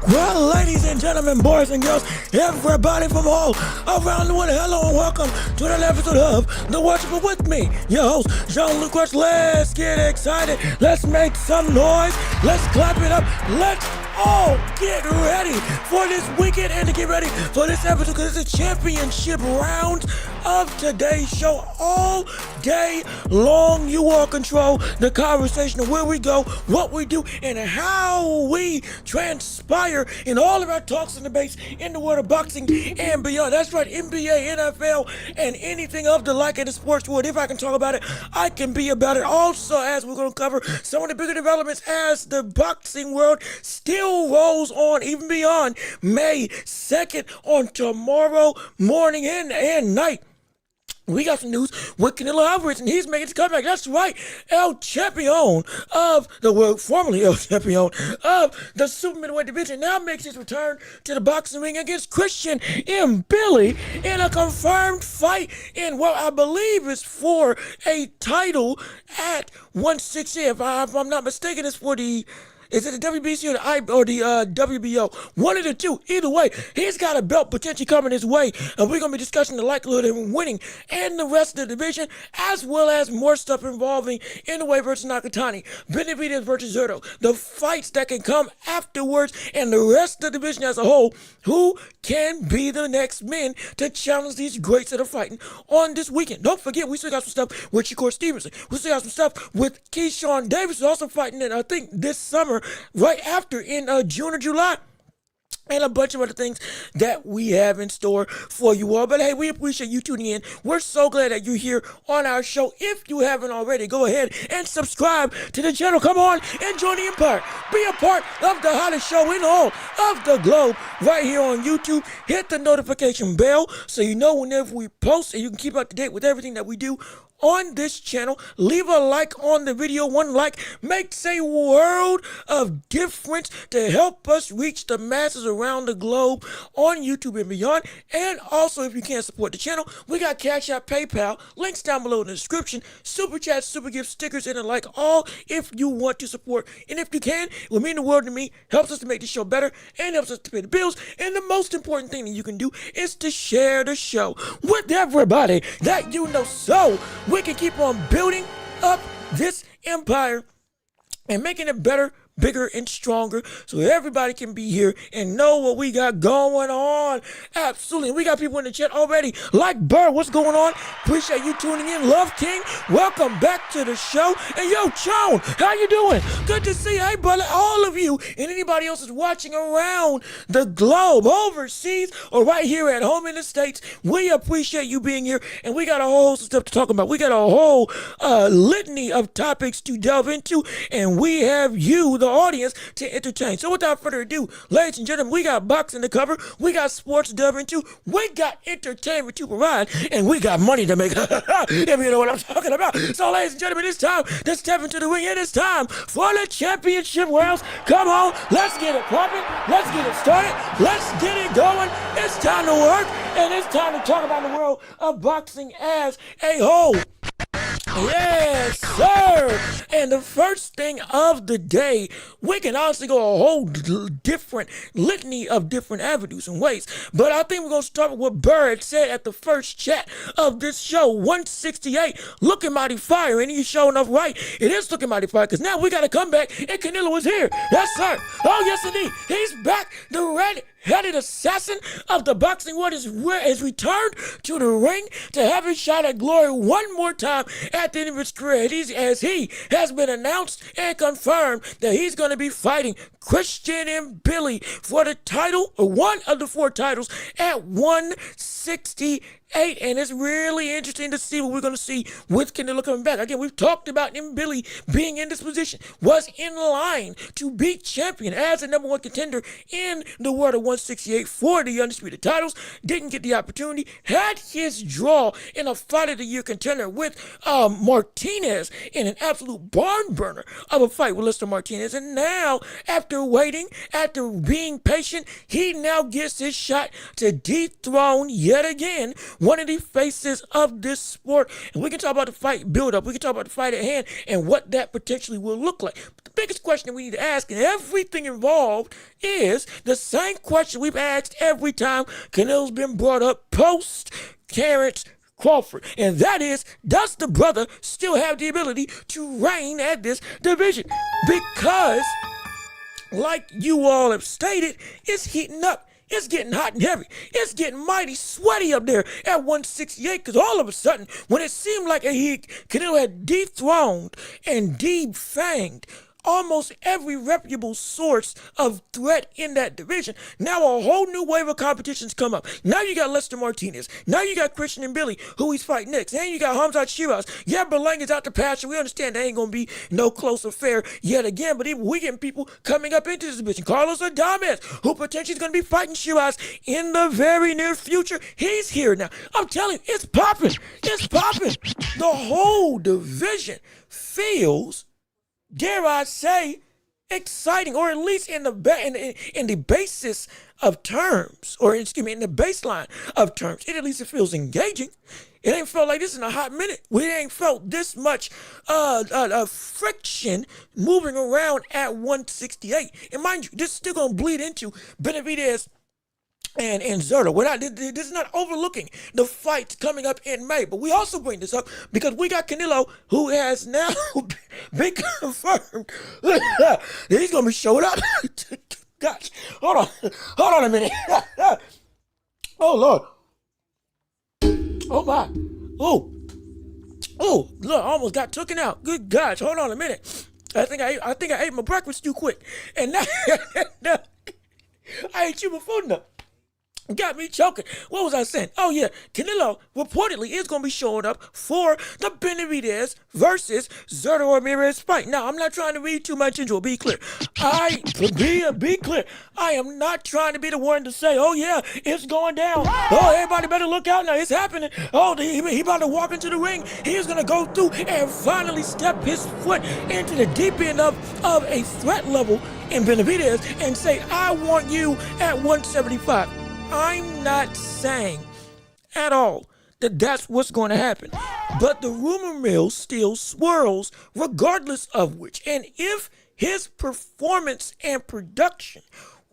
Well, ladies and gentlemen, boys and girls, everybody from all around the world, hello and welcome to another episode of The Watchable with me, your host, Jean-Luc Welch. Let's get excited. Let's make some noise. Let's clap it up. Let's all get ready for this weekend and to get ready for this episode because it's a championship round of today's show. All day long, you all control the conversation of where we go, what we do, and how we transpire in all of our talks and debates in the world of boxing and beyond. That's right, NBA, NFL, and anything of the like in the sports world. If I can talk about it, I can be about it. Also, as we're going to cover some of the bigger developments as the boxing world still rolls on, even beyond May 2nd on tomorrow morning and night. We got some news with Canelo'S, and he's making his comeback. That's right, El Champion of the world, formerly El Champion of the super middleweight division, now makes his return to the boxing ring against Christian MBILLI in a confirmed fight in what I believe is for a title at 160. If I'm not mistaken, it's for the... Is it the WBC or the WBO? One of the two. Either way, he's got a belt potentially coming his way, and we're going to be discussing the likelihood of him winning and the rest of the division, as well as more stuff involving Inoue versus Nakatani, Benavidez versus Zurdo, the fights that can come afterwards, and the rest of the division as a whole. Who can be the next men to challenge these greats that are fighting on this weekend? Don't forget, we still got some stuff with Shakur Stevenson. We still got some stuff with Keyshawn Davis, who's also fighting in, I think, this summer, right after in June or July, and a bunch of other things that we have in store for you all. But hey, we appreciate you tuning in. We're so glad that you're here on our show. If you haven't already, go ahead and subscribe to the channel. Come on and join the empire. Be a part of the hottest show in all of the globe right here on YouTube. Hit the notification bell so you know whenever we post, and you can keep up to date with everything that we do on this channel. Leave a like on the video. One like makes a world of difference to help us reach the masses around the globe on YouTube and beyond. And also, if you can't support the channel, we got Cash App, PayPal, links down below in the description, super chat, super gift, stickers, and the like, all if you want to support. And if you can, it will mean the world to me, helps us to make the show better, and helps us to pay the bills. And the most important thing that you can do is to share the show with everybody that you know, so we can keep on building up this empire and making it better, bigger, and stronger, so everybody can be here and know what we got going on. Absolutely. We got people in the chat already, like Burr. What's going on? Appreciate you tuning in. Love King, welcome back to the show. And yo, Chone, how you doing? Good to see you. Hey, brother, all of you and anybody else is watching around the globe, overseas, or right here at home in the States. We appreciate you being here, and we got a whole host of stuff to talk about. We got a whole litany of topics to delve into, and we have you, the audience, to entertain. So without further ado, ladies and gentlemen, we got boxing to cover, we got sports to delve into, we got entertainment to provide, and we got money to make. If you know what I'm talking about. So ladies and gentlemen, it's time to step into the ring, and it's time for the championship rounds. Come on, let's get it popping, let's get it started, let's get it going. It's time to work, and it's time to talk about the world of boxing as a whole. Yes, sir. And the first thing of the day, we can honestly go a whole different litany of different avenues and ways. But I think we're going to start with what Bird said at the first chat of this show. 168, looking mighty fire. And he's showing up right. It is looking mighty fire because now we got to come back and Canelo is here. Yes, sir. Oh, yes, indeed. He's back. The red-headed assassin of the boxing world has returned to the ring to have his shot at glory one more time at the end of his career, as he has been announced and confirmed that he's going to be fighting Christian MBILLI for the title, or one of the 4 titles, at 168. And it's really interesting to see what we're going to see with Canelo coming back. Again, we've talked about MBILLI being in this position, was in line to beat champion as the #1 contender in the world of 168 for the undisputed titles. Didn't get the opportunity, had his draw in a fight of the year contender with Martinez in an absolute barn burner of a fight with Lister Martinez. And now, after waiting, after being patient, he now gets his shot to dethrone, yes, yet again, one of the faces of this sport. And we can talk about the fight build up. We can talk about the fight at hand and what that potentially will look like. But the biggest question we need to ask, and everything involved, is the same question we've asked every time Canelo's been brought up post Terrence Crawford, and that is, does the brother still have the ability to reign at this division? Because, like you all have stated, it's heating up. It's getting hot and heavy. It's getting mighty sweaty up there at 168, because all of a sudden, when it seemed like Canelo had dethroned and defanged almost every reputable source of threat in that division, now a whole new wave of competitions come up. Now you got Lester Martinez. Now you got Christian and Billy, who he's fighting next. And you got Hamzat Shiraz. Yeah, Berlanga's out to pasture. We understand there ain't going to be no close affair yet again, but even we getting people coming up into this division. Carlos Adames, who potentially is going to be fighting Shiraz in the very near future. He's here now. I'm telling you, it's popping. It's popping. The whole division feels, dare I say, exciting, or at least in the basis of terms, or excuse me, in the baseline of terms, it at least it feels engaging. It ain't felt like this in a hot minute. We ain't felt this much friction moving around at 168. And mind you, this is still gonna bleed into Benavidez and Zurdo. This is not overlooking the fights coming up in May, but we also bring this up because we got Canelo, who has now been confirmed that he's gonna be showing up. Gosh, hold on a minute. Oh Lord, oh my, oh look, I almost got taken out. Good gosh, hold on a minute. I think I ate my breakfast too quick, and now I ate you before now. Got me choking. What was I saying? Oh yeah, Canelo reportedly is going to be showing up for the Benavidez versus Zurdo Ramirez fight. Now, I'm not trying to read too much into it. Be clear. Be clear. I am not trying to be the one to say, oh yeah, it's going down. Oh, everybody better look out now. It's happening. Oh, he about to walk into the ring. He is going to go through and finally step his foot into the deep end of a threat level in Benavidez and say, I want you at 175. I'm not saying at all that that's what's going to happen, but the rumor mill still swirls regardless of which. And if his performance and production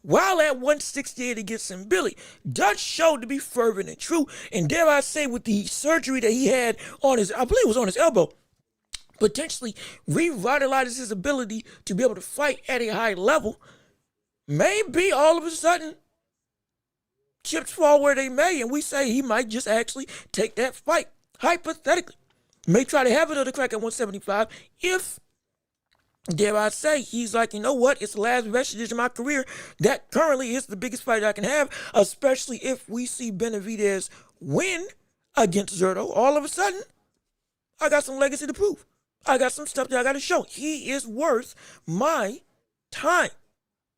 while at 168 against MBILLI does show to be fervent and true, and dare I say with the surgery that he had on his, I believe it was on his elbow, potentially revitalizes his ability to be able to fight at a high level, maybe all of a sudden chips fall where they may, and we say he might just actually take that fight. Hypothetically, may try to have another crack at 175 if, dare I say, he's like, you know what, it's the last vestiges of my career. That currently is the biggest fight I can have, especially if we see Benavidez win against Zurdo. All of a sudden, I got some legacy to prove. I got some stuff that I got to show. He is worth my time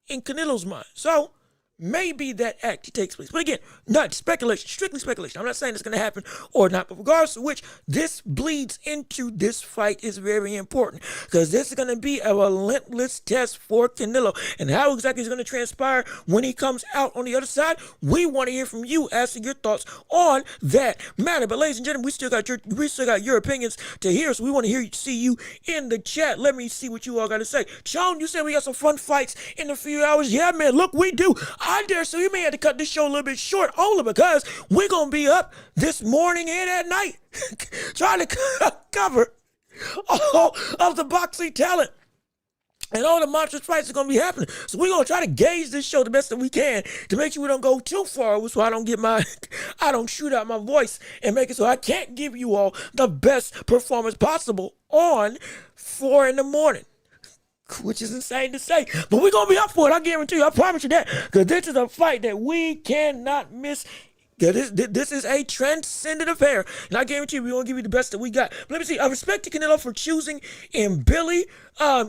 in Canelo's mind. So, maybe that actually takes place. But again, not speculation, strictly speculation. I'm not saying it's going to happen or not, but regardless of which, this bleeds into this fight is very important because this is going to be a relentless test for Canelo. And how exactly is going to transpire when he comes out on the other side? We want to hear from you as to your thoughts on that matter. But ladies and gentlemen, we still got your opinions to hear, so we want to see you in the chat. Let me see what you all got to say. Sean, you said we got some fun fights in a few hours. Yeah, man, look, we do. I dare, so you may have to cut this show a little bit short only because we're going to be up this morning and at night trying to cover all of the boxing talent. And all the monstrous fights are going to be happening. So we're going to try to gauge this show the best that we can to make sure we don't go too far so I don't shoot out my voice and make it so I can't give you all the best performance possible on 4 in the morning. Which is insane to say, but we're going to be up for it. I guarantee you, I promise you that, because this is a fight that we cannot miss. This is a transcendent affair, and I guarantee you, we're going to give you the best that we got. But let me see. I respect to Canelo for choosing MBILLI.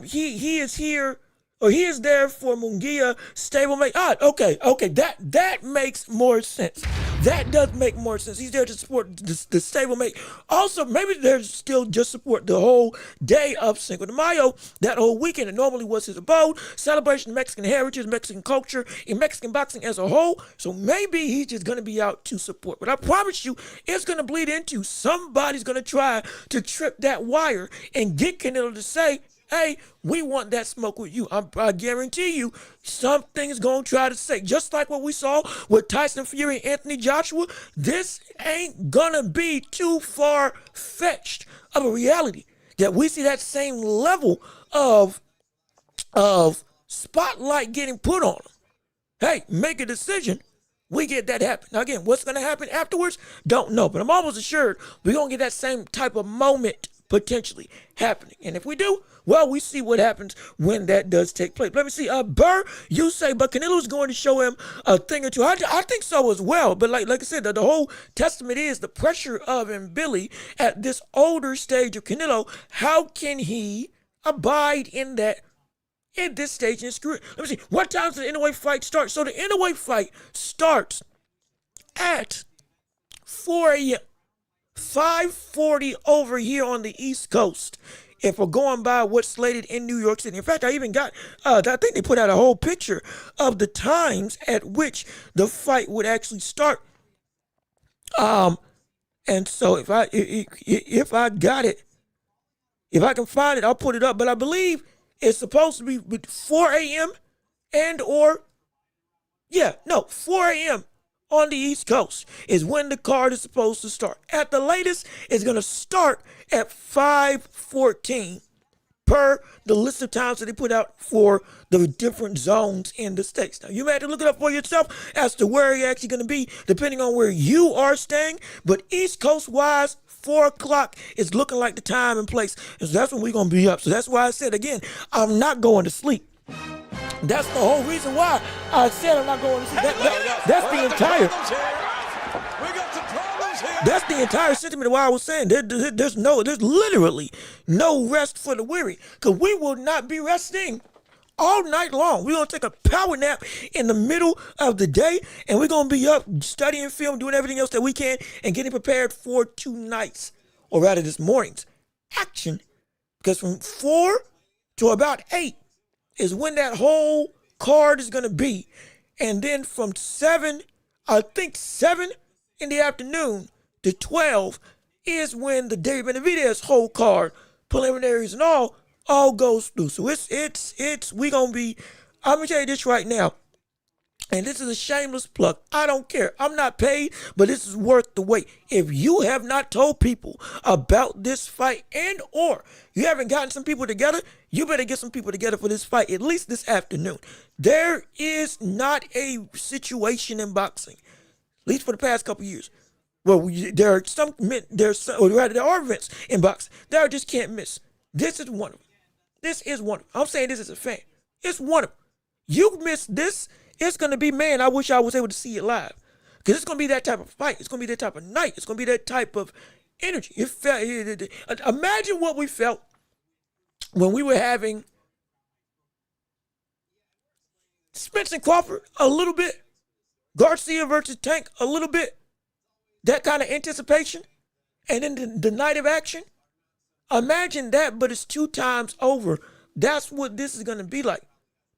He is here, or he is there for Munguia stablemate. Okay, that makes more sense. That does make more sense. He's there to support the stablemate. Also, maybe there's still just support the whole day of Cinco de Mayo, that whole weekend. It normally was his abode, celebration of Mexican heritage, Mexican culture, and Mexican boxing as a whole. So maybe he's just going to be out to support. But I promise you, it's going to bleed into somebody's going to try to trip that wire and get Canelo to say, hey, we want that smoke with you. I guarantee you, something's going to try to say. Just like what we saw with Tyson Fury and Anthony Joshua, this ain't going to be too far-fetched of a reality. That we see that same level of spotlight getting put on them. Hey, make a decision. We get that happen. Now, again, what's going to happen afterwards? Don't know. But I'm almost assured we're going to get that same type of moment potentially happening. And if we do, well, we see what happens when that does take place. Let me see. Burr, you say, but Canelo's going to show him a thing or two. I think so as well. But like I said, the whole testament is the pressure of MBILLI at this older stage of Canelo. How can he abide in that at this stage in his career? Let me see. What time does the Inoue fight start? So the Inoue fight starts at 4 a.m. 5:40 over here on the East Coast. If we're going by what's slated in New York City. In fact, I even got, I think they put out a whole picture of the times at which the fight would actually start. And so if I got it, if I can find it, I'll put it up. But I believe it's supposed to be 4 a.m. 4 a.m. on the East Coast is when the card is supposed to start. At the latest, it's going to start at 5:14 per the list of times that they put out for the different zones in the states. Now, you may have to look it up for yourself as to where you're actually going to be, depending on where you are staying. But East Coast-wise, 4 o'clock is looking like the time and place. And so that's when we're going to be up. So that's why I said, again, I'm not going to sleep. That's the whole reason why I said I'm not going to sleep. That's the entire... That's the entire sentiment of why I was saying there's literally no rest for the weary, because we will not be resting all night long. We're going to take a power nap in the middle of the day, and we're going to be up studying film, doing everything else that we can, and getting prepared for tonight's, or rather this morning's, action. Because from 4 to about 8 is when that whole card is going to be. And then from 7 in the afternoon to 12 is when the David Benavidez whole card, preliminaries and all goes through. So we gonna be, I'm gonna tell you this right now, and this is a shameless plug. I don't care. I'm not paid, but this is worth the wait. If you have not told people about this fight, and or you haven't gotten some people together, you better get some people together for this fight, at least this afternoon. There is not a situation in boxing, at least for the past couple years, well, there are events in boxing that I just can't miss. This is one of them. This is one of them. I'm saying this as a fan. It's one of them. You miss this, it's going to be, man, I wish I was able to see it live. Because it's going to be that type of fight. It's going to be that type of night. It's going to be that type of energy. Imagine what we felt when we were having Spence and Crawford a little bit, Garcia versus Tank a little bit, that kind of anticipation, and then the night of action. Imagine that, but it's 2 times over. That's what this is going to be like.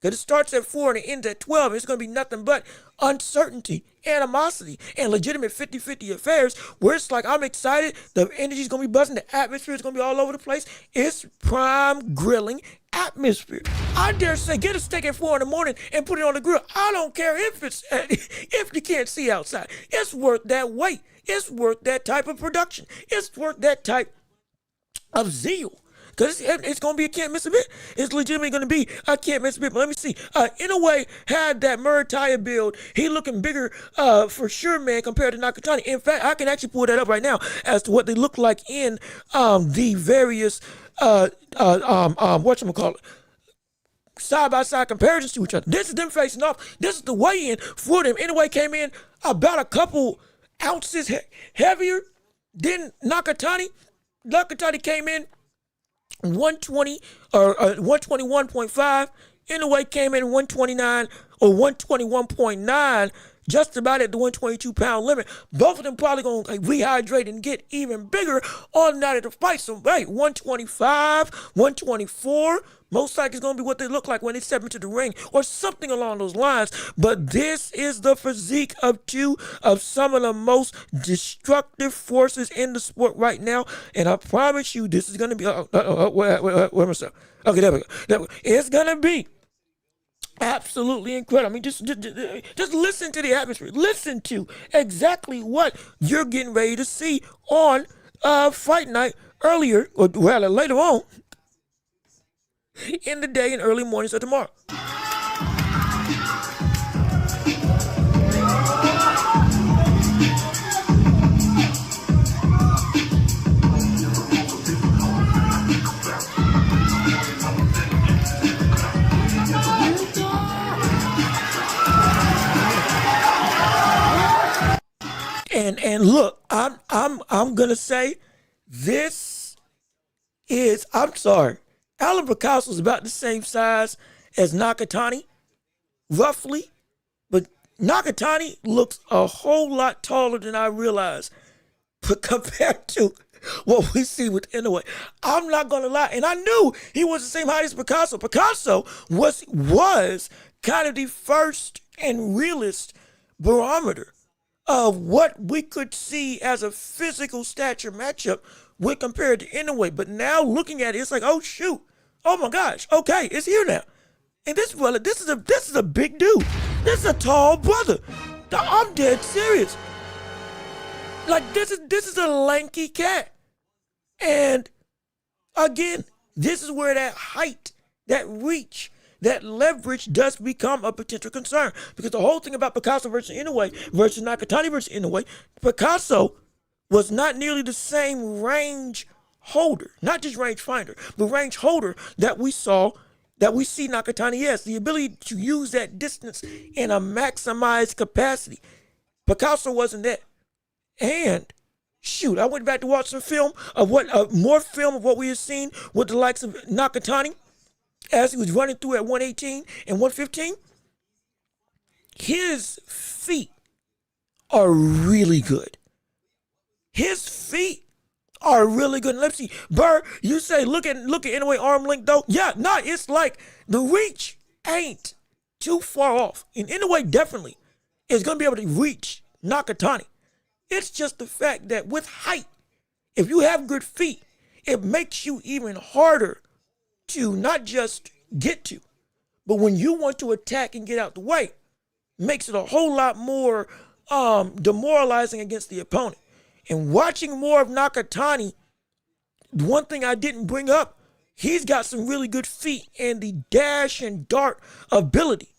Because it starts at 4 and it ends at 12. It's going to be nothing but uncertainty, animosity, and legitimate 50-50 affairs where it's like, I'm excited. The energy's going to be buzzing. The atmosphere is going to be all over the place. It's prime grilling atmosphere. I dare say, get a steak at 4 in the morning and put it on the grill. I don't care if you can't see outside. It's worth that wait. It's worth that type of production. It's worth that type of zeal. Because it's going to be a can't miss a bit. It's legitimately going to be a can't miss a bit. But let me see. Inoue had that Murataya build. He looking bigger for sure, man, compared to Nakatani. In fact, I can actually pull that up right now as to what they look like in the various, whatchamacallit, side-by-side comparisons to each other. This is them facing off. This is the weigh-in for them. Inoue came in about a couple ounces heavier than Nakatani. Nakatani came in 120 or 121.5. Inoue came in 129 or 121.9. just about at the 122-pound limit. Both of them probably going to rehydrate and get even bigger on the night of the fight. So, hey, 125, 124, most likely it's going to be what they look like when they step into the ring or something along those lines. But this is the physique of two of some of the most destructive forces in the sport right now. And I promise you, this is going to be, where am I? Okay, there we go. It's going to be absolutely incredible. I mean, just listen to the atmosphere. Listen to exactly what you're getting ready to see on fight night earlier, or rather later on in the day and early mornings of tomorrow. And look, I'm gonna say this is, I'm sorry, Alan Picasso is about the same size as Nakatani, roughly, but Nakatani looks a whole lot taller than I realized compared to what we see with Inoue. I'm not gonna lie, and I knew he was the same height as Picasso. Picasso was kind of the first and realest barometer of what we could see as a physical stature matchup when compared to Inoue. But now looking at it, it's like, oh shoot, oh my gosh, okay, it's here now. And this brother, this is a big dude. This is a tall brother. I'm dead serious. Like this is a lanky cat. And again, this is where that height, that reach, that leverage does become a potential concern. Because the whole thing about Picasso versus Inoue versus Nakatani versus Inoue, Picasso was not nearly the same range holder, not just range finder, but range holder that we see Nakatani as. The ability to use that distance in a maximized capacity. Picasso wasn't that. And shoot, I went back to watch some film of more film of what we had seen with the likes of Nakatani as he was running through at 118 and 115. His feet are really good. His feet are really good. Let's see, Burr, you say look at Inoue arm length though. Yeah, it's like the reach ain't too far off. And Inoue definitely is gonna be able to reach Nakatani. It's just the fact that with height, if you have good feet, it makes you even harder to not just get to, but when you want to attack and get out the way, makes it a whole lot more demoralizing against the opponent. And watching more of Nakatani, one thing I didn't bring up, he's got some really good feet, and the dash and dart ability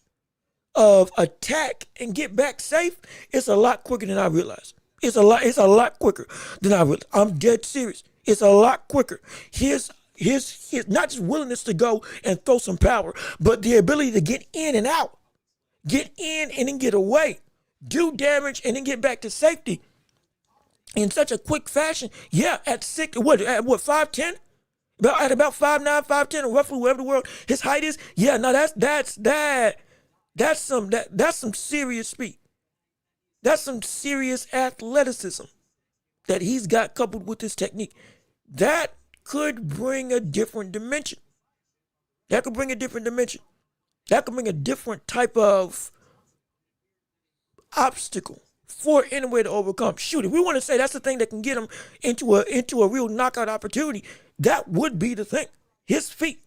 of attack and get back safe is a lot quicker than I realized. It's a lot quicker than I realized. I'm dead serious. It's a lot quicker. His not just willingness to go and throw some power, but the ability to get in and out, get in and then get away, do damage and then get back to safety in such a quick fashion. Yeah, at 5'10"? At about 5'9", 5'10", or roughly wherever the world his height is. Yeah, no, that's some serious speed. That's some serious athleticism that he's got coupled with his technique. That could bring a different dimension. That could bring a different type of obstacle for Inoue to overcome. Shoot, if we want to say that's the thing that can get him into a real knockout opportunity, that would be the thing. His feet,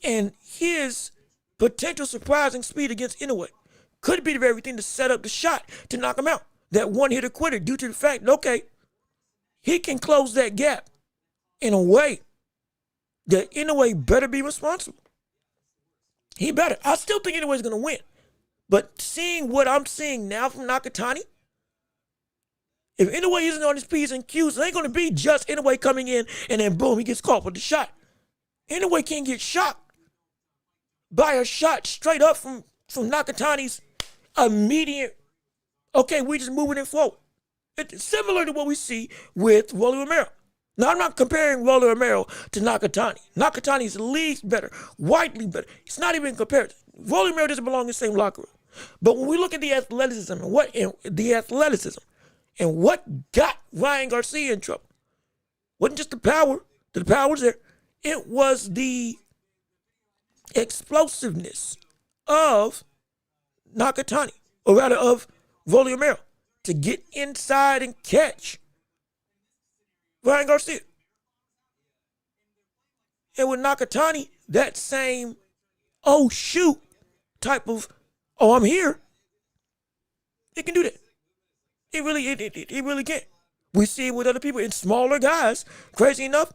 and his potential surprising speed against Inoue could be the very thing to set up the shot to knock him out. That one-hitter quitter, due to the fact that, okay, he can close that gap in a way that Inoue better be responsible. He better. I still think Inoue's going to win. But seeing what I'm seeing now from Nakatani, if Inoue isn't on his P's and Q's, it ain't going to be just Inoue coming in and then boom, he gets caught with the shot. Inoue can't get shocked by a shot straight up from Nakatani's immediate, okay, we just moving it forward. It's similar to what we see with Rolly Romero. Now, I'm not comparing Rolly Romero to Nakatani. Nakatani is leagues better, widely better. It's not even compared. Rolly Romero doesn't belong in the same locker room. But when we look at the athleticism and what got Ryan Garcia in trouble, wasn't just the power. The power was there. It was the explosiveness of Nakatani, or rather of Rolly Romero, to get inside and catch Ryan Garcia. And with Nakatani, that same, oh shoot, type of, oh I'm here, it can do that. It really can. We see it with other people, in smaller guys, crazy enough,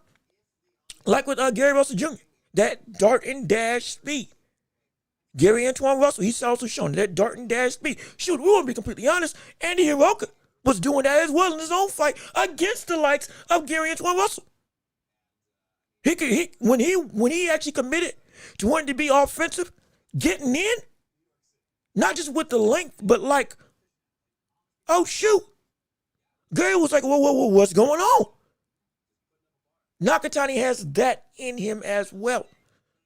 like with Gary Russell Jr., that dart and dash speed. Gary Antoine Russell, he's also shown that dart and dash speed. Shoot, we want to be completely honest, Andy Hiroka was doing that as well in his own fight against the likes of Gary Antoine Russell. When he actually committed to wanting to be offensive, getting in, not just with the length, but like, oh shoot, Gary was like, whoa, what's going on? Nakatani has that in him as well.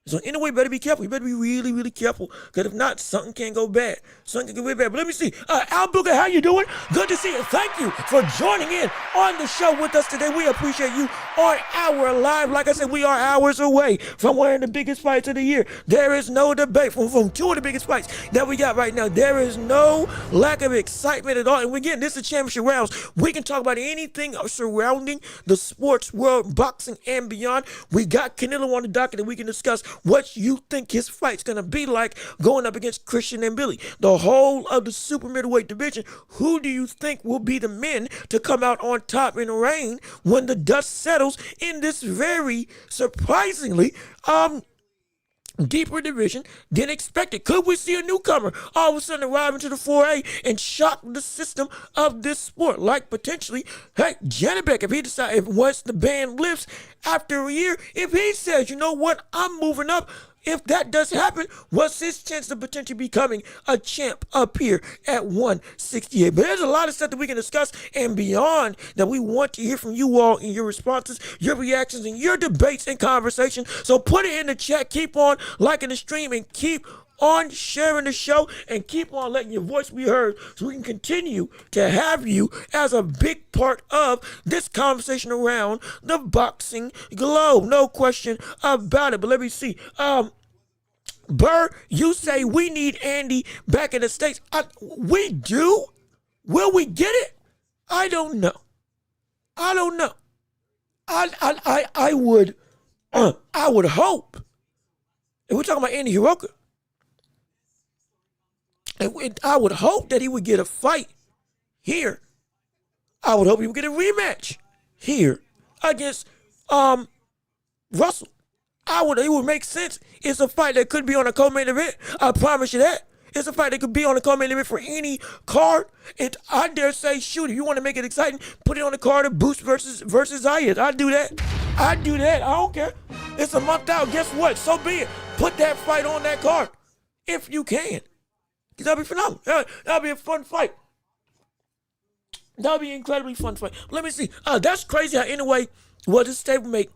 So in a way, better be careful. You better be really, really careful, because if not, something can go bad. Something can go bad. But let me see. Al Booker, how you doing? Good to see you. Thank you for joining in on the show with us today. We appreciate you on our live. Like I said, we are hours away from one of the biggest fights of the year. There is no debate from two of the biggest fights that we got right now. There is no lack of excitement at all. And again, this is championship rounds. We can talk about anything surrounding the sports world, boxing and beyond. We got Canelo on the docket that we can discuss what you think his fight's going to be like going up against Christian MBILLI. The whole of the super middleweight division, who do you think will be the men to come out on top in the reign when the dust settles in this very surprisingly deeper division than expected? Could we see a newcomer all of a sudden arrive into the 4A and shock the system of this sport? Like potentially, hey, Janibek, if he decides, if once the ban lifts after a year, if he says, you know what, I'm moving up, if that does happen, what's his chance of potentially becoming a champ up here at 168? But there's a lot of stuff that we can discuss and beyond that we want to hear from you all in your responses, your reactions, and your debates and conversation. So put it in the chat. Keep on liking the stream and keep on sharing the show and keep on letting your voice be heard so we can continue to have you as a big part of this conversation around the boxing globe. No question about it. But let me see. Burr, you say we need Andy back in the States. We do? Will we get it? I don't know. I would hope. If we're talking about Andy Hiroka, and I would hope that he would get a fight here. I would hope he would get a rematch here against Russell. It would make sense. It's a fight that could be on a co-main event. I promise you that. It's a fight that could be on a co-main event for any card. And I dare say, shoot, if you want to make it exciting, put it on the card of Boost versus Zayed. I'd do that. I don't care. It's a month out. Guess what? So be it. Put that fight on that card if you can. That'll be phenomenal. That'll be a fun fight. That'll be an incredibly fun fight. Let me see. That's crazy how Inoue was a stablemate.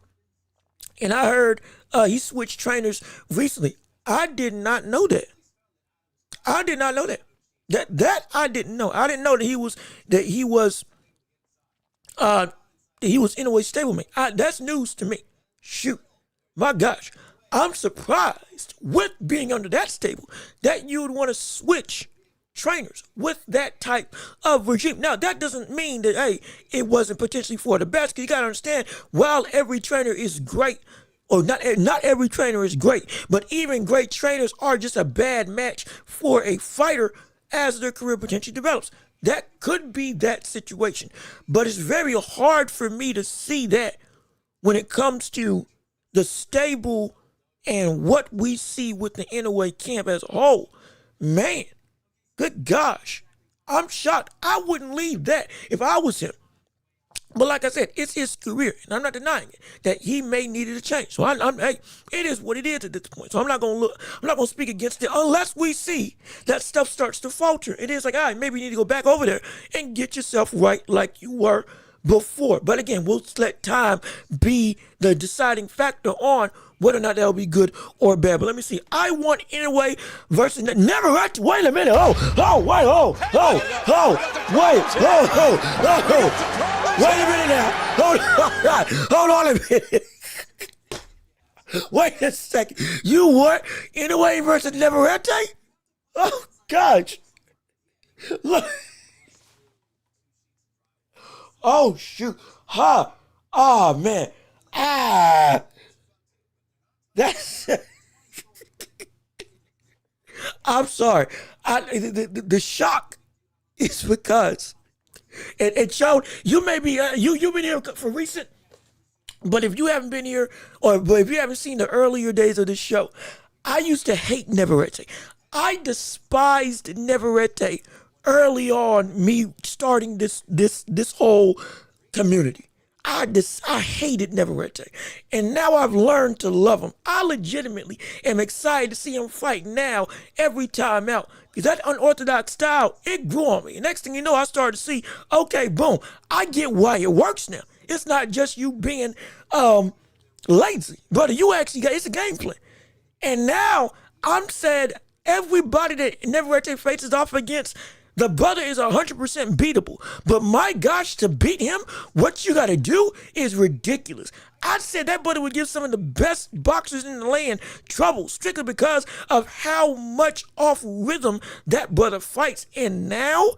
And I heard he switched trainers recently. I did not know that. That I didn't know. I didn't know that he was Inoue's stablemate. That's news to me. Shoot. My gosh. I'm surprised with being under that stable that you would want to switch trainers with that type of regime. Now, that doesn't mean that, hey, it wasn't potentially for the best. Because you got to understand, while every trainer is great, or not every trainer is great, but even great trainers are just a bad match for a fighter as their career potentially develops. That could be that situation. But it's very hard for me to see that when it comes to the stable and what we see with the Inoue camp as a whole. Man, good gosh. I'm shocked. I wouldn't leave that if I was him. But like I said, it's his career, and I'm not denying it, that he may need it to change. So hey, it is what it is at this point. So I'm not gonna speak against it unless we see that stuff starts to falter. It is like, all right, maybe you need to go back over there and get yourself right like you were before. But again, we'll let time be the deciding factor on whether or not that will be good or bad. But let me see. I want Inoue versus never. Wait a minute. Wait, wait a minute now. Hold on a minute. Wait a second. You what? Inoue versus Navarrete? Oh, gosh. Look. Oh, shoot. Huh. Oh, man. That's... I'm sorry. The shock is because... And Sean, you may be... you've been here for recent... But if you haven't been here, but if you haven't seen the earlier days of this show, I used to hate Navarrete. I despised Navarrete early on, me starting this whole community. I hated Navarrete. And now I've learned to love him. I legitimately am excited to see him fight now every time out. Because that unorthodox style, it grew on me. Next thing you know, I started to see, okay, boom, I get why it works now. It's not just you being lazy, brother. You actually got, it's a game plan. And now I'm saying everybody that Navarrete faces off against, the brother is 100% beatable. But my gosh, to beat him, what you got to do is ridiculous. I said that brother would give some of the best boxers in the land trouble, strictly because of how much off rhythm that brother fights. And now,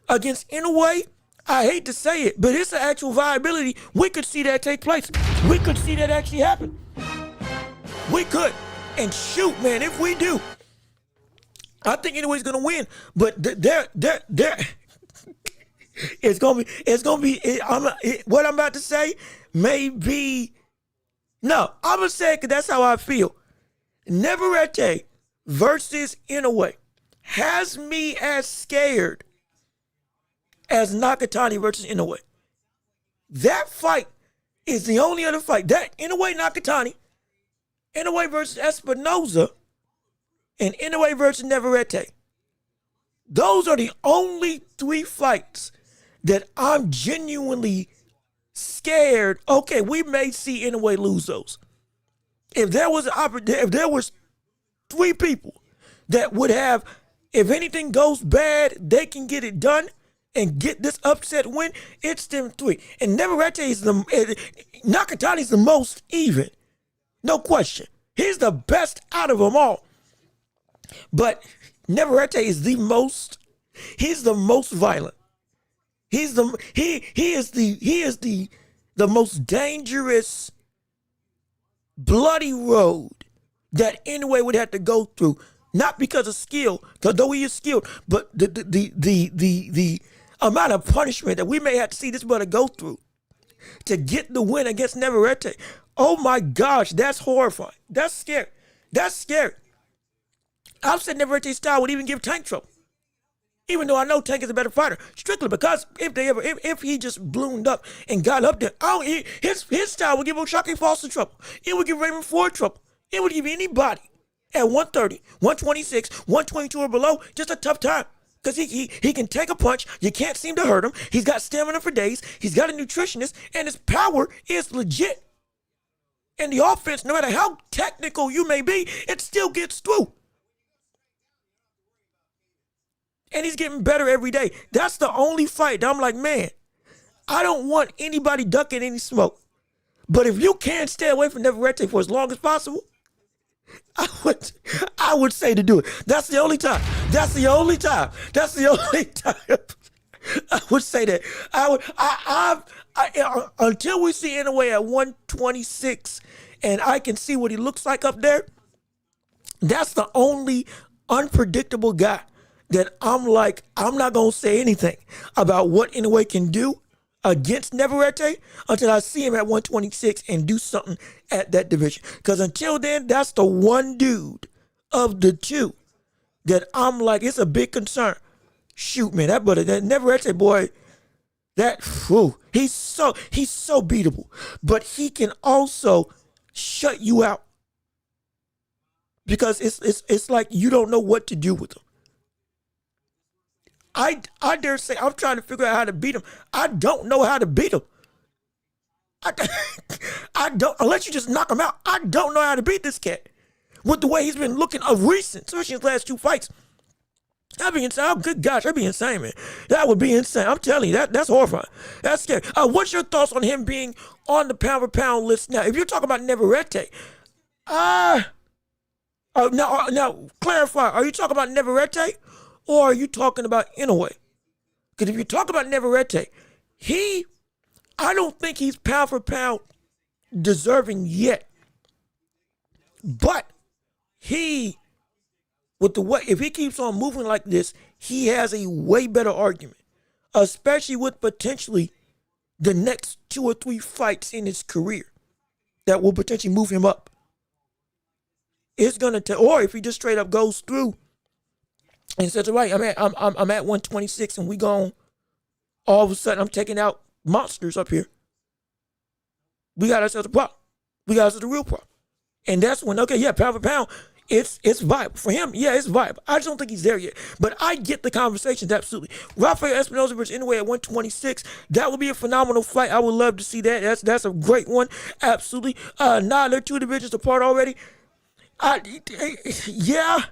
against Inoue, I hate to say it, but it's an actual viability. We could see that take place. We could see that actually happen. We could. And shoot, man, if we do, I think Inoue's gonna win. But it's gonna be. What I'm about to say may be. No, I'm gonna say it because that's how I feel. Navarrete versus Inoue has me as scared as Nakatani versus Inoue. That fight is the only other fight. That Inoue Nakatani, Inoue versus Espinoza, and Inoue versus Navarrete. Those are the only three fights that I'm genuinely scared. Okay, we may see Inoue lose those. If there was three people that would have, if anything goes bad, they can get it done and get this upset win, it's them three. And Navarrete is Nakatani's the most even. No question. He's the best out of them all. But Navarrete is the most violent. He is the most dangerous bloody road that Inoue would have to go through. Not because of skill, though he is skilled, but the amount of punishment that we may have to see this brother go through to get the win against Navarrete. Oh my gosh, that's horrifying. That's scary. That's scary. I've said Navarrete's style would even give Tank trouble. Even though I know Tank is a better fighter, strictly because if he just bloomed up and got up there, his style would give O'Shaquie Foster trouble. It would give Raymond Ford trouble. It would give anybody at 130, 126, 122 or below just a tough time. Because he can take a punch. You can't seem to hurt him. He's got stamina for days. He's got a nutritionist. And his power is legit. And the offense, no matter how technical you may be, it still gets through. And he's getting better every day. That's the only fight that I'm like, man, I don't want anybody ducking any smoke. But if you can't stay away from Navarrete for as long as possible, I would say to do it. That's the only time. That's the only time. That's the only time. I would say that. Until we see Inoue at 126 and I can see what he looks like up there, that's the only unpredictable guy that I'm like, I'm not going to say anything about what Inoue can do against Navarrete until I see him at 126 and do something at that division. Because until then, that's the one dude of the two that I'm like, it's a big concern. Shoot, man, that Navarrete boy, he's so beatable. But he can also shut you out. Because it's like you don't know what to do with him. I dare say I'm trying to figure out how to beat him. I don't know how to beat him. I don't, unless you just knock him out, I don't know how to beat this cat. With the way he's been looking of recent, especially his last 2 fights. That'd be insane. Oh, good gosh, that'd be insane, man. That would be insane. I'm telling you, that's horrifying. That's scary. What's your thoughts on him being on the pound-for-pound list now? If you're talking about Navarrete, now, clarify. Are you talking about Navarrete or are you talking about Inoue? Because if you're talking about Navarrete, I don't think he's pound-for-pound deserving yet. But with the way, if he keeps on moving like this, he has a way better argument, especially with potentially the next 2 or 3 fights in his career that will potentially move him up. It's gonna or if he just straight up goes through and says, "All right, I'm at 126, and we gone. All of a sudden, I'm taking out monsters up here. We got ourselves a problem. We got ourselves a real problem." And that's when, okay, yeah, pound for pound, it's viable. For him, yeah, it's viable. I just don't think he's there yet. But I get the conversations, absolutely. Rafael Espinosa versus Inoue at 126. That would be a phenomenal fight. I would love to see that. That's a great one. Absolutely. They're 2 divisions apart already. Yeah.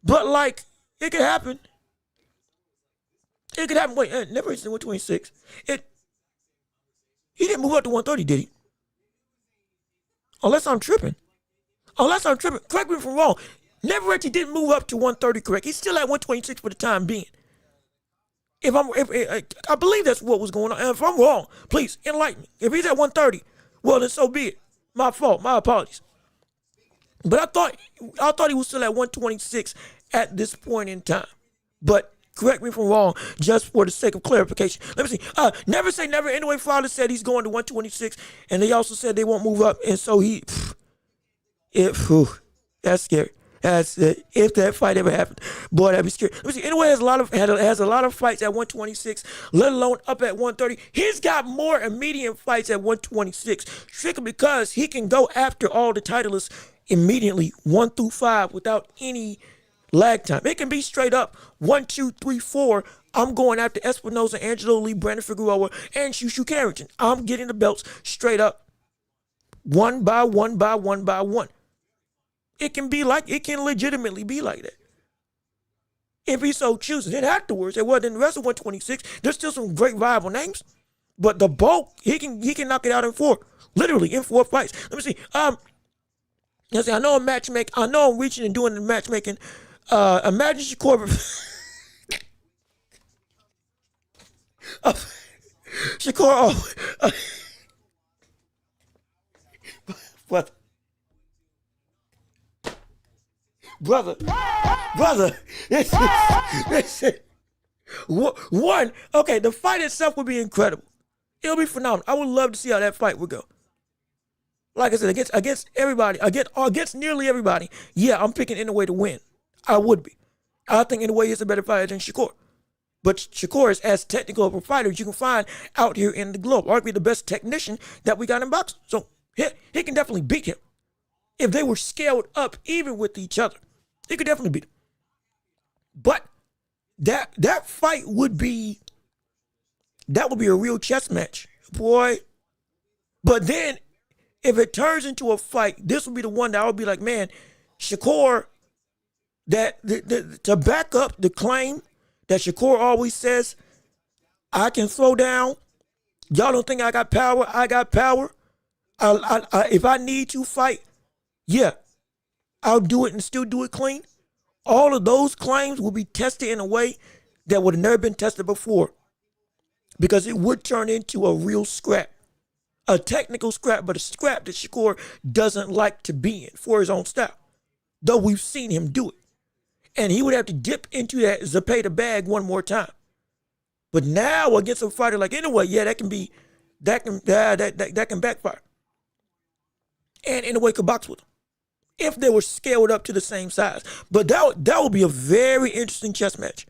But, like, it could happen. It could happen. Wait, never reached 126. He didn't move up to 130, did he? Unless I'm tripping. Correct me if I'm wrong. Navarrete didn't move up to 130, correct? He's still at 126 for the time being. I believe that's what was going on. And if I'm wrong, please enlighten me. If he's at 130, well, then so be it. My fault. My apologies. But I thought he was still at 126 at this point in time. But correct me if I'm wrong, just for the sake of clarification. Let me see. Never say never. Anyway, Father said he's going to 126, and they also said they won't move up, and so that's scary. That's if that fight ever happened, boy, that'd be scary. Let me see. Anyway, has a lot of fights at 126, let alone up at 130. He's got more immediate fights at 126, strictly because he can go after all the titleists immediately, 1 through 5, without any lag time. It can be straight up 1, 2, 3, 4. I'm going after Espinosa, Angelo Lee, Brandon Figueroa, and Shushu Carrington. I'm getting the belts straight up, one by one by one by one. It can legitimately be like that. If he so chooses. Then afterwards, in the rest of 126, there's still some great viable names. But the bulk, he can knock it out in 4. Literally, in 4 fights. Let me see. Let's see, I know I'm reaching and doing the matchmaking. Imagine Shakur. Shakur, brother, listen. One, okay, the fight itself would be incredible. It'll be phenomenal. I would love to see how that fight would go. Like I said, against everybody, against nearly everybody, yeah, I'm picking Inoue to win. I would be. I think Inoue is a better fighter than Shakur. But Shakur is as technical of a fighter as you can find out here in the globe. Arguably the best technician that we got in boxing. So he can definitely beat him. If they were scaled up even with each other, he could definitely beat him. But that fight would be a real chess match, boy. But then if it turns into a fight, this would be the one that I would be like, man, Shakur, to back up the claim that Shakur always says, I can throw down. Y'all don't think I got power? I got power. If I need to fight, yeah, I'll do it and still do it clean. All of those claims will be tested in a way that would have never been tested before, because it would turn into a real scrap, a technical scrap, but a scrap that Shakur doesn't like to be in for his own style, though we've seen him do it. And he would have to dip into that Zepeda bag one more time. But now against a fighter like Inoue, yeah, that can backfire. And Inoue could box with him if they were scaled up to the same size. But that would be a very interesting chess match.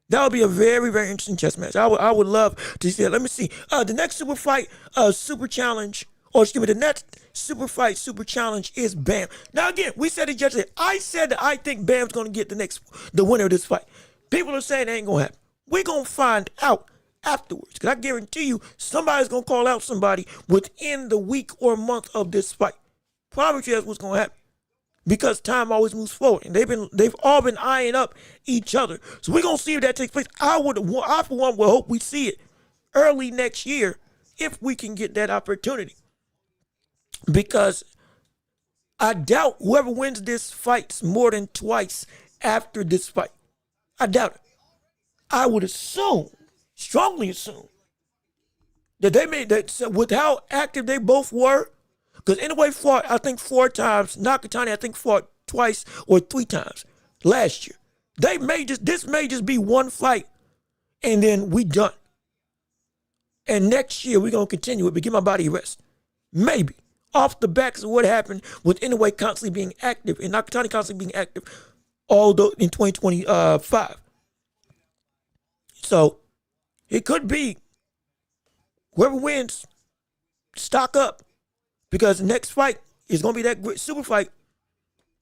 That would be a very, very interesting chess match. I would love to see it. Let me see. The next super fight, super challenge, the next super fight, super challenge is Bam. Now again, we said it yesterday. I said that I think Bam's gonna get the winner of this fight. People are saying it ain't gonna happen. We're gonna find out afterwards. Because I guarantee you, somebody's going to call out somebody within the week or month of this fight. Promise you that's what's going to happen. Because time always moves forward. And they've all been eyeing up each other. So we're going to see if that takes place. I for one will hope we see it early next year if we can get that opportunity. Because I doubt whoever wins this fights more than twice after this fight. I doubt it. I would assume, strongly assume, that they made that with how active they both were. Because Inoue fought, I think, 4 times. Nakatani, I think, fought twice or 3 times last year. This may just be one fight, and then we done. And next year we're gonna continue it, but give my body a rest. Maybe off the backs of what happened with Inoue constantly being active and Nakatani constantly being active, although in 2025. So it could be whoever wins, stock up. Because the next fight is gonna be that great super fight,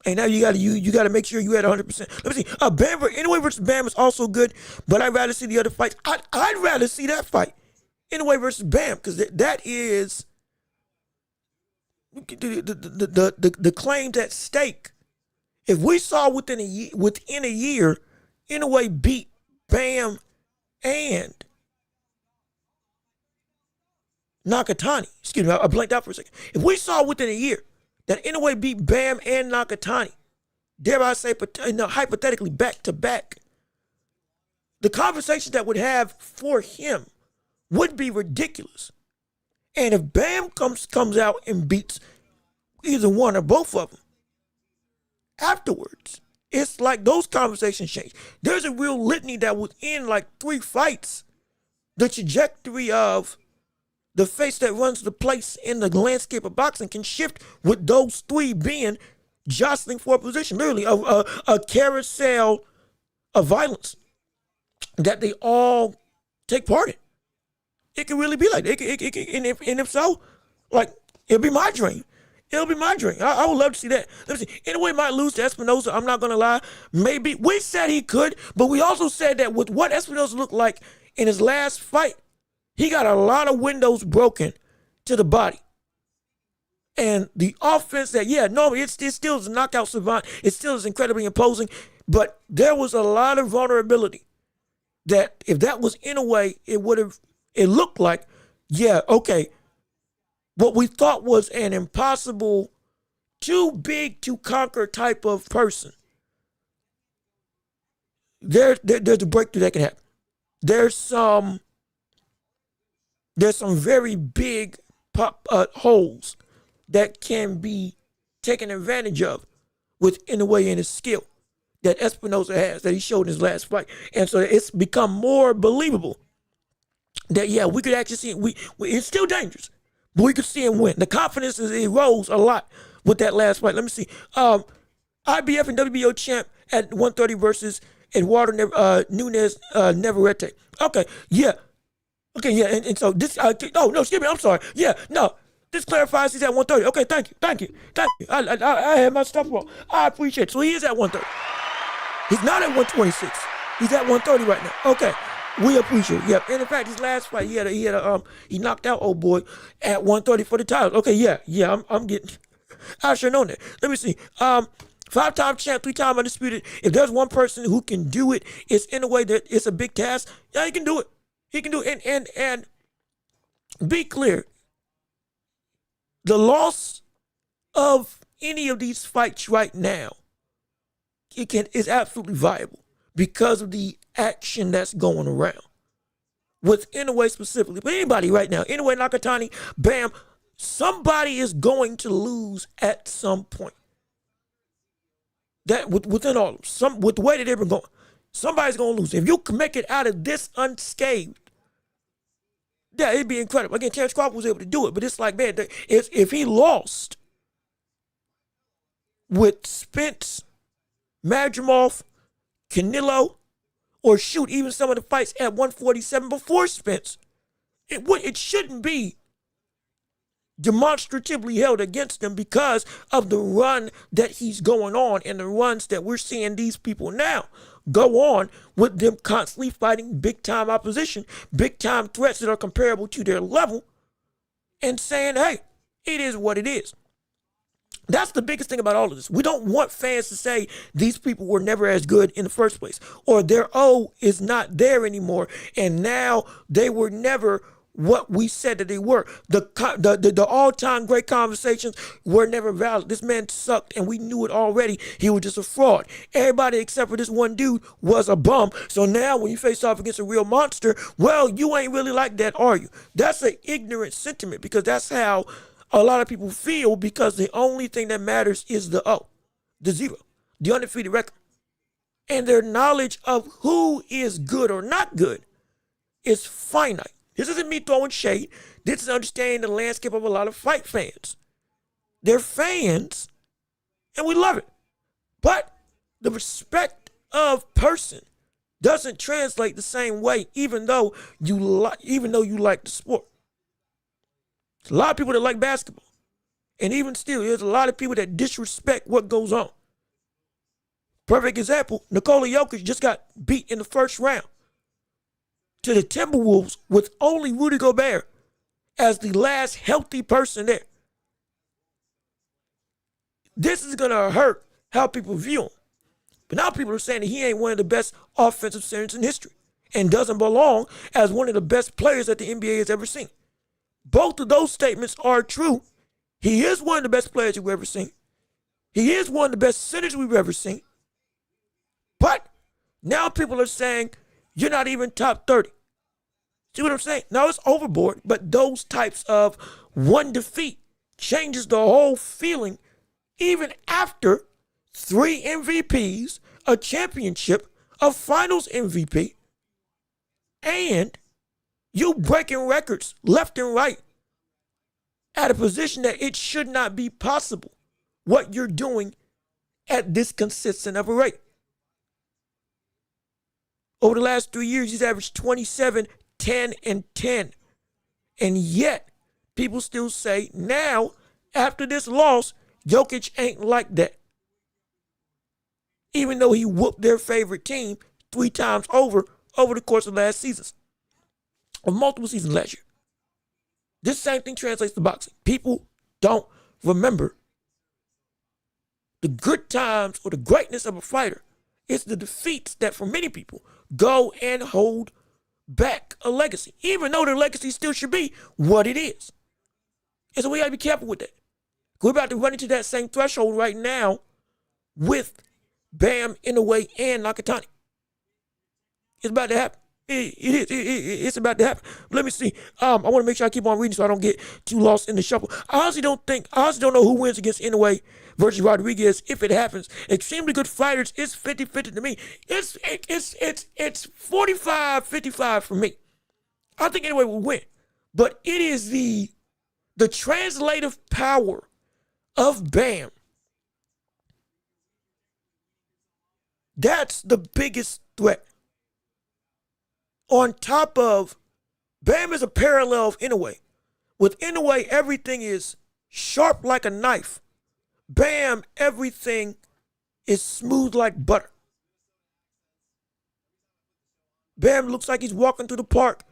and now you gotta make sure you at 100%. Let me see. Inoue versus Bam is also good, but I'd rather see the other fights. I'd rather see that fight, Inoue versus Bam, because that is the claims at stake. If we saw within a year, Inoue beat Bam and Nakatani. Excuse me, I blanked out for a second. If we saw within a year that Inoue beat Bam and Nakatani, dare I say, hypothetically back to back, the conversation that would have for him would be ridiculous. And if Bam comes out and beats either one or both of them, afterwards, it's like those conversations change. There's a real litany that within like 3 fights, the trajectory of the face that runs the place in the landscape of boxing can shift with those 3 being jostling for a position. Literally, a carousel of violence that they all take part in. It can really be like that. And if so, like, it'll be my dream. It'll be my dream. I would love to see that. Let me see. Inoue might lose to Espinosa. I'm not going to lie. Maybe. We said he could, but we also said that with what Espinosa looked like in his last fight, he got a lot of windows broken to the body. And the offense that, it still is a knockout savant. It still is incredibly imposing. But there was a lot of vulnerability that if that was Inoue, it looked like, what we thought was an impossible, too big to conquer type of person. There's a breakthrough that can happen. There's some very big holes that can be taken advantage of with Inoue and his skill that Espinosa has, that he showed in his last fight. And so it's become more believable that, we could actually see it. It's still dangerous, but we could see him win. The confidence rose a lot with that last fight. Let me see. IBF and WBO champ at 130 versus Eduardo Nunes Navarrete. Okay, yeah. Okay, yeah, and so this, excuse me, I'm sorry. Yeah, no, this clarifies he's at 130. Okay, thank you. I had my stuff wrong. I appreciate it. So he is at 130. He's not at 126. He's at 130 right now. Okay, we appreciate it. Yeah, and in fact, his last fight, he knocked out old boy at 130 for the title. Okay, yeah, I'm getting, I sure know that. Let me see. 5-time champ, 3-time undisputed. If there's one person who can do it, it's in a way that it's a big task. Yeah, he can do it. He can do it. And be clear, the loss of any of these fights right now, is absolutely viable because of the action that's going around. With Inoue specifically, but anybody right now, Inoue, Nakatani, Bam, somebody is going to lose at some point. That within all of them, with the way that they've been going, somebody's going to lose. If you can make it out of this unscathed, yeah, it'd be incredible. Again, Terrence Crawford was able to do it, but it's like, man, if he lost with Spence, Madrimov, Canelo, or shoot, even some of the fights at 147 before Spence, it shouldn't be demonstratively held against him because of the run that he's going on and the runs that we're seeing these people now go on with them constantly fighting big time opposition, big time threats that are comparable to their level, and saying, hey, it is what it is. That's the biggest thing about all of this. We don't want fans to say these people were never as good in the first place, or their O is not there anymore, and now they were never what we said that they were. The all-time great conversations were never valid. This man sucked, and we knew it already. He was just a fraud. Everybody except for this one dude was a bum. So now when you face off against a real monster, well, you ain't really like that, are you? That's an ignorant sentiment, because that's how a lot of people feel, because the only thing that matters is the O, the zero, the undefeated record. And their knowledge of who is good or not good is finite. This isn't me throwing shade. This is understanding the landscape of a lot of fight fans. They're fans, and we love it. But the respect of person doesn't translate the same way, even though you like the sport. There's a lot of people that like basketball. And even still, there's a lot of people that disrespect what goes on. Perfect example, Nikola Jokic just got beat in the first round to the Timberwolves with only Rudy Gobert as the last healthy person there. This is going to hurt how people view him. But now people are saying that he ain't one of the best offensive centers in history and doesn't belong as one of the best players that the NBA has ever seen. Both of those statements are true. He is one of the best players we've ever seen. He is one of the best centers we've ever seen. But now people are saying, you're not even top 30. See what I'm saying? Now it's overboard, but those types of one defeat changes the whole feeling, even after 3 MVPs, a championship, a finals MVP, and you breaking records left and right at a position that it should not be possible what you're doing at this consistent of a rate. Over the last 3 years, he's averaged 27, 10, and 10. And yet, people still say now, after this loss, Jokic ain't like that. Even though he whooped their favorite team 3 times over the course of last seasons. Or multiple seasons last year. This same thing translates to boxing. People don't remember the good times or the greatness of a fighter. It's the defeats that, for many people, go and hold back a legacy, even though their legacy still should be what it is. And so we got to be careful with that. We're about to run into that same threshold right now with Bam, Inoue, and Nakatani. It's about to happen. It's about to happen. Let me see. I want to make sure I keep on reading so I don't get too lost in the shuffle. I honestly don't know who wins against Inoue versus Rodriguez if it happens. Extremely good fighters. It's 50-50 to me. It's 45-55 for me. I think Inoue will win. But it is the translative power of Bam. That's the biggest threat. On top of, Bam is a parallel of Inoue. With Inoue, everything is sharp like a knife. Bam, everything is smooth like butter. Bam looks like he's walking through the park.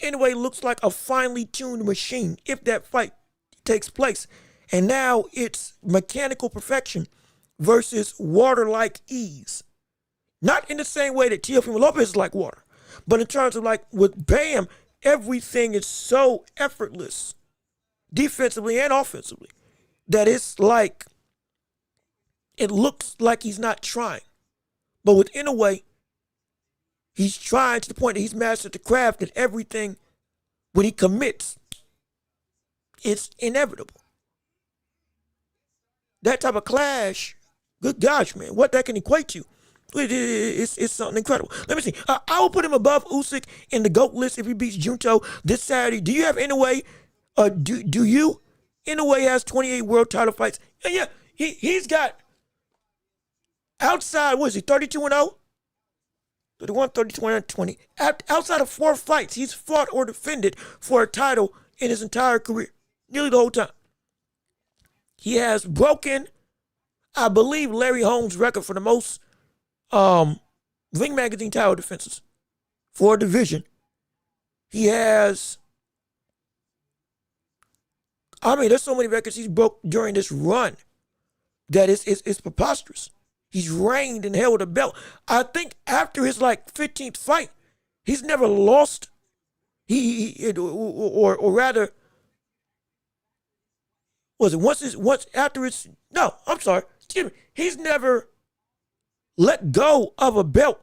Inoue looks like a finely tuned machine if that fight takes place. And now it's mechanical perfection versus water-like ease. Not in the same way that Teofimo Lopez is like water. But in terms of, like, with Bam, everything is so effortless, defensively and offensively, that it's like, it looks like he's not trying. But with Inoue, he's trying to the point that he's mastered the craft, that everything, when he commits, it's inevitable. That type of clash, good gosh, man, what that can equate to. It's something incredible. Let me see. I will put him above Usyk in the GOAT list if he beats Junto this Saturday. Do you have Inoue? Do you? Inoue has 28 world title fights. And yeah, he's got outside, what is he, 32-0? 31, 30, 29, 20. Outside of 4 fights, he's fought or defended for a title in his entire career. Nearly the whole time. He has broken, I believe, Larry Holmes' record for the most Ring Magazine title defenses for a division. He has, there's so many records he's broke during this run that it's preposterous. He's reigned and held a belt. I think after his 15th fight, he's never lost. Or rather, was it once after it's no? I'm sorry. Excuse me. He's never let go of a belt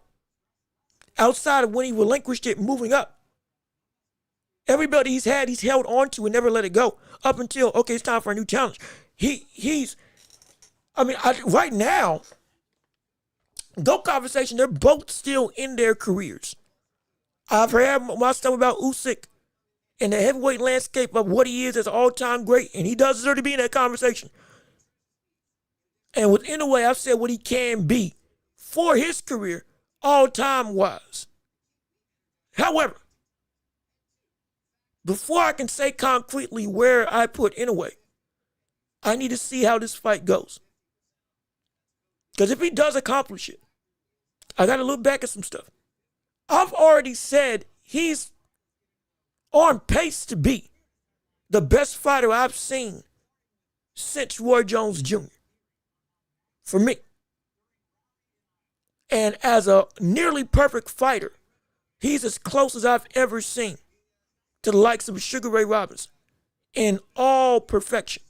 outside of when he relinquished it, moving up. Every belt he's had, he's held on to and never let it go up until okay, it's time for a new challenge. Right now, GOAT conversation. They're both still in their careers. I've heard my stuff about Usyk and the heavyweight landscape of what he is as an all-time great, and he does deserve to be in that conversation. And with Inoue, I've said what he can be for his career, all-time wise. However, before I can say concretely where I put Inoue, I need to see how this fight goes. Because if he does accomplish it, I got to look back at some stuff. I've already said he's on pace to be the best fighter I've seen since Roy Jones Jr. For me. And as a nearly perfect fighter, he's as close as I've ever seen to the likes of Sugar Ray Robinson in all perfection.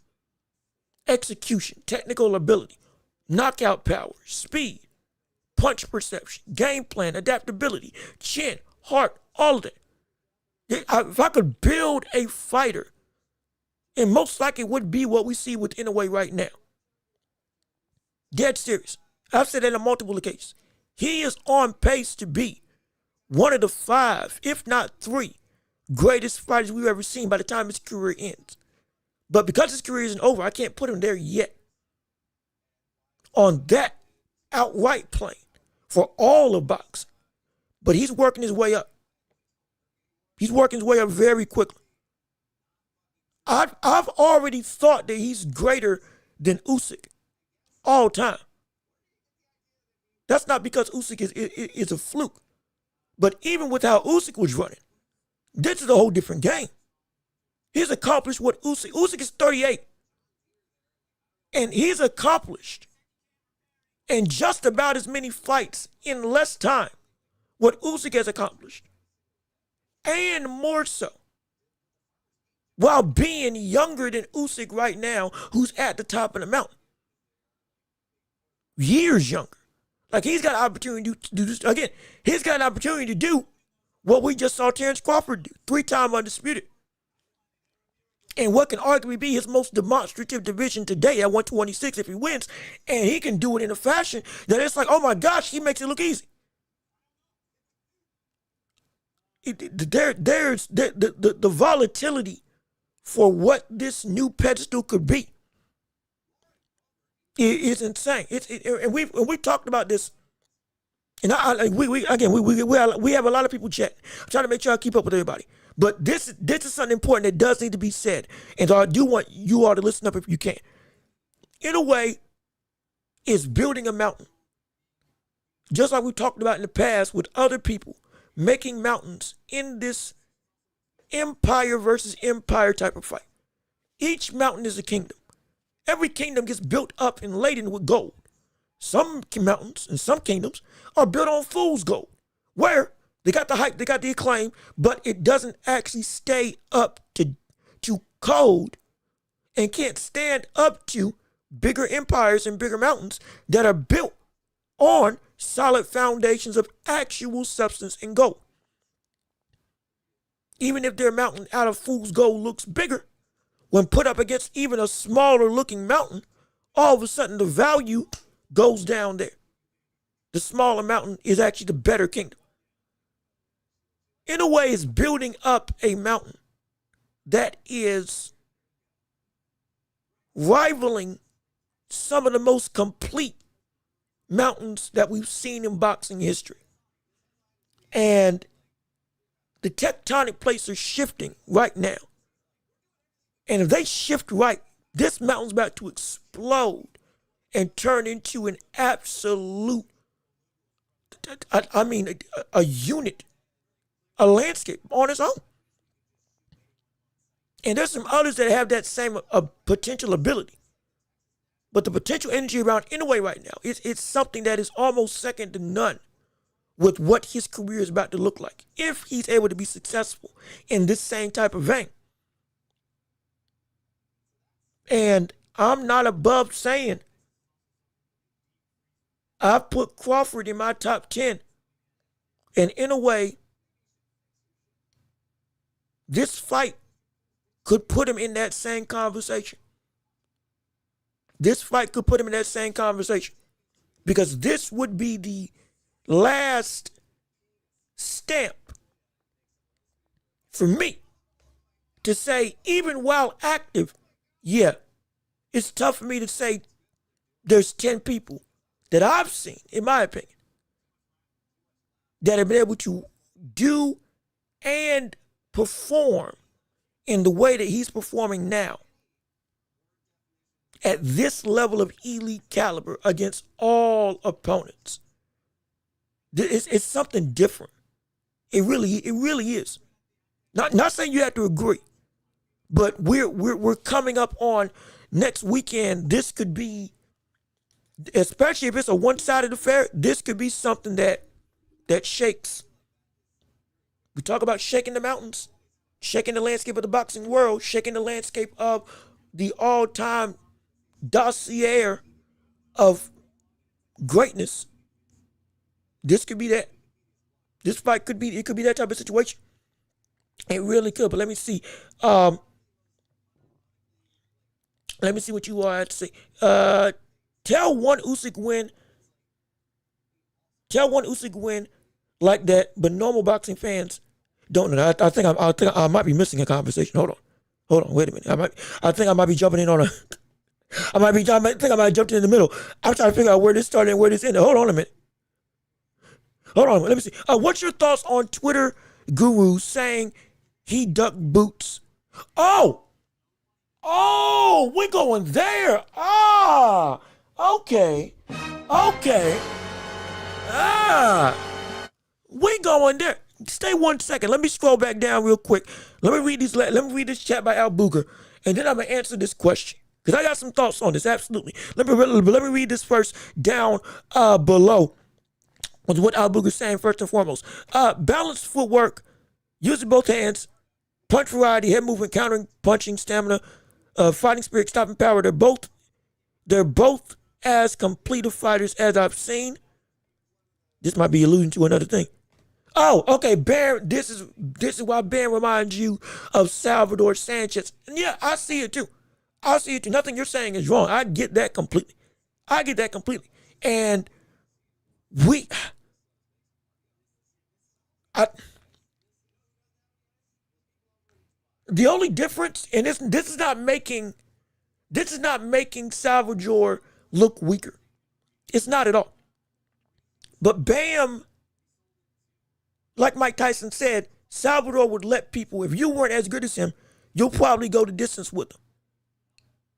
Execution, technical ability, knockout power, speed, punch perception, game plan, adaptability, chin, heart, all of that. If I could build a fighter, and most likely would be what we see with Inoue right now. Dead serious. I've said that on multiple occasions. He is on pace to be one of the 5, if not 3, greatest fighters we've ever seen by the time his career ends. But because his career isn't over, I can't put him there yet. On that outright plane for all of boxing. But he's working his way up. He's working his way up very quickly. I've already thought that he's greater than Usyk all time. That's not because Usyk is a fluke. But even with how Usyk was running, this is a whole different game. He's accomplished what Usyk is 38. And he's accomplished in just about as many fights in less time what Usyk has accomplished. And more so. While being younger than Usyk right now, who's at the top of the mountain. Years younger. Like he's got an opportunity to do this. Again, he's got an opportunity to do what we just saw Terrence Crawford do. 3-time undisputed. And what can arguably be his most demonstrative division today at 126 if he wins. And he can do it in a fashion that it's like, oh my gosh, he makes it look easy. There's the volatility for what this new pedestal could be is insane. And we've talked about this, and we have a lot of people chat. I'm trying to make sure I keep up with everybody. But this is something important that does need to be said, and so I do want you all to listen up if you can. Inoue is building a mountain, just like we talked about in the past with other people making mountains in this empire versus empire type of fight. Each mountain is a kingdom. Every kingdom gets built up and laden with gold. Some mountains and some kingdoms are built on fool's gold, where they got the hype, they got the acclaim, but it doesn't actually stay up to code and can't stand up to bigger empires and bigger mountains that are built on solid foundations of actual substance and gold. Even if their mountain out of fool's gold looks bigger, when put up against even a smaller looking mountain, all of a sudden the value goes down there. The smaller mountain is actually the better kingdom. Inoue is building up a mountain that is rivaling some of the most complete mountains that we've seen in boxing history. And the tectonic plates are shifting right now. And if they shift right, this mountain's about to explode and turn into an absolute I mean, a unit, a landscape on its own. And there's some others that have that same potential ability. But the potential energy around Inoue right now, it's something that is almost second to none with what his career is about to look like. If he's able to be successful in this same type of vein. And I'm not above saying I've put Crawford in my top 10. And in a way, this fight could put him in that same conversation. This fight could put him in that same conversation. Because this would be the last stamp for me to say, even while active, yeah, it's tough for me to say there's 10 people that I've seen, in my opinion, that have been able to do and perform in the way that he's performing now at this level of elite caliber against all opponents. It's something different. It really is. Not saying you have to agree, but we're coming up on next weekend. This could be, especially if it's a one-sided affair, this could be something that shakes. We talk about shaking the mountains, shaking the landscape of the boxing world, shaking the landscape of the all-time dossier of greatness. This could be that. This fight could be that type of situation. It really could. But let me see. Let me see what you all had to say. Tell one Usyk win like that, but normal boxing fans don't know. I think I might be missing a conversation. Hold on, wait a minute. I think I might be jumping in on a I think I might have jumped in the middle. I'm trying to figure out where this started and where this ended. Hold on a minute. Let me see. What's your thoughts on Twitter Guru saying he ducked boots? Oh, we're going there. Okay. We going there. Stay 1 second. Let me scroll back down real quick. Let me read this chat by Al Booger, and then I'm gonna answer this question because I got some thoughts on this. Absolutely. Let me read this first down below. Was what Al Booger's saying first and foremost. Balanced footwork, using both hands, punch variety, head movement, countering, punching, stamina, fighting spirit, stopping power. They're both as complete of fighters as I've seen. This might be alluding to another thing. Oh, okay, Baron. This is why Baron reminds you of Salvador Sanchez. And yeah, I see it too. Nothing you're saying is wrong. I get that completely. And the only difference, and this is not making Salvador look weaker. It's not at all. But Bam, like Mike Tyson said, Salvador would let people, if you weren't as good as him, you'll probably go the distance with him.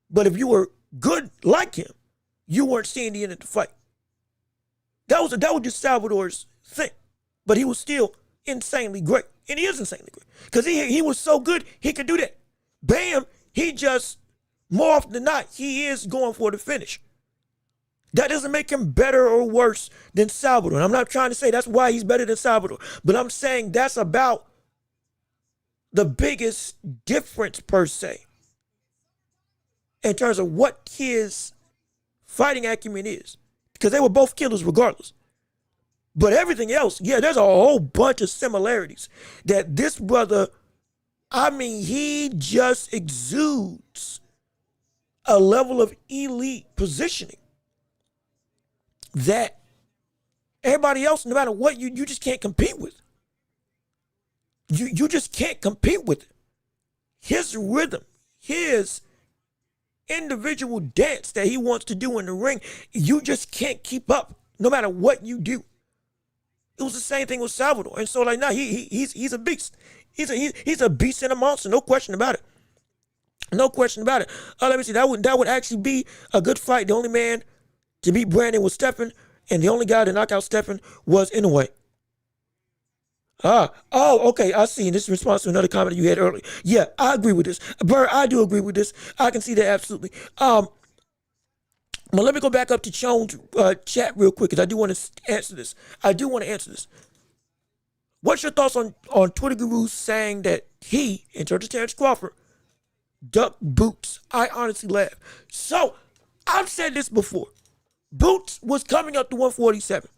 But if you were good like him, you weren't seeing the end of the fight. That was just Salvador's thing. But he was still insanely great. And he is insanely great. Because he was so good, he could do that. Bam, he just, more often than not, he is going for the finish. That doesn't make him better or worse than Salvador. And I'm not trying to say that's why he's better than Salvador. But I'm saying that's about the biggest difference per se in terms of what his fighting acumen is. Because they were both killers regardless. But everything else, yeah, there's a whole bunch of similarities that this brother, he just exudes a level of elite positioning that everybody else, no matter what, you just can't compete with. You just can't compete with it. His rhythm, his individual dance that he wants to do in the ring, you just can't keep up no matter what you do. It was the same thing with Salvador. And so he's a beast. He's a beast and a monster, no question about it. Let me see, that would actually be a good fight. The only man to beat Brandon was Stephan, And the only guy to knock out Stephen was Inoue. Okay, I see. And this is in response to another comment you had earlier. Yeah, I agree with this. Bird, I do agree with this. I can see that absolutely. But let me go back up to Chone's chat real quick because I do want to answer this. What's your thoughts on Twitter Guru saying that he, in terms of Terrence Crawford, ducked Boots? I honestly laugh. So, I've said this before. Boots was coming up to 147,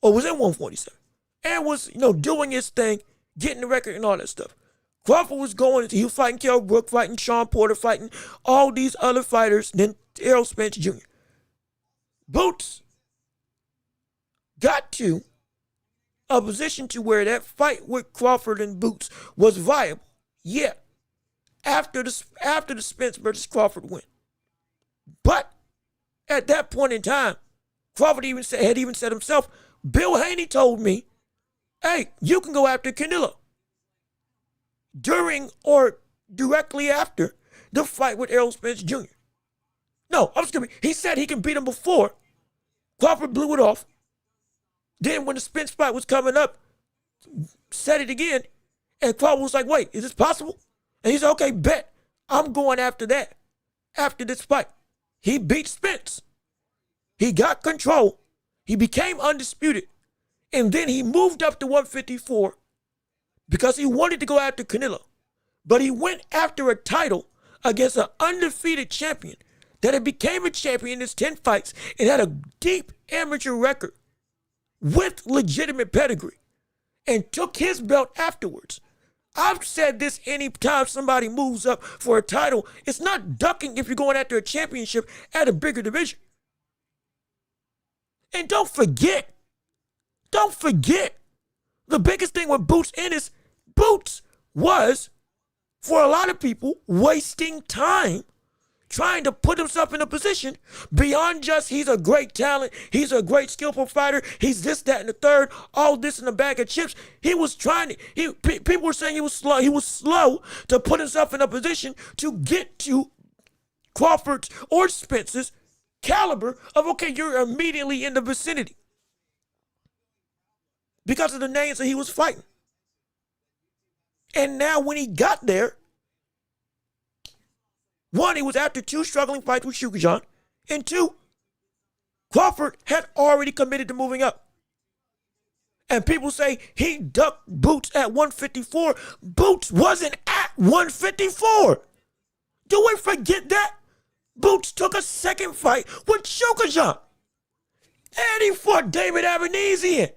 or was in 147, and was, doing his thing, getting the record and all that stuff. Crawford was he was fighting Kell Brook, fighting Sean Porter, fighting all these other fighters, then Errol Spence Jr. Boots got to a position to where that fight with Crawford and Boots was viable. Yeah, after the Spence versus Crawford win. But at that point in time, Crawford had even said himself, Bill Haney told me, hey, you can go after Canelo during or directly after the fight with Errol Spence Jr. No, he said he can beat him before. Crawford blew it off. Then when the Spence fight was coming up, said it again, and Crawford was like, wait, is this possible? And he said, okay, bet. I'm going after that, after this fight. He beat Spence. He got control. He became undisputed. And then he moved up to 154 because he wanted to go after Canelo. But he went after a title against an undefeated champion that had became a champion in his 10 fights and had a deep amateur record with legitimate pedigree and took his belt afterwards. I've said this anytime somebody moves up for a title, it's not ducking if you're going after a championship at a bigger division. And don't forget, the biggest thing with Boots is Boots was, for a lot of people, wasting time trying to put himself in a position beyond just he's a great talent, he's a great skillful fighter, he's this, that, and the third, all this in a bag of chips. He was trying to, people were saying he was slow to put himself in a position to get to Crawford's or Spence's caliber of, okay, you're immediately in the vicinity because of the names that he was fighting. And now when he got there, one, he was after 2 struggling fights with Shukajan, and 2, Crawford had already committed to moving up. And people say he ducked Boots at 154. Boots wasn't at 154. Do we forget that? Boots took a second fight with Shukajan. And he fought David Avenesian.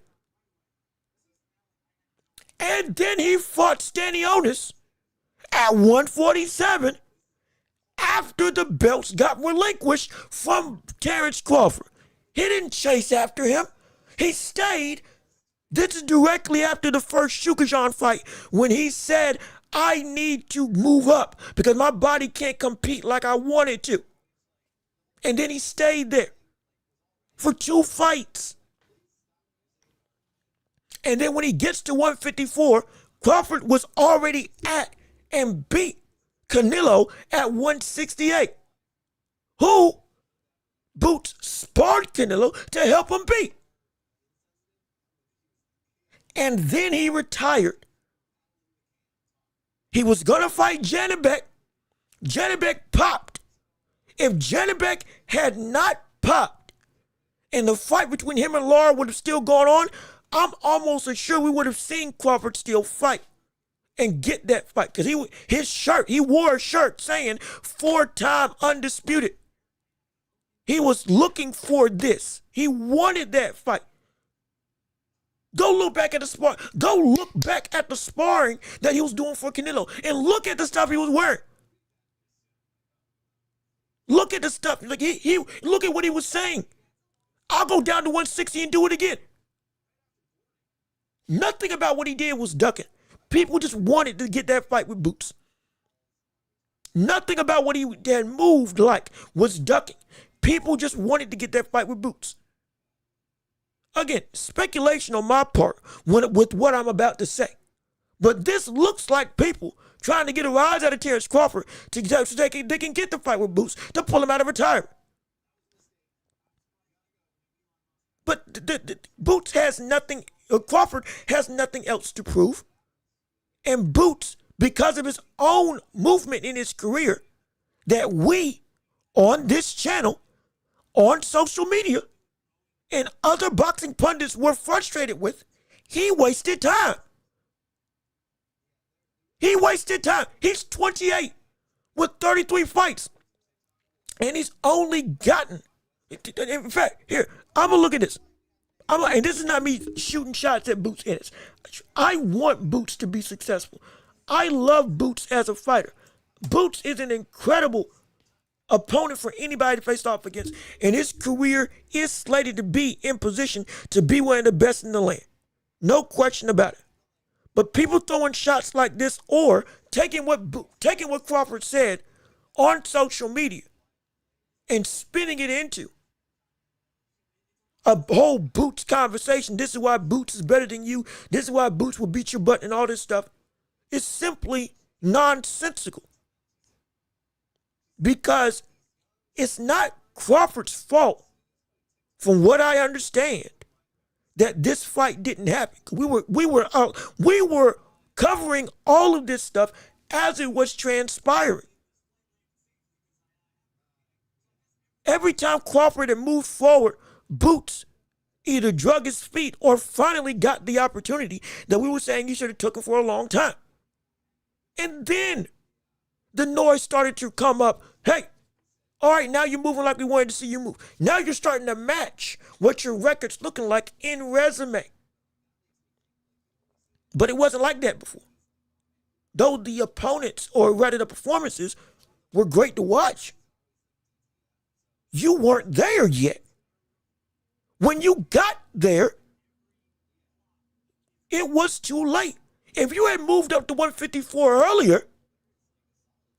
And then he fought Stanionis at 147 after the belts got relinquished from Terrence Crawford. He didn't chase after him. He stayed. This is directly after the first Shukajan fight when he said, I need to move up because my body can't compete like I wanted to. And then he stayed there for 2 fights. And then when he gets to 154, Crawford was already at and beat Canelo at 168, who Boots sparred Canelo to help him beat. And then he retired. He was going to fight Janibek. Janibek popped. If Janibek had not popped and the fight between him and Lara would have still gone on, I'm almost sure we would have seen Crawford still fight and get that fight. Because he wore a shirt saying 4-time undisputed. He was looking for this. He wanted that fight. Go look back at the sparring. Go look back at the sparring that he was doing for Canelo and look at the stuff he was wearing. Look at the stuff. Like he look at what he was saying. I'll go down to 160 and do it again. Nothing about what he did was ducking. People just wanted to get that fight with Boots. Nothing about what he had moved like was ducking. People just wanted to get that fight with Boots. Again, speculation on my part with what I'm about to say. But this looks like people trying to get a rise out of Terrence Crawford so they can get the fight with Boots to pull him out of retirement. But Boots has nothing, Crawford has nothing else to prove. And Boots, because of his own movement in his career, that we on this channel, on social media, and other boxing pundits were frustrated with, he wasted time. He wasted time. He's 28 with 33 fights. And he's only gotten, in fact, here, I'm going to look at this. And this is not me shooting shots at Boots in it. I want Boots to be successful. I love Boots as a fighter. Boots is an incredible opponent for anybody to face off against. And his career is slated to be in position to be one of the best in the land. No question about it. But people throwing shots like this or taking what Crawford said on social media and spinning it into a whole Boots conversation. This is why Boots is better than you. This is why Boots will beat your butt and all this stuff. It's simply nonsensical. Because it's not Crawford's fault, from what I understand, that this fight didn't happen. We were covering all of this stuff as it was transpiring. Every time Crawford had moved forward, Boots either drug his feet or finally got the opportunity that we were saying he should have took him for a long time. And then the noise started to come up. Hey, all right, now you're moving like we wanted to see you move. Now you're starting to match what your record's looking like in resume. But it wasn't like that before. Though the opponents, or rather the performances, were great to watch, you weren't there yet. When you got there, it was too late. If you had moved up to 154 earlier,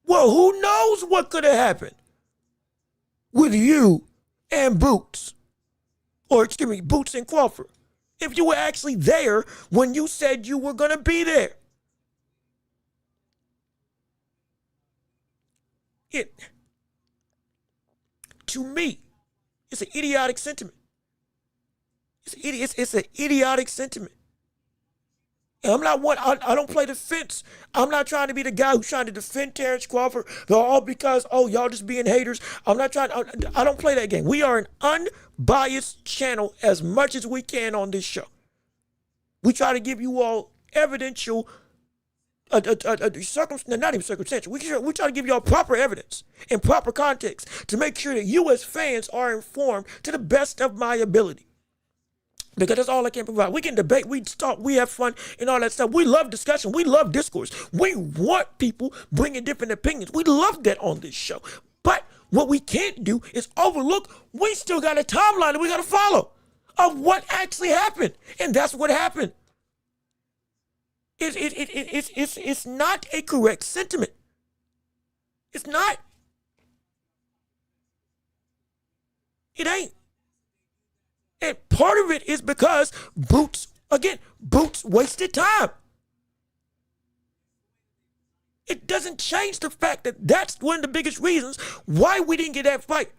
well, who knows what could have happened with you and Boots. Or, excuse me, Boots and Crawford. If you were actually there when you said you were going to be there. To me, it's an idiotic sentiment. It's an idiotic sentiment. And I'm not one, I don't play defense. I'm not trying to be the guy who's trying to defend Terrence Crawford. They're all because, y'all just being haters. I don't play that game. We are an unbiased channel as much as we can on this show. We try to give you all evidential, not even circumstantial. We try to give you all proper evidence and proper context to make sure that you as fans are informed to the best of my ability. Because that's all I can provide. We can debate, we talk, we have fun and all that stuff. We love discussion. We love discourse. We want people bringing different opinions. We love that on this show. But what we can't do is overlook, we still got a timeline that we got to follow of what actually happened. And that's what happened. It's not a correct sentiment. It's not. It ain't. And part of it is because Boots wasted time. It doesn't change the fact that that's one of the biggest reasons why we didn't get that fight.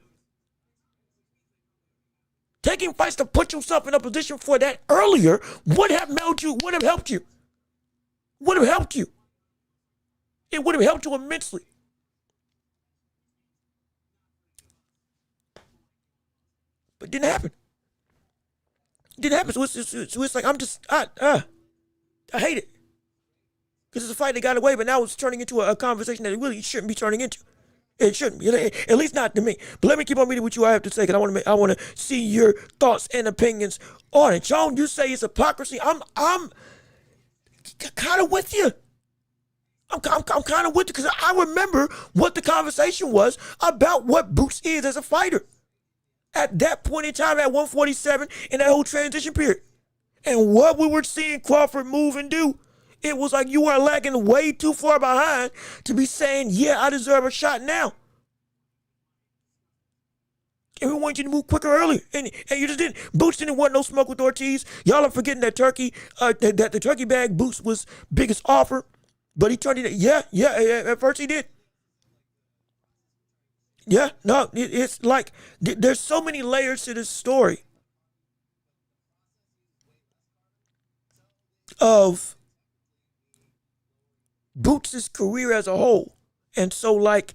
Taking fights to put yourself in a position for that earlier would have helped you. It would have helped you immensely. But it didn't happen. So it's like, I hate it. Because it's a fight that got away, but now it's turning into a conversation that it really shouldn't be turning into. It shouldn't be, at least not to me. But let me keep on reading what you have to say, because I want to see your thoughts and opinions on it. John, you say it's hypocrisy. I'm kind of with you. I'm kind of with you, because I remember what the conversation was about what Boots is as a fighter. At that point in time, at 147, in that whole transition period. And what we were seeing Crawford move and do, it was like you are lagging way too far behind to be saying, yeah, I deserve a shot now. And we want you to move quicker earlier. And you just didn't. Boots didn't want no smoke with Ortiz. Y'all are forgetting that that the turkey bag Boots was biggest offer. But he turned it, yeah, at first he did. Yeah, no, it's like there's so many layers to this story of Boots' career as a whole. And so, like,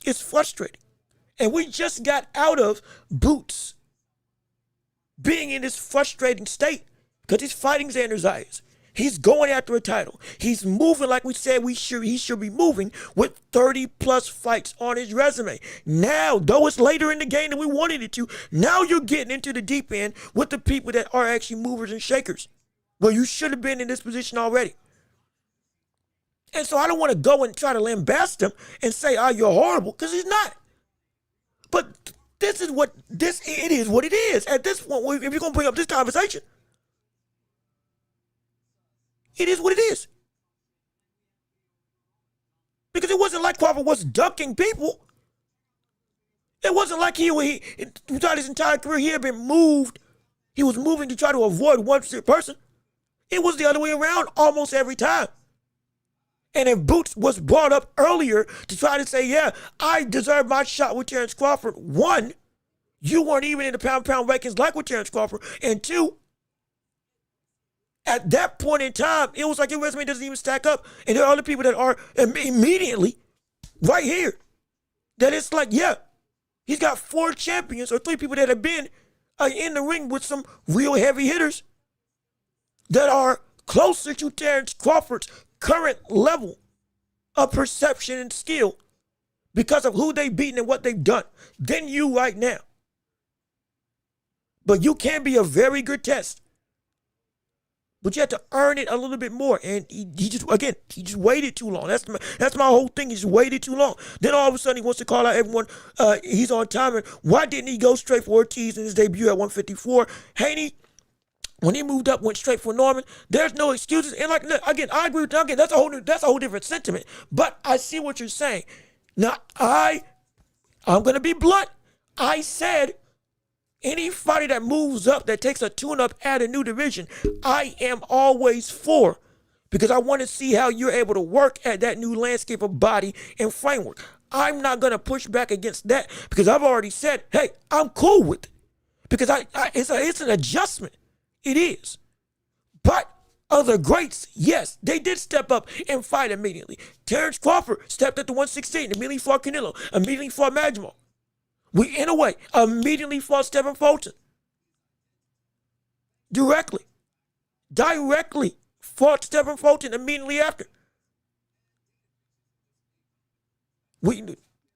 it's frustrating. And we just got out of Boots being in this frustrating state because he's fighting Xander Zayas. He's going after a title. He's moving like we said he should be moving with 30 plus fights on his resume. Now, though it's later in the game than we wanted it to, now you're getting into the deep end with the people that are actually movers and shakers. Well, you should have been in this position already. And so I don't want to go and try to lambast him and say, oh, you're horrible, because he's not. But it is what it is. At this point, if you're going to bring up this conversation, it is what it is. Because it wasn't like Crawford was ducking people. It wasn't like he throughout his entire career, he had been moved. He was moving to try to avoid one person. It was the other way around almost every time. And if Boots was brought up earlier to try to say, yeah, I deserve my shot with Terrence Crawford, one, you weren't even in the pound-pound rankings like with Terrence Crawford, and two, at that point in time, it was like your resume doesn't even stack up, and there are other people that are immediately right here, that it's like, yeah, he's got 4 champions or 3 people that have been in the ring with some real heavy hitters that are closer to Terrence Crawford's current level of perception and skill because of who they've beaten and what they've done than you right now. But you can be a very good test. But you have to earn it a little bit more. And he just waited too long. That's my whole thing. He just waited too long. Then all of a sudden he wants to call out everyone. He's on time. Why didn't he go straight for Ortiz in his debut at 154? Haney, when he moved up, went straight for Norman. There's no excuses. And like, again, I agree with you. Again, that's a whole different sentiment. But I see what you're saying. Now, I'm going to be blunt. I said anybody that moves up, that takes a tune-up at a new division, I am always for. Because I want to see how you're able to work at that new landscape of body and framework. I'm not going to push back against that because I've already said, hey, I'm cool with it. Because it's an adjustment. It is. But other greats, yes, they did step up and fight immediately. Terrence Crawford stepped up to 116, immediately fought Canelo, immediately fought Magimo. Inoue immediately fought Stephen Fulton. Directly fought Stephen Fulton immediately after.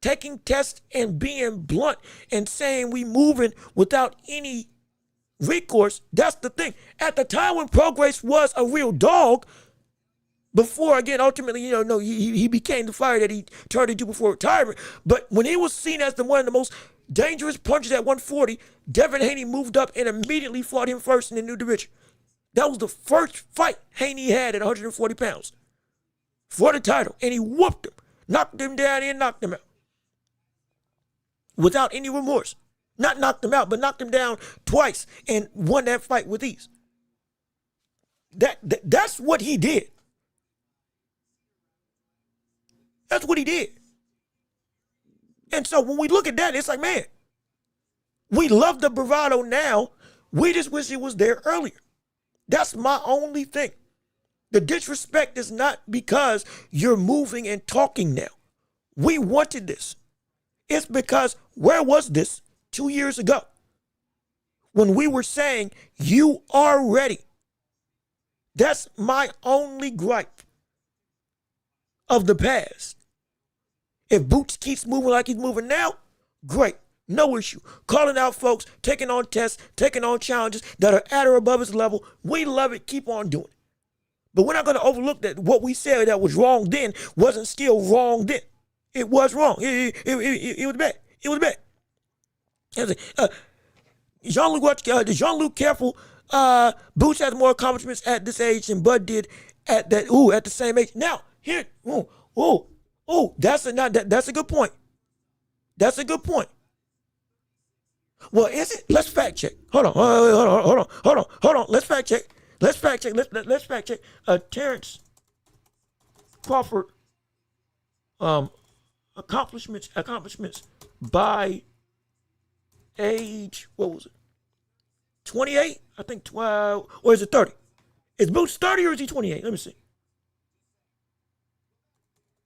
Taking tests and being blunt and saying we moving without any recourse, that's the thing. At the time when Prograis was a real dog, before, again, ultimately, he became the fighter that he turned into before retirement. But when he was seen as one of the most dangerous punchers at 140, Devin Haney moved up and immediately fought him first in the new division. That was the first fight Haney had at 140 pounds for the title, and he whooped him, knocked him down and knocked him out without any remorse. Not knocked him out, but knocked him down twice and won that fight with ease. That's what he did. That's what he did. And so when we look at that, it's like, man, we love the bravado now. We just wish it was there earlier. That's my only thing. The disrespect is not because you're moving and talking now. We wanted this. It's because where was this 2 years ago when we were saying you are ready? That's my only gripe of the past. If Boots keeps moving like he's moving now, great. No issue. Calling out folks, taking on tests, taking on challenges that are at or above his level. We love it. Keep on doing it. But we're not going to overlook that what we said that was wrong then wasn't still wrong then. It was wrong. It was bad. It was bad. Jean-Luc Careful, Boots has more accomplishments at this age than Bud did at the same age. Now, here, that's a good point. That's a good point. Well, is it? Let's fact check. Hold on. Let's fact check. Let's fact check. Terrence Crawford, accomplishments by age, what was it? 28? I think 12, or is it 30? Is Boots 30 or is he 28? Let me see.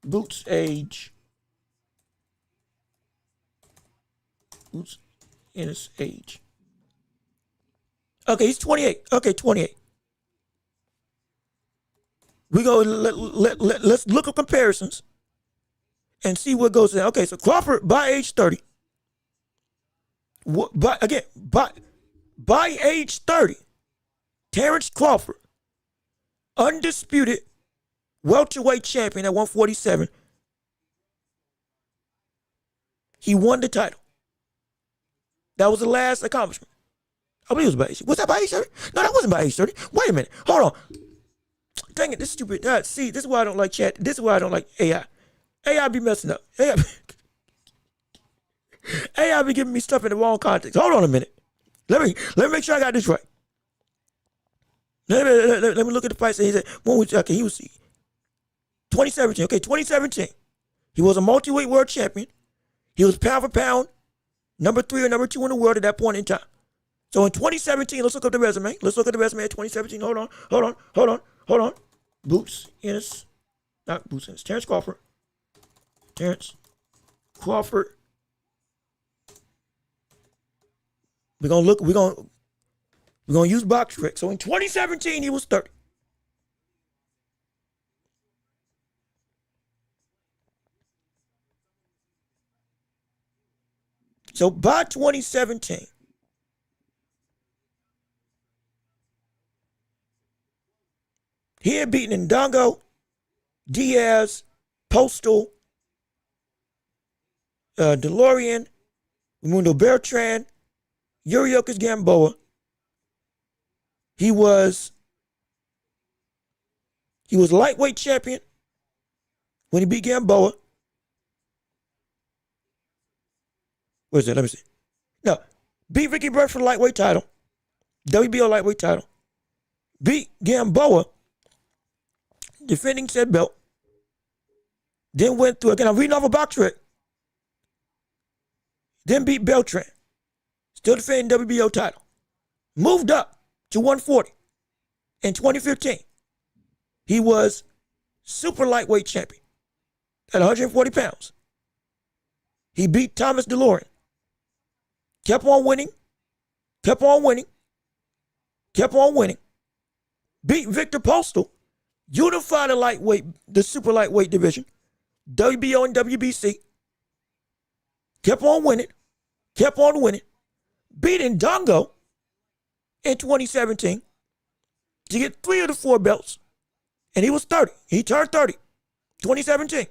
Boots age. Boots in his age. Okay, he's 28. Okay, 28. Let's look at comparisons and see what goes in. Okay, so Crawford by age 30. By age 30, Terrence Crawford, undisputed welterweight champion at 147. He won the title. That was the last accomplishment. I believe it was by age. Was that by age 30? No, that wasn't by age 30. Wait a minute. Hold on. Dang it, this is stupid. See, this is why I don't like chat. This is why I don't like AI. AI be messing up. AI be giving me stuff in the wrong context. Hold on a minute. Let me make sure I got this right. Let me look at the fights. He said, he was 2017. Okay, 2017. He was a multi-weight world champion. He was pound for pound, number 3 or number 2 in the world at that point in time. So in 2017, let's look up the resume. Let's look at the resume of 2017. Hold on. Boots Ennis. Not Boots Ennis. Terrence Crawford. We're gonna use box trick. So in 2017, he was 30. So by 2017, he had beaten Ndongo, Diaz, Postal, DeLorean, Mundo Bertrand, Yuriokis Gamboa. He was lightweight champion when he beat Gamboa. Where's that? Let me see. No, beat Ricky Burke for the lightweight title, WBO lightweight title. Beat Gamboa, defending said belt. Then went through, again, I'm reading off a box trick. Then beat Beltran, still defending WBO title. Moved up to 140 in 2015. He was super lightweight champion at 140 pounds. He beat Thomas DeLorean. Kept on winning. Beat Victor Postal. Unified the super lightweight division. WBO and WBC. Kept on winning. Beat Ndongo in 2017 to get 3 of the 4 belts. And he was 30. He turned 30, 2017.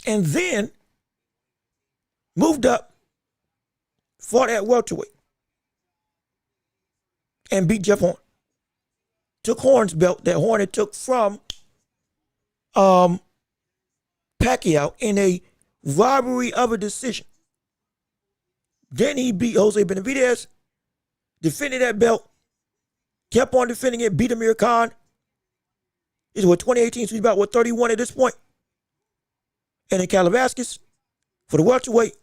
And then moved up, fought at welterweight, and beat Jeff Horn. Took Horn's belt that Horn had took from Pacquiao in a robbery of a decision. Then he beat Jose Benavidez, defended that belt, kept on defending it, beat Amir Khan. This is 2018, so he's about 31 at this point. And then Calabasas for the welterweight,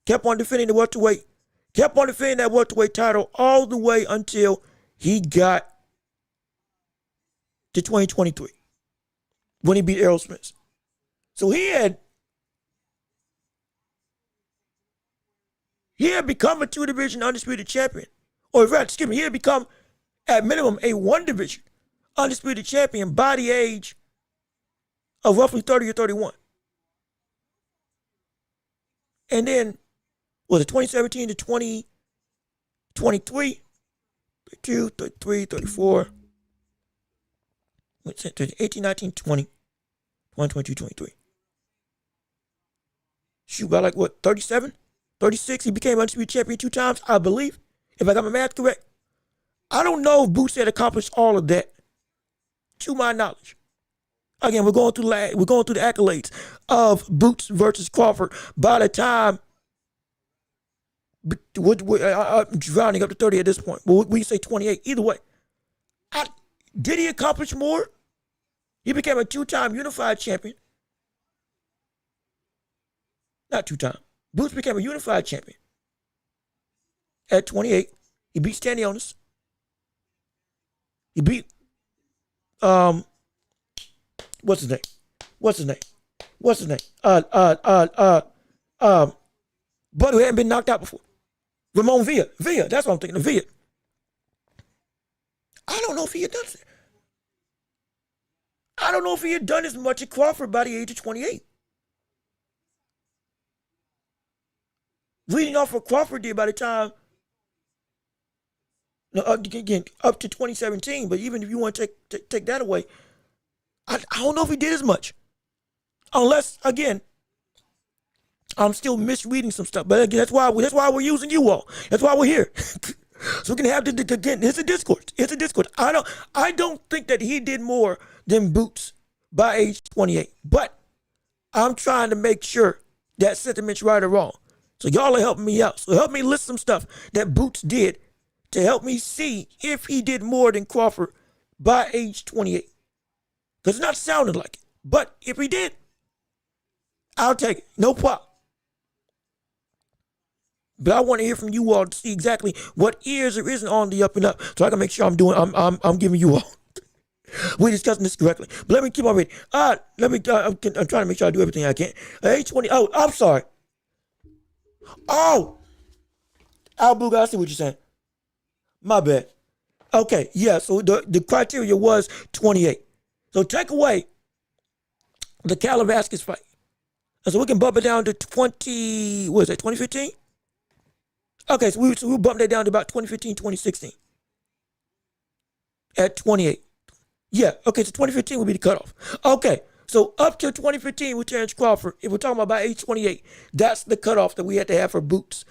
kept on defending the welterweight, kept on defending that welterweight title all the way until he got to 2023 when he beat Errol Spence. So he had become a 2-division undisputed champion. Or rather, he had become, at minimum, a 1-division undisputed champion by the age of roughly 30 or 31. And then, was it 2017 to 2023? 32, 33, 34. 18, 19, 20. 21, 22, 23. Shoot, by 37? 36, he became undisputed champion 2 times, I believe, if I got my math correct. I don't know if Boots had accomplished all of that, to my knowledge. Again, we're going through the accolades of Boots versus Crawford. By the time, I'm rounding up to 30 at this point. But we say 28. Either way, did he accomplish more? He became a 2-time unified champion. Not 2-time. Boots became a unified champion at 28. He beat Stanionis. He beat what's his name? What's his name? What's his name? But who hadn't been knocked out before. Ramon Villa. Villa, that's what I'm thinking of. Villa. I don't know if he had done it. I don't know if he had done as much at Crawford by the age of 28. Reading off what Crawford did by the time, again, up to 2017, but even if you want to take that away, I don't know if he did as much. Unless, again, I'm still misreading some stuff. But again, that's why we're using you all. That's why we're here. So we can have again, it's a discourse. It's a discourse. I don't think that he did more than Boots by age 28. But I'm trying to make sure that sentiment's right or wrong. So y'all are helping me out. So help me list some stuff that Boots did to help me see if he did more than Crawford by age 28. Because it's not sounding like it. But if he did, I'll take it. No problem. But I want to hear from you all to see exactly what is or isn't on the up and up, so I can make sure I'm giving you all. We're discussing this correctly. But let me keep on reading. I'm trying to make sure I do everything I can. Age 20. Oh, I'm sorry. Oh, Albuga, I see what you're saying. My bad. Okay, yeah. So the criteria was 28. So take away the Canelo'S fight, and so we can bump it down to 20. What is that? 2015. Okay, so we bumped that down to about 2015, 2016. At 28. Yeah, okay, so 2015 would be the cutoff. Okay, so up to 2015 with Terrence Crawford, if we're talking about by age 28, that's the cutoff that we had to have for Boots.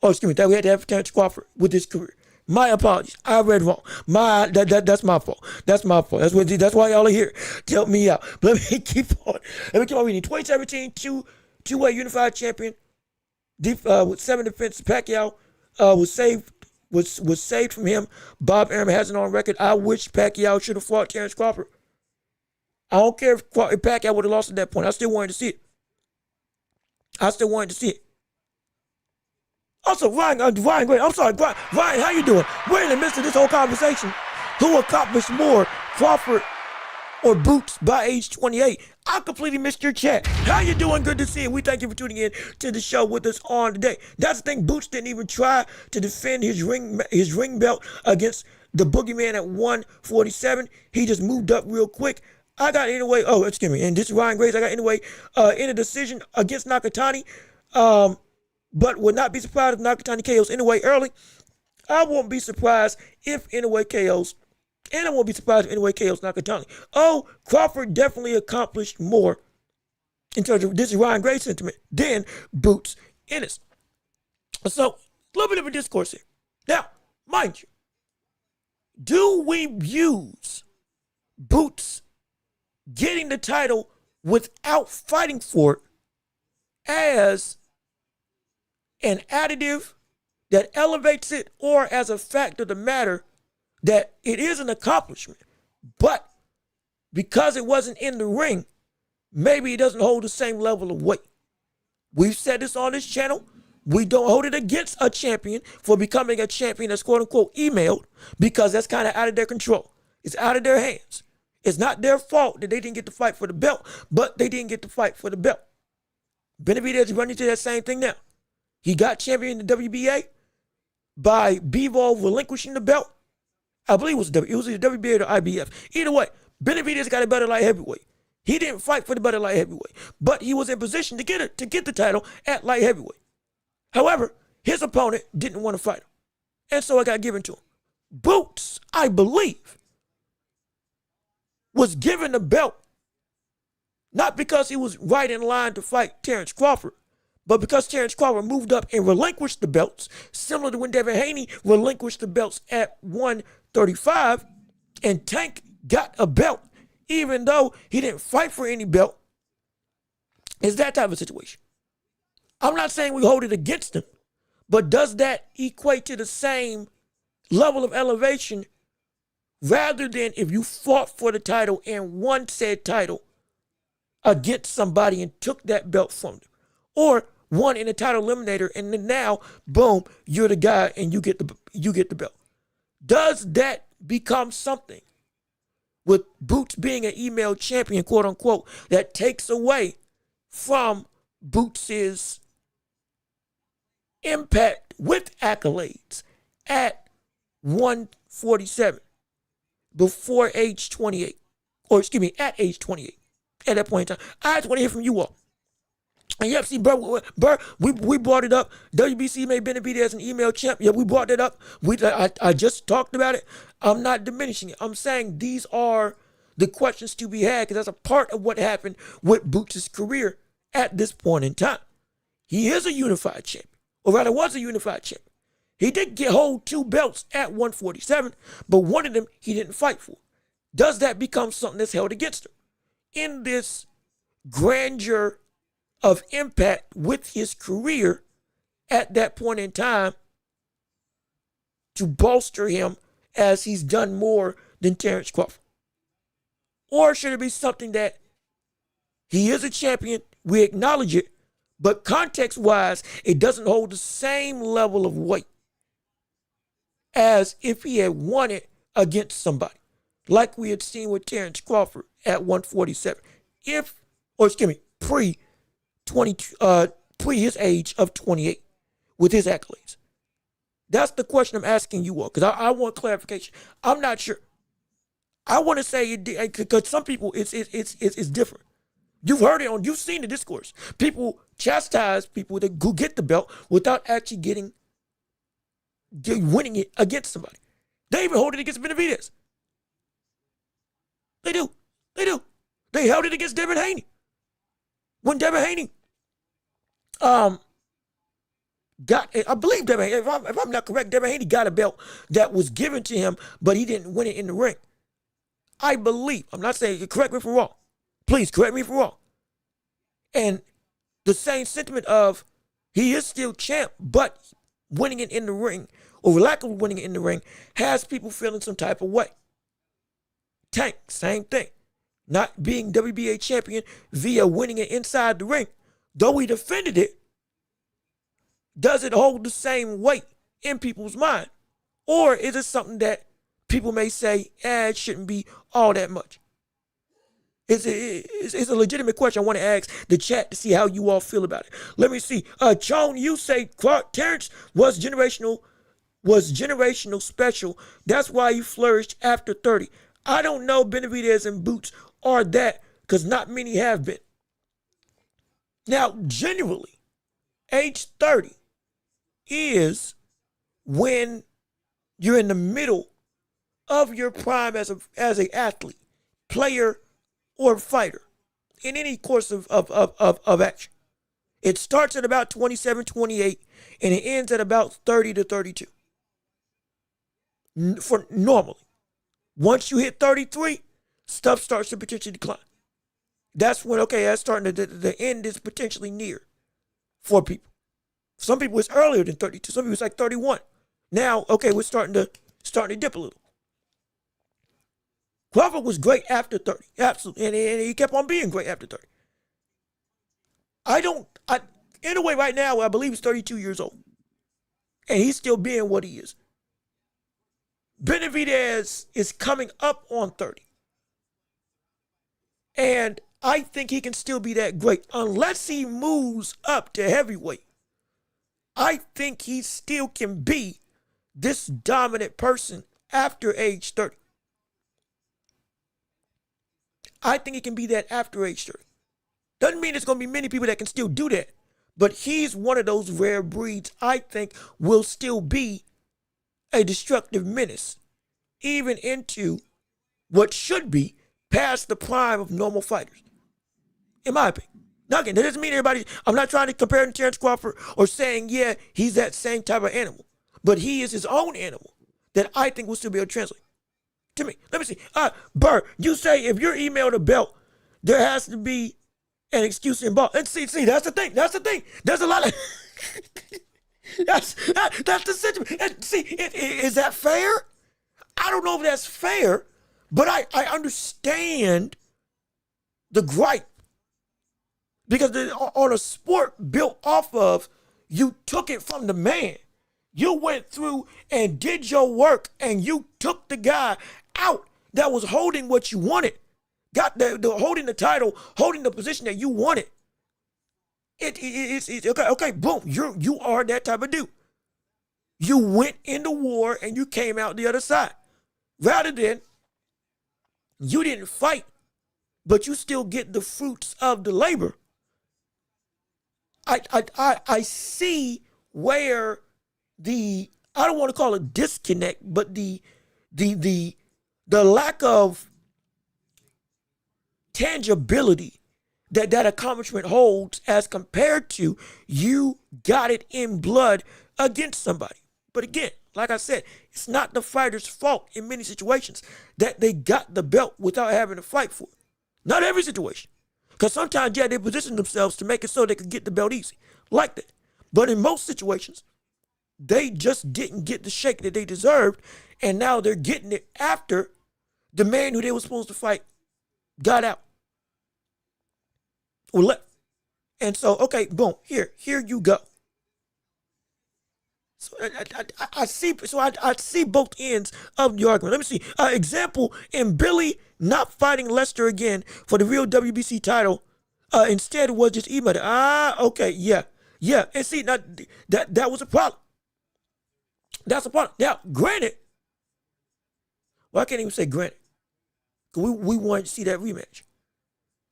Oh, excuse me, that we had to have for Terrence Crawford with his career. My apologies. I read wrong. That's my fault. That's my fault. That's why y'all are here. To help me out. But let me keep on. Reading. 2017, two-way unified champion. With 7 defenses, Pacquiao was saved from him. Bob Arum has it on record. I wish Pacquiao should have fought Terrence Crawford. I don't care if Pacquiao would have lost at that point. I still wanted to see it. Also, Ryan, great. I'm sorry, Ryan, how you doing? We're in the midst of this whole conversation. Who accomplished more, Crawford or Boots by age 28? I completely missed your chat. How you doing? Good to see you. We thank you for tuning in to the show with us on today. That's the thing. Boots didn't even try to defend his ring belt against the Boogeyman at 147. He just moved up real quick. I got Inoue. Oh, excuse me. And this is Ryan Grace. I got Inoue in a decision against Nakatani. But would not be surprised if Nakatani KOs Inoue early. I won't be surprised if Inoue KOs. And I won't be surprised if Inoue KOs Nakatani. Oh, Crawford definitely accomplished more in terms of, this is Ryan Gray's sentiment, than Boots Ennis. So, a little bit of a discourse here. Now, mind you, do we use Boots getting the title without fighting for it as an additive that elevates it, or as a fact of the matter that it is an accomplishment, but because it wasn't in the ring, maybe it doesn't hold the same level of weight? We've said this on this channel. We don't hold it against a champion for becoming a champion that's quote unquote emailed, because that's kind of out of their control. It's out of their hands. It's not their fault that they didn't get to fight for the belt, but they didn't get to fight for the belt. Benavidez is running into that same thing now. He got champion in the WBA by Bivol relinquishing the belt. I believe it was either WBA or the IBF. Either way, Benavidez got a better light heavyweight. He didn't fight for the better light heavyweight, but he was in position to get the title at light heavyweight. However, his opponent didn't want to fight him, and so it got given to him. Boots, I believe, was given the belt not because he was right in line to fight Terrence Crawford, but because Terrence Crawford moved up and relinquished the belts, similar to when Devin Haney relinquished the belts at 135, and Tank got a belt, even though he didn't fight for any belt. It's that type of situation. I'm not saying we hold it against him, but does that equate to the same level of elevation, rather than if you fought for the title and won said title against somebody and took that belt from them? Or won in the title eliminator, and then now, boom, you're the guy and you get the belt. Does that become something with Boots being an email champion, quote unquote, that takes away from Boots's impact with accolades at 147 before age 28, or excuse me, at age 28? At that point in time, I just want to hear from you all. And yep, see, Burr, we brought it up. WBC made Benavidez as an email champ. Yeah, we brought it up. I just talked about it. I'm not diminishing it. I'm saying these are the questions to be had because that's a part of what happened with Boots' career at this point in time. He is a unified champion, or rather was a unified champion. He did hold 2 belts at 147, but one of them he didn't fight for. Does that become something that's held against him? In this grandeur of impact with his career at that point in time to bolster him as he's done more than Terrence Crawford? Or should it be something that he is a champion, we acknowledge it, but context-wise, it doesn't hold the same level of weight as if he had won it against somebody, like we had seen with Terrence Crawford at 147, pre his age of 28 with his accolades. That's the question I'm asking you all, because I want clarification. I'm not sure. I want to say it did, because some people it's different. You've heard it you've seen the discourse. People chastise people who get the belt without actually winning it against somebody. They even hold it against Benavidez. They do. They held it against Devin Haney. When Devin Haney I believe Devin Haney, if I'm not correct, Devin Haney got a belt that was given to him, but he didn't win it in the ring. I believe. I'm not saying, correct me if I'm wrong. Please correct me if I'm wrong. And the same sentiment of he is still champ, but winning it in the ring, or lack of winning it in the ring, has people feeling some type of way. Tank, same thing. Not being WBA champion via winning it inside the ring. Though he defended it, does it hold the same weight in people's mind? Or is it something that people may say, it shouldn't be all that much? It's a legitimate question. I want to ask the chat to see how you all feel about it. Let me see. Joan, you say Terrence was generational special. That's why he flourished after 30. I don't know Benavidez and Boots are that, because not many have been. Now, generally, age 30 is when you're in the middle of your prime as an athlete, player, or fighter in any course of action. It starts at about 27, 28, and it ends at about 30 to 32. For normally. Once you hit 33, stuff starts to potentially decline. That's when, that's starting to, the end is potentially near for people. Some people it's earlier than 32. Some people it's like 31. Now, we're starting to dip a little. Crawford was great after 30. Absolutely. And he kept on being great after 30. In a way right now, I believe he's 32 years old. And he's still being what he is. Benavidez is coming up on 30. And I think he can still be that great unless he moves up to heavyweight. I think he still can be this dominant person after age 30. I think he can be that after age 30. Doesn't mean there's going to be many people that can still do that. But he's one of those rare breeds I think will still be a destructive menace, even into what should be past the prime of normal fighters, in my opinion. Now again, that doesn't mean I'm not trying to compare him to Terrence Crawford or saying, he's that same type of animal. But he is his own animal that I think will still be able to translate to me. Let me see. Burr, you say if you're emailed a belt, there has to be an excuse involved. And see, that's the thing. There's a lot of... That's the sentiment. And see, is that fair? I don't know if that's fair, but I understand the gripe Because on a sport built off of, you took it from the man. You went through and did your work, and you took the guy out that was holding what you wanted, got the holding the title, holding the position that you wanted. It's okay, boom. You are that type of dude. You went into war and you came out the other side. Rather than you didn't fight, but you still get the fruits of the labor. I see where I don't want to call it disconnect, but the lack of tangibility that accomplishment holds as compared to you got it in blood against somebody. But again, like I said, it's not the fighter's fault in many situations that they got the belt without having to fight for it. Not every situation. Because sometimes, yeah, they position themselves to make it so they could get the belt easy. Like that. But in most situations, they just didn't get the shake that they deserved, and now they're getting it after the man who they were supposed to fight got out or left. And so, okay, boom, here you go. So I see both ends of the argument. Let me see. Example, MBILLI not fighting Lester again for the real WBC title. Instead, it was just Inoue. Okay, yeah. And see, that was a problem. That's a problem. Now, granted, well, I can't even say granted. We wanted to see that rematch.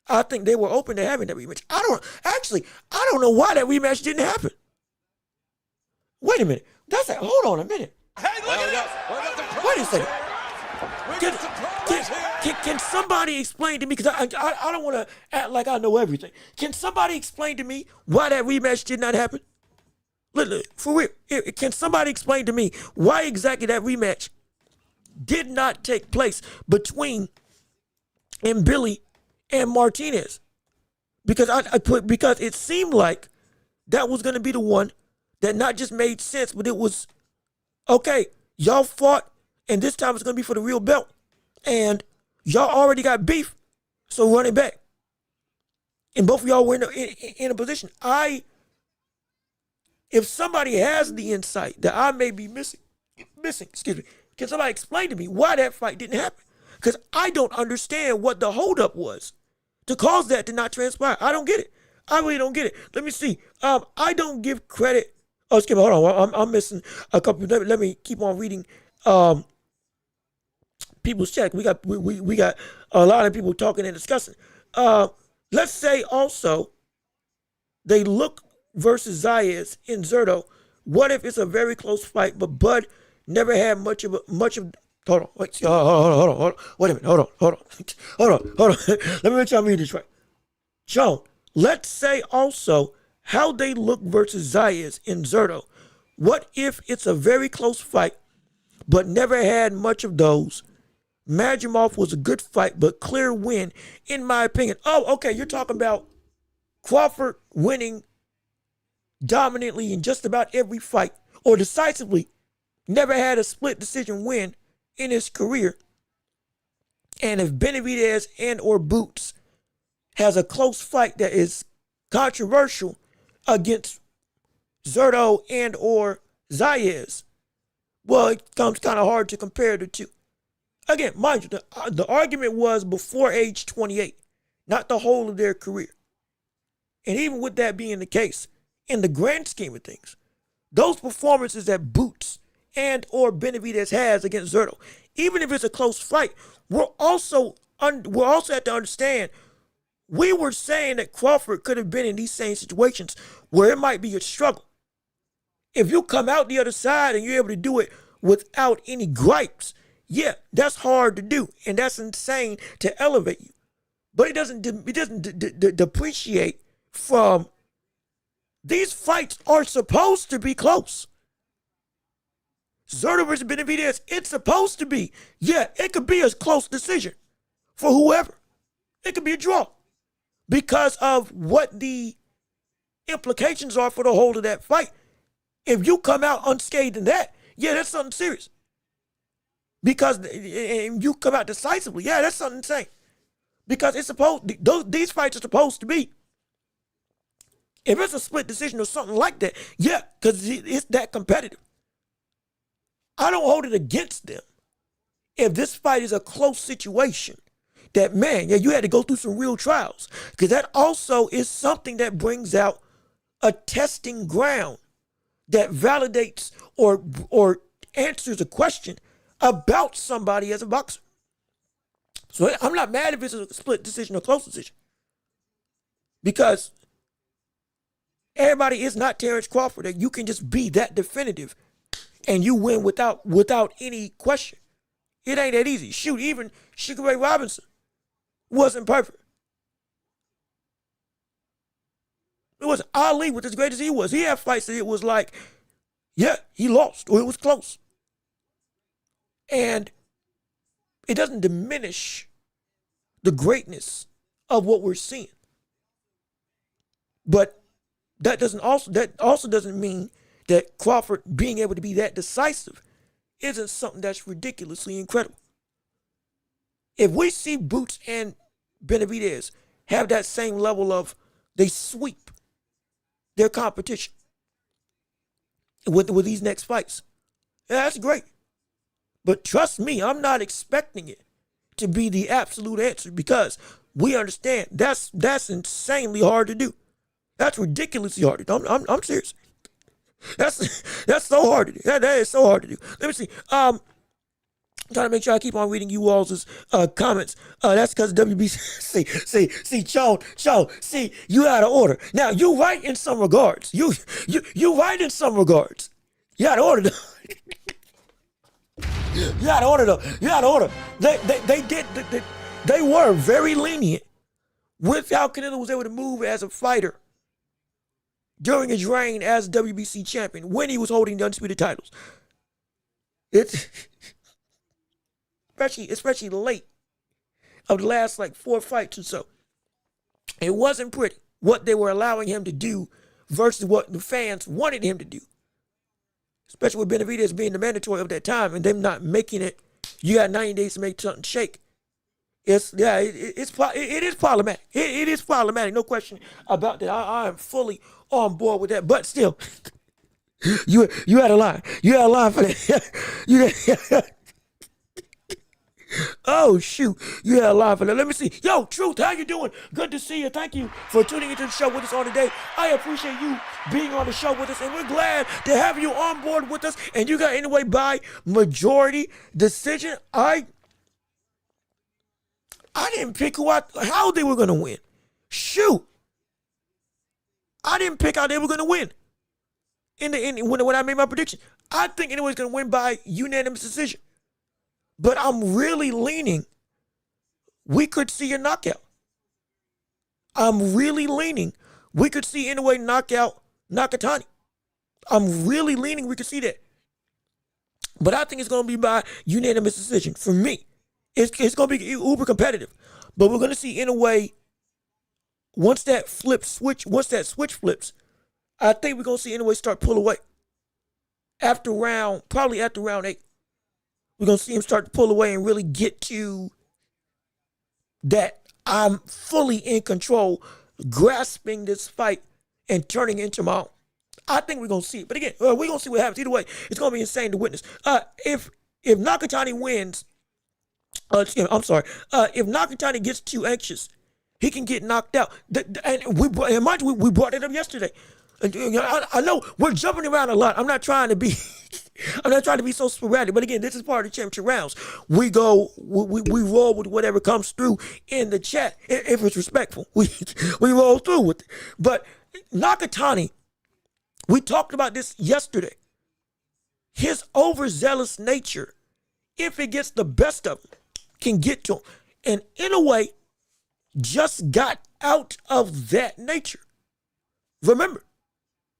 I think they were open to having that rematch. I don't know why that rematch didn't happen. Wait a minute. Hold on a minute. Hey, look at this. Wait a second. Can somebody explain to me, because I don't want to act like I know everything. Can somebody explain to me why that rematch did not happen? Look, for real. Can somebody explain to me why exactly that rematch did not take place between MBILLI and Martinez? Because because it seemed like that was going to be the one that not just made sense, but it was, okay, y'all fought, and this time it's going to be for the real belt. And y'all already got beef, so run it back. And both of y'all were in a position. If somebody has the insight that I may be missing, excuse me, can somebody explain to me why that fight didn't happen? Because I don't understand what the holdup was to cause that to not transpire. I don't get it. I really don't get it. Let me see. I don't give credit. Oh, excuse me, hold on. I'm missing a couple. Let me keep on reading people's chat. We got a lot of people talking and discussing. Let's say also they look versus Zayas in Zurdo. What if it's a very close fight, but Bud never had much of. Hold on. Wait. Hold on. Wait a minute. Hold on. Let me make sure I'm reading this right. Joan, let's say also how they look versus Zayas in Zurdo. What if it's a very close fight, but never had much of those? Majimov was a good fight, but clear win, in my opinion. Oh, okay, you're talking about Crawford winning dominantly in just about every fight, or decisively, never had a split decision win in his career. And if Benavidez and or Boots has a close fight that is controversial against Zurdo and or Zayas, well, it becomes kind of hard to compare the two. Again, mind you, the argument was before age 28, not the whole of their career. And even with that being the case, in the grand scheme of things, those performances that Boots and or Benavidez has against Zurdo, even if it's a close fight, we're also have to understand, we were saying that Crawford could have been in these same situations where it might be a struggle. If you come out the other side and you're able to do it without any gripes, yeah, that's hard to do, and that's insane to elevate you. But it doesn't depreciate from, these fights are supposed to be close. Zurdo versus Benavidez, it's supposed to be. Yeah, it could be a close decision for whoever. It could be a draw because of what the implications are for the whole of that fight. If you come out unscathed in that, yeah, that's something serious. Because and you come out decisively, yeah, that's something insane. Because it's supposed, these fights are supposed to be If it's a split decision or something like that, yeah, because it's that competitive. I don't hold it against them. If this fight is a close situation, that man, yeah, you had to go through some real trials. Because that also is something that brings out a testing ground that validates or answers a question about somebody as a boxer. So I'm not mad if it's a split decision or close decision. Because everybody is not Terrence Crawford, that you can just be that definitive and you win without any question. It ain't that easy. Shoot, even Sugar Ray Robinson wasn't perfect. It was Ali, with as great as he was. He had fights that it was like, yeah, he lost, or it was close. And it doesn't diminish the greatness of what we're seeing. But that also doesn't mean that Crawford being able to be that decisive isn't something that's ridiculously incredible. If we see Boots and Benavidez have that same level of, they sweep their competition with these next fights, yeah, that's great. But trust me, I'm not expecting it to be the absolute answer, because we understand that's insanely hard to do. That's ridiculously hard to do. I'm serious. That's so hard to do. That is so hard to do. Let me see. I'm trying to make sure I keep on reading you all's comments. That's because WBC. See, Sean. See, you out of order. Now you right in some regards. You right in some regards. You out of order. You out of order though. You out of order. They were very lenient with how Canelo was able to move as a fighter during his reign as WBC champion when he was holding the undisputed titles. It's especially late of the last like 4 fights or so. It wasn't pretty what they were allowing him to do versus what the fans wanted him to do. Especially with Benavidez being the mandatory of that time and them not making it. You got 90 days to make something shake. It is problematic. It is problematic, no question about that. I am fully on board with that, but still, you had a line. You had a line for that. Oh shoot, you had a line for that. Let me see. Yo, Truth, how you doing? Good to see you. Thank you for tuning into the show with us on today. I appreciate you being on the show with us, and we're glad to have you on board with us. And you got Inoue by majority decision. I didn't pick how they were going to win. Shoot. I didn't pick how they were going to win. When I made my prediction, I think Inoue's going to win by unanimous decision. But I'm really leaning we could see a knockout. I'm really leaning we could see Inoue knock out Nakatani. I'm really leaning we could see that. But I think it's going to be by unanimous decision. For me, it's going to be uber competitive. But we're going to see Inoue, once that switch flips, I think we're going to see Inoue start pull away. Probably after round 8. We're going to see him start to pull away and really get to that I'm fully in control, grasping this fight and turning it into my own. I think we're going to see it. But again, we're going to see what happens. Either way, it's going to be insane to witness. If Nakatani wins, if Nakatani gets too anxious, he can get knocked out. And we brought it up yesterday. I know we're jumping around a lot. I'm not trying to be so sporadic. But again, this is part of the championship rounds. We roll with whatever comes through in the chat. If it's respectful, we roll through with it. But Nakatani, we talked about this yesterday. His overzealous nature, if it gets the best of him, can get to him. And Inoue just got out of that nature. Remember,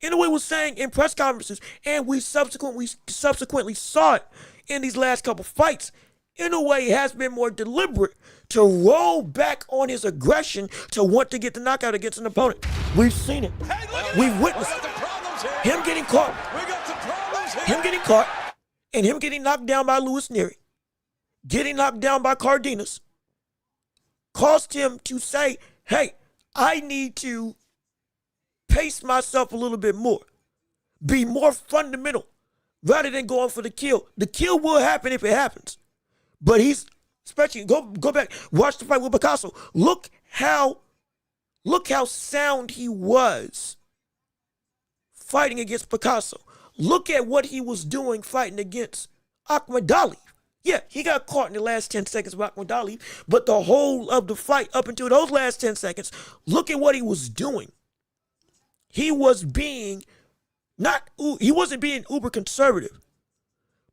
Inoue was saying in press conferences, and we subsequently saw it in these last couple fights, Inoue has been more deliberate to roll back on his aggression to want to get the knockout against an opponent. We've seen it. We've witnessed it. Him getting caught. Him getting caught and him getting knocked down by Luis Nery, getting knocked down by Cardenas, caused him to say, hey, I need to pace myself a little bit more, be more fundamental rather than going for the kill. The kill will happen if it happens. But he's, especially, go back, watch the fight with Picasso. Look how sound he was fighting against Picasso. Look at what he was doing fighting against Akhmadali. Yeah, he got caught in the last 10 seconds of Akhmadali, but the whole of the fight up until those last 10 seconds, look at what he was doing. He was being he wasn't being uber conservative,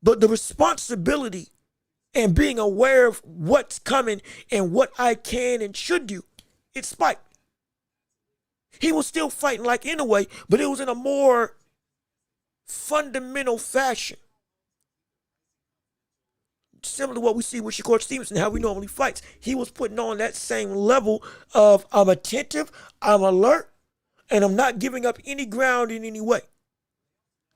but the responsibility and being aware of what's coming and what I can and should do, it spiked. He was still fighting like Inoue, but it was in a more fundamental fashion. Similar to what we see with Shakur Stevenson, how we normally fights. He was putting on that same level of I'm attentive, I'm alert, and I'm not giving up any ground in any way.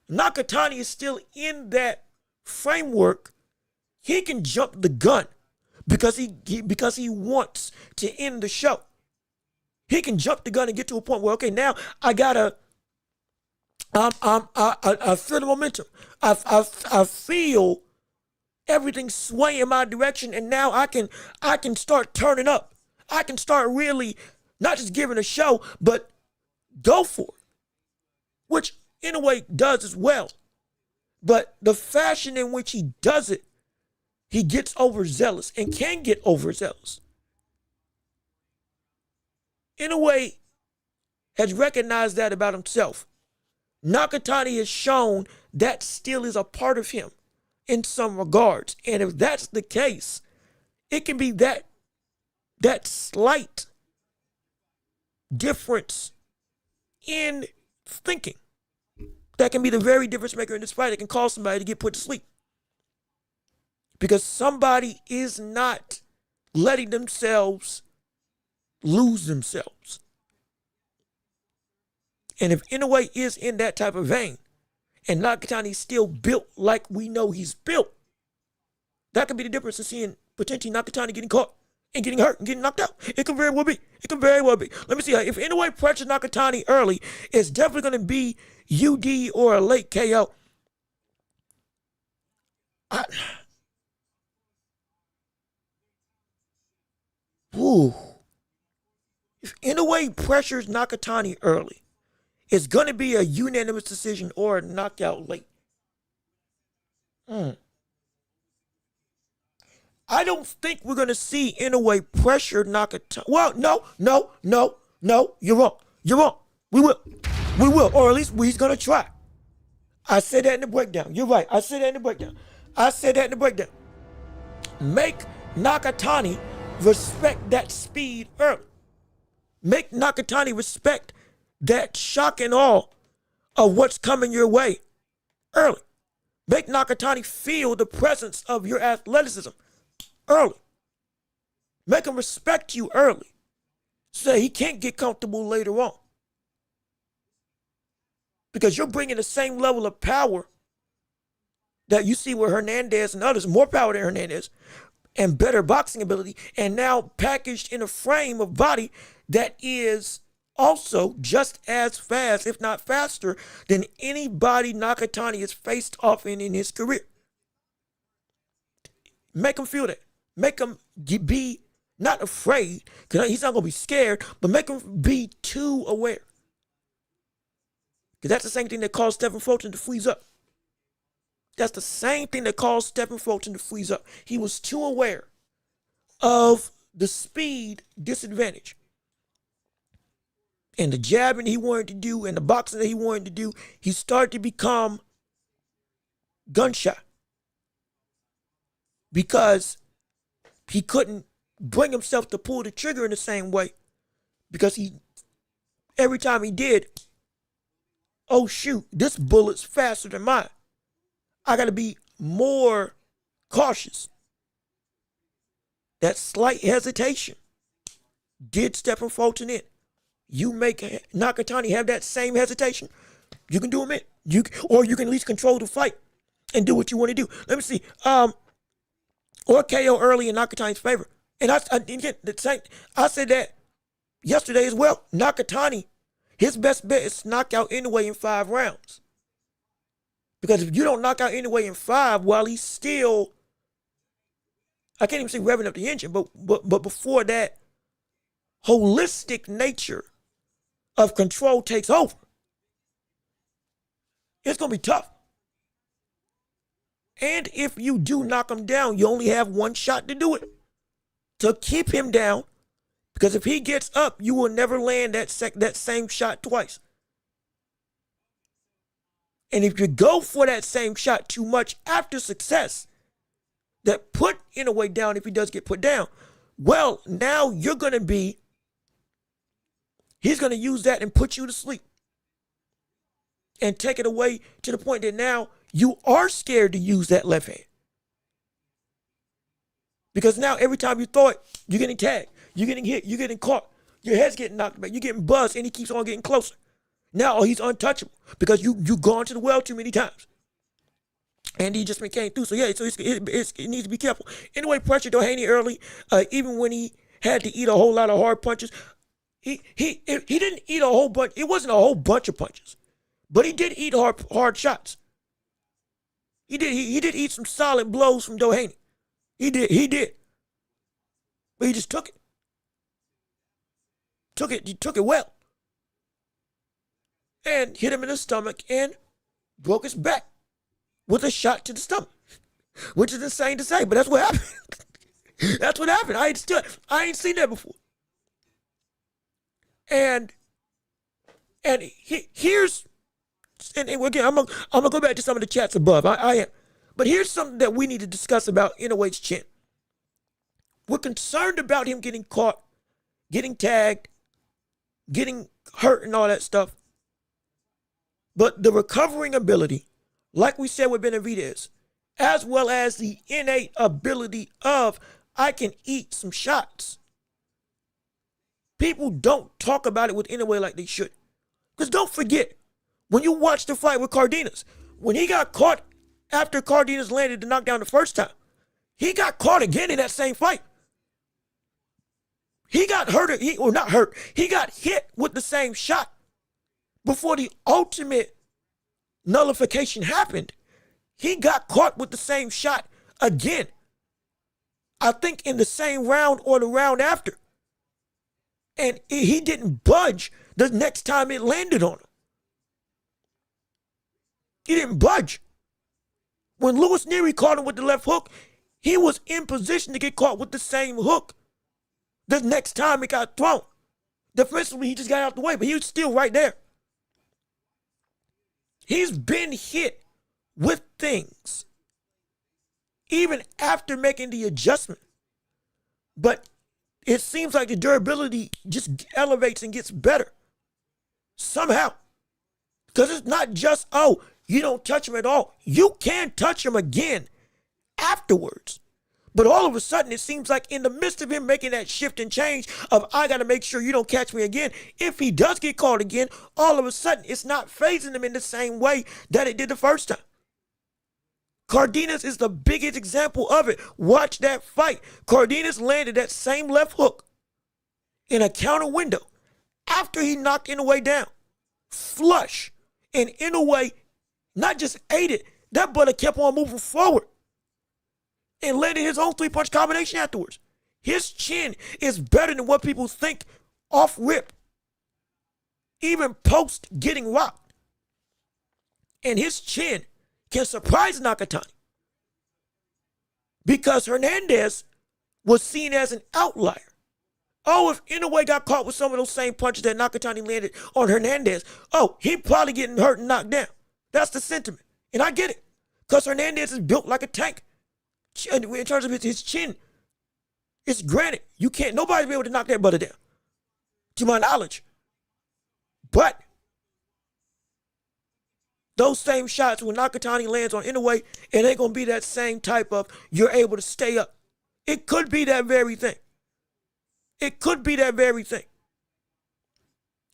Nakatani is still in that framework. He can jump the gun because he wants to end the show. He can jump the gun and get to a point where, okay, now I gotta, I feel the momentum. I feel everything sway in my direction, and now I can start turning up. I can start really not just giving a show, but go for it, which Inoue does as well. But the fashion in which he does it, he gets overzealous and can get overzealous. Inoue has recognized that about himself. Nakatani has shown that still is a part of him in some regards. And if that's the case, it can be that slight difference in thinking that can be the very difference maker in this fight. It can cause somebody to get put to sleep. Because somebody is not letting themselves lose themselves. And if Inoue is in that type of vein, and Nakatani's still built like we know he's built, that could be the difference in seeing potentially Nakatani getting caught and getting hurt and getting knocked out. It could very well be. It could very well be. Let me see. If Inoue pressures Nakatani early, it's definitely going to be UD or a late KO. If Inoue pressures Nakatani early, it's going to be a unanimous decision or a knockout late. I don't think we're going to see Inoue pressure Nakatani. Well, no. You're wrong. We will. Or at least he's going to try. I said that in the breakdown. You're right. I said that in the breakdown. Make Nakatani respect that speed early. Make Nakatani respect that shock and awe of what's coming your way early. Make Nakatani feel the presence of your athleticism early. Make him respect you early so that he can't get comfortable later on. Because you're bringing the same level of power that you see with Hernandez and others, more power than Hernandez, and better boxing ability, and now packaged in a frame of body that is also just as fast, if not faster, than anybody Nakatani has faced off in his career. Make him feel that. Make him be not afraid, because he's not going to be scared, but make him be too aware. Because that's the same thing that caused Stephen Fulton to freeze up. That's the same thing that caused Stephen Fulton to freeze up. He was too aware of the speed disadvantage. And the jabbing he wanted to do and the boxing that he wanted to do, he started to become gun-shy. Because he couldn't bring himself to pull the trigger in the same way. Because every time he did, oh shoot, this bullet's faster than mine. I got to be more cautious. That slight hesitation did Stephen Fulton in. You make Nakatani have that same hesitation, you can do him in. Or you can at least control the fight and do what you want to do. Let me see. Or KO early in Nakatani's favor. And I said that yesterday as well. Nakatani, His best bet is to knock out Inoue in 5 rounds. Because if you don't knock out Inoue in 5 while he's still, I can't even say revving up the engine, but before that holistic nature of control takes over, it's going to be tough. And if you do knock him down, you only have one shot to do it, to keep him down. Because if he gets up, you will never land that same shot twice. And if you go for that same shot too much after success, that put Inoue down if he does get put down, well, now you're going to be, he's going to use that and put you to sleep. And take it away to the point that now you are scared to use that left hand. Because now every time you throw it, you're getting tagged, you're getting hit, you're getting caught, your head's getting knocked back, you're getting buzzed, and he keeps on getting closer. Now he's untouchable because you've gone to the well too many times. And he just came through. So yeah, so it needs to be careful. Anyway, pressure Doheny early, even when he had to eat a whole lot of hard punches. He didn't eat a whole bunch. It wasn't a whole bunch of punches, but he did eat hard shots. He did eat some solid blows from Doheny. He did. But he just took it. He took it well. And hit him in the stomach and broke his back with a shot to the stomach. Which is insane to say, but that's what happened. That's what happened. I ain't seen that before. And here's, and again, I'm gonna go back to some of the chats above. I am. But here's something that we need to discuss about Inoue's chin. We're concerned about him getting caught, getting tagged, getting hurt and all that stuff. But the recovering ability, like we said with Benavidez, as well as the innate ability of, I can eat some shots. People don't talk about it with Inoue like they should. Because don't forget, when you watch the fight with Cardenas, when he got caught after Cardenas landed the knockdown the first time, he got caught again in that same fight. He got hurt, not hurt, he got hit with the same shot before the ultimate nullification happened. He got caught with the same shot again. I think in the same round or the round after. And he didn't budge the next time it landed on him. He didn't budge. When Louis Neary caught him with the left hook, he was in position to get caught with the same hook the next time it got thrown. Defensively, he just got out the way, but he was still right there. He's been hit with things even after making the adjustment. But it seems like the durability just elevates and gets better somehow. Because it's not just, oh, you don't touch him at all. You can touch him again afterwards. But all of a sudden, it seems like in the midst of him making that shift and change of, I got to make sure you don't catch me again, if he does get caught again, all of a sudden, it's not phasing him in the same way that it did the first time. Cardenas is the biggest example of it. Watch that fight. Cardenas landed that same left hook in a counter window after he knocked Inoue down. Flush. And Inoue not just ate it, that brother kept on moving forward and landed his own 3-punch combination afterwards. His chin is better than what people think off rip, even post getting rocked. And his chin can surprise Nakatani because Hernandez was seen as an outlier. Oh, if Inoue got caught with some of those same punches that Nakatani landed on Hernandez, oh, he'd probably getting hurt and knocked down. That's the sentiment. And I get it. Because Hernandez is built like a tank. In terms of his chin, it's granted. You can't, nobody's be able to knock that brother down, to my knowledge. But those same shots when Nakatani lands on Inoue, it ain't going to be that same type of you're able to stay up. It could be that very thing. It could be that very thing.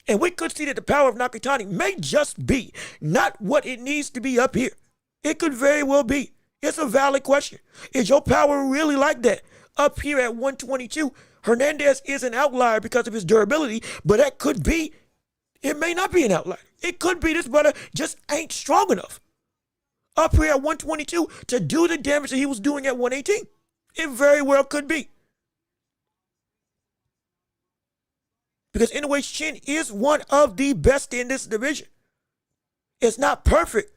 And we could see that the power of Nakatani may just be not what it needs to be up here. It could very well be. It's a valid question. Is your power really like that? Up here at 122, Hernandez is an outlier because of his durability, but that could be It may not be an outlier. It could be this brother just ain't strong enough up here at 122 to do the damage that he was doing at 118. It very well could be. Because Inoue's chin is one of the best in this division. It's not perfect,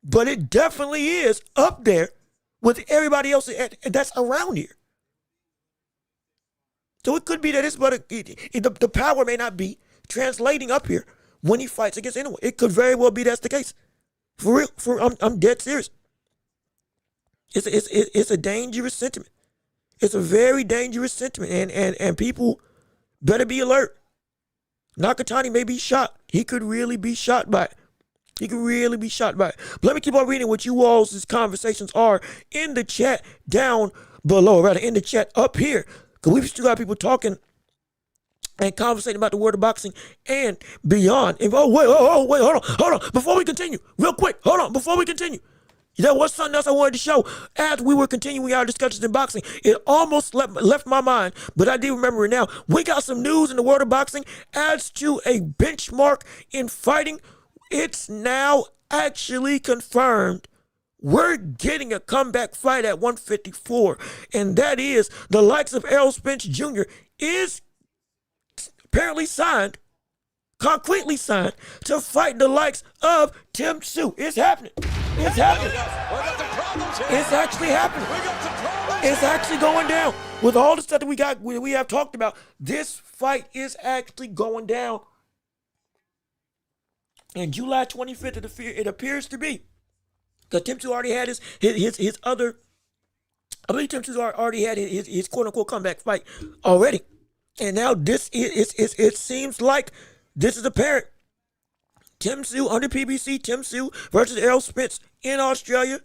but it definitely is up there with everybody else that's around here. So it could be that this brother, the power may not be translating up here when he fights against Inoue. It could very well be that's the case. For real, I'm dead serious. It's a dangerous sentiment. It's a very dangerous sentiment, and people better be alert. Nakatani may be shot. He could really be shot by it. But let me keep on reading what you all's conversations are in the chat down below, rather in the chat up here, because we've still got people talking and conversating about the world of boxing and beyond. And, wait, hold on. Before we continue, real quick, before we continue. There was something else I wanted to show as we were continuing our discussions in boxing. It almost left my mind, but I do remember it now. We got some news in the world of boxing as to a benchmark in fighting. It's now actually confirmed. We're getting a comeback fight at 154, and that is the likes of Errol Spence Jr. is apparently concretely signed to fight the likes of Tim Tszyu. It's happening. It's happening. It's actually happening. It's actually going down. With all the stuff that we have talked about, this fight is actually going down. And July 25th, it appears to be. Because Tim Tszyu already had his other, I believe Tim Tszyu already had his quote-unquote comeback fight already. And now it seems like this is apparent. Tim Tszyu under PBC, Tim Tszyu versus Errol Spence in Australia,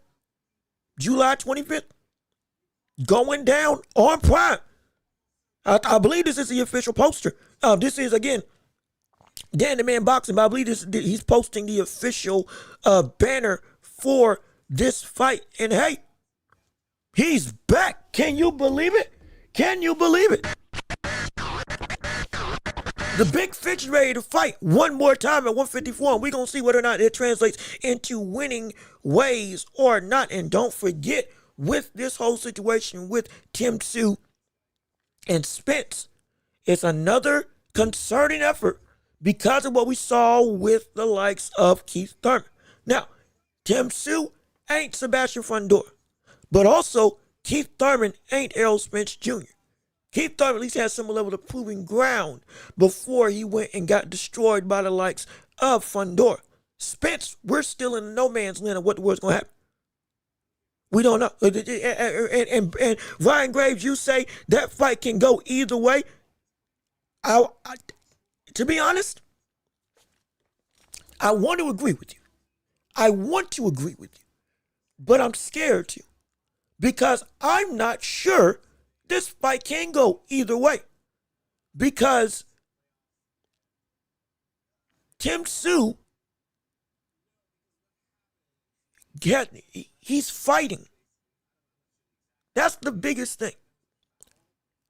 July 25th. Going down on Prime. I believe this is the official poster. This is, again, Dan the Man Boxing, but I believe he's posting the official banner for this fight. And hey, he's back. Can you believe it? The big fish ready to fight one more time at 154, and we're going to see whether or not it translates into winning ways or not. And don't forget, with this whole situation with Tim Tszyu and Spence, it's another concerted effort because of what we saw with the likes of Keith Thurman. Now, Tim Tszyu ain't Sebastian Fundora, but also Keith Thurman ain't Errol Spence Jr. Keith Thurman at least had some level of proving ground before he went and got destroyed by the likes of Fundora. Spence, we're still in no man's land of what the world's going to happen. We don't know. And Ryan Graves, you say that fight can go either way. To be honest, I want to agree with you. But I'm scared to, because I'm not sure this fight can go either way, because Tim Tszyu, he's fighting. That's the biggest thing.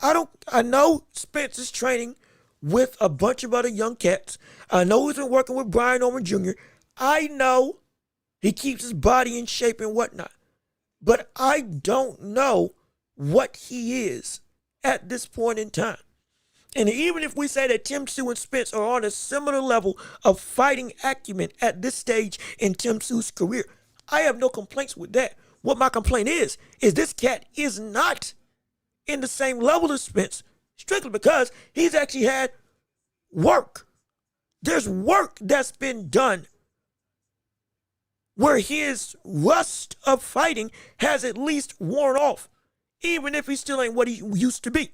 I know Spence is training with a bunch of other young cats. I know he's been working with Brian Norman Jr. I know he keeps his body in shape and whatnot. But I don't know what he is at this point in time. And even if we say that Tim Tszyu and Spence are on a similar level of fighting acumen at this stage in Tim Tszyu's career, I have no complaints with that. What my complaint is this cat is not in the same level as Spence, strictly because he's actually had work. There's work that's been done where his rust of fighting has at least worn off, even if he still ain't what he used to be.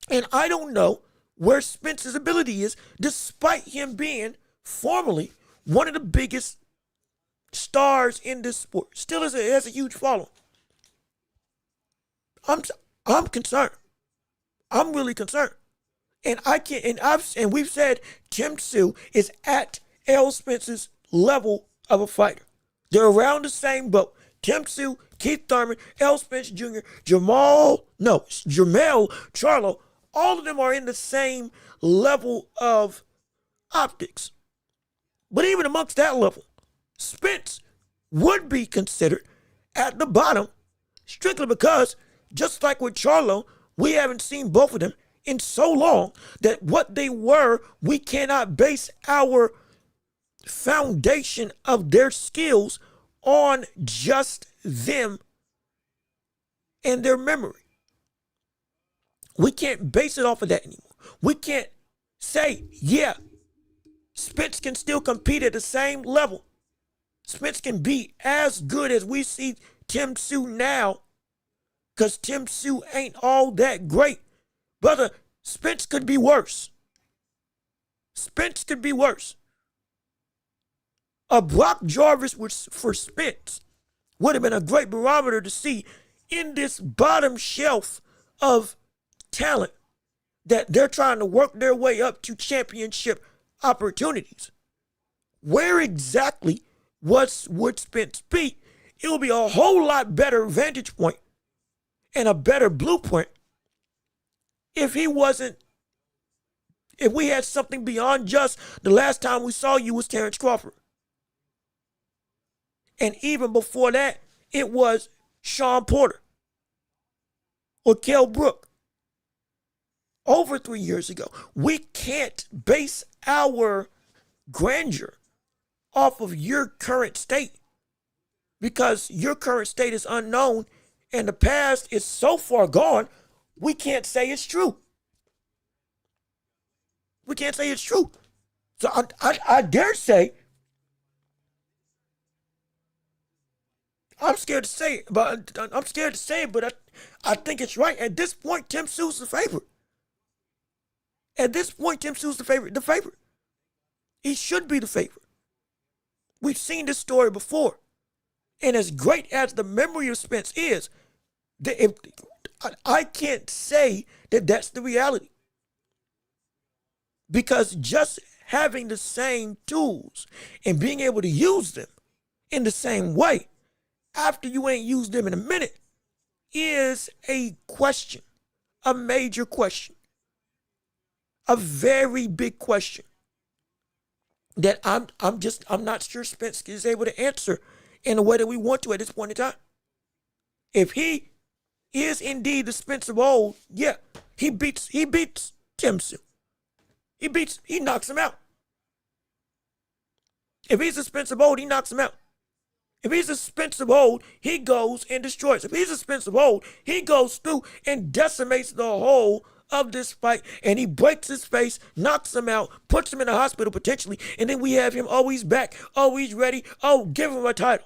And I don't know where Spence's ability is, despite him being formerly one of the biggest stars in this sport. Still has a huge following. I'm concerned. I'm really concerned. And we've said Tim Tszyu is at Errol Spence's level of a fighter. They're around the same boat. Tim Tszyu, Keith Thurman, Errol Spence Jr., Jermell Charlo, all of them are in the same level of optics. But even amongst that level, Spence would be considered at the bottom strictly because, just like with Charlo, we haven't seen both of them in so long that what they were, we cannot base our foundation of their skills on just them and their memory. We can't base it off of that anymore. We can't say, yeah, Spence can still compete at the same level. Spence can be as good as we see Tim Tszyu now, because Tim Tszyu ain't all that great. Brother, Spence could be worse. Spence could be worse. A Brock Jarvis for Spence would have been a great barometer to see in this bottom shelf of talent that they're trying to work their way up to championship opportunities. Where exactly would Spence be? It will be a whole lot better vantage point and a better blueprint if we had something beyond just the last time we saw you was Terrence Crawford. And even before that, it was Sean Porter or Kell Brook. Over 3 years ago. We can't base our grandeur off of your current state because your current state is unknown and the past is so far gone, we can't say it's true. We can't say it's true. So I dare say, I'm scared to say it, but I think it's right. At this point, Tim Tszyu is the favorite. At this point, Tim Tszyu is the favorite. He should be the favorite. We've seen this story before. And as great as the memory of Spence is, I can't say that that's the reality. Because just having the same tools and being able to use them in the same way after you ain't used them in a minute is a question, a major question. A very big question that I'm not sure Spence is able to answer in the way that we want to at this point in time. If he is indeed the Spence of old, yeah, he beats Tim Tszyu. He knocks him out. If he's the Spence of old, he knocks him out. If he's the Spence of old, he goes and destroys. If he's the Spence of old, he goes through and decimates the whole of this fight, and he breaks his face, knocks him out, puts him in the hospital potentially, and then we have him, oh, he's back, oh, he's ready, oh, give him a title.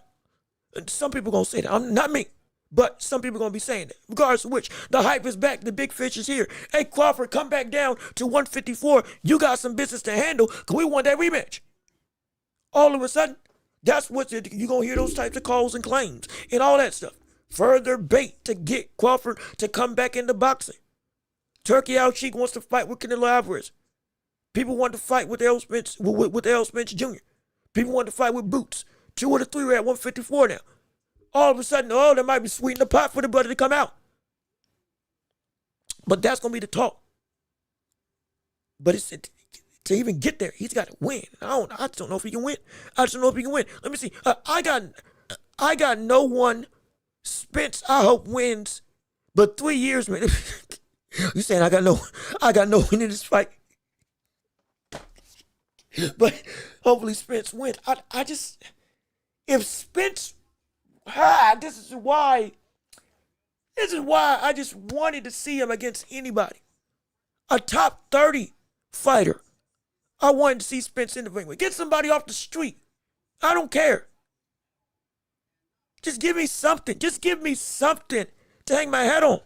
And some people going to say that. Not me, but some people going to be saying that. Regardless of which, the hype is back, the big fish is here. Hey, Crawford, come back down to 154. You got some business to handle because we want that rematch. All of a sudden, that's what you're going to hear, those types of calls and claims and all that stuff. Further bait to get Crawford to come back into boxing. Turkey Al Sheik wants to fight with Canelo Alvarez. People want to fight with Errol Spence, with Errol Spence Jr. People want to fight with Boots. 2 of the 3 are at 154 now. All of a sudden, oh, that might be sweet in the pot for the brother to come out. But that's going to be the talk. But to even get there, he's got to win. I just don't know if he can win. Let me see. I got no one. Spence, I hope, wins. But 3 years, man. You saying I got no win in this fight? But hopefully Spence wins. If Spence, this is why I just wanted to see him against anybody. A top 30 fighter. I wanted to see Spence in the ring with. Get somebody off the street. I don't care. Just give me something. Just give me something to hang my head on.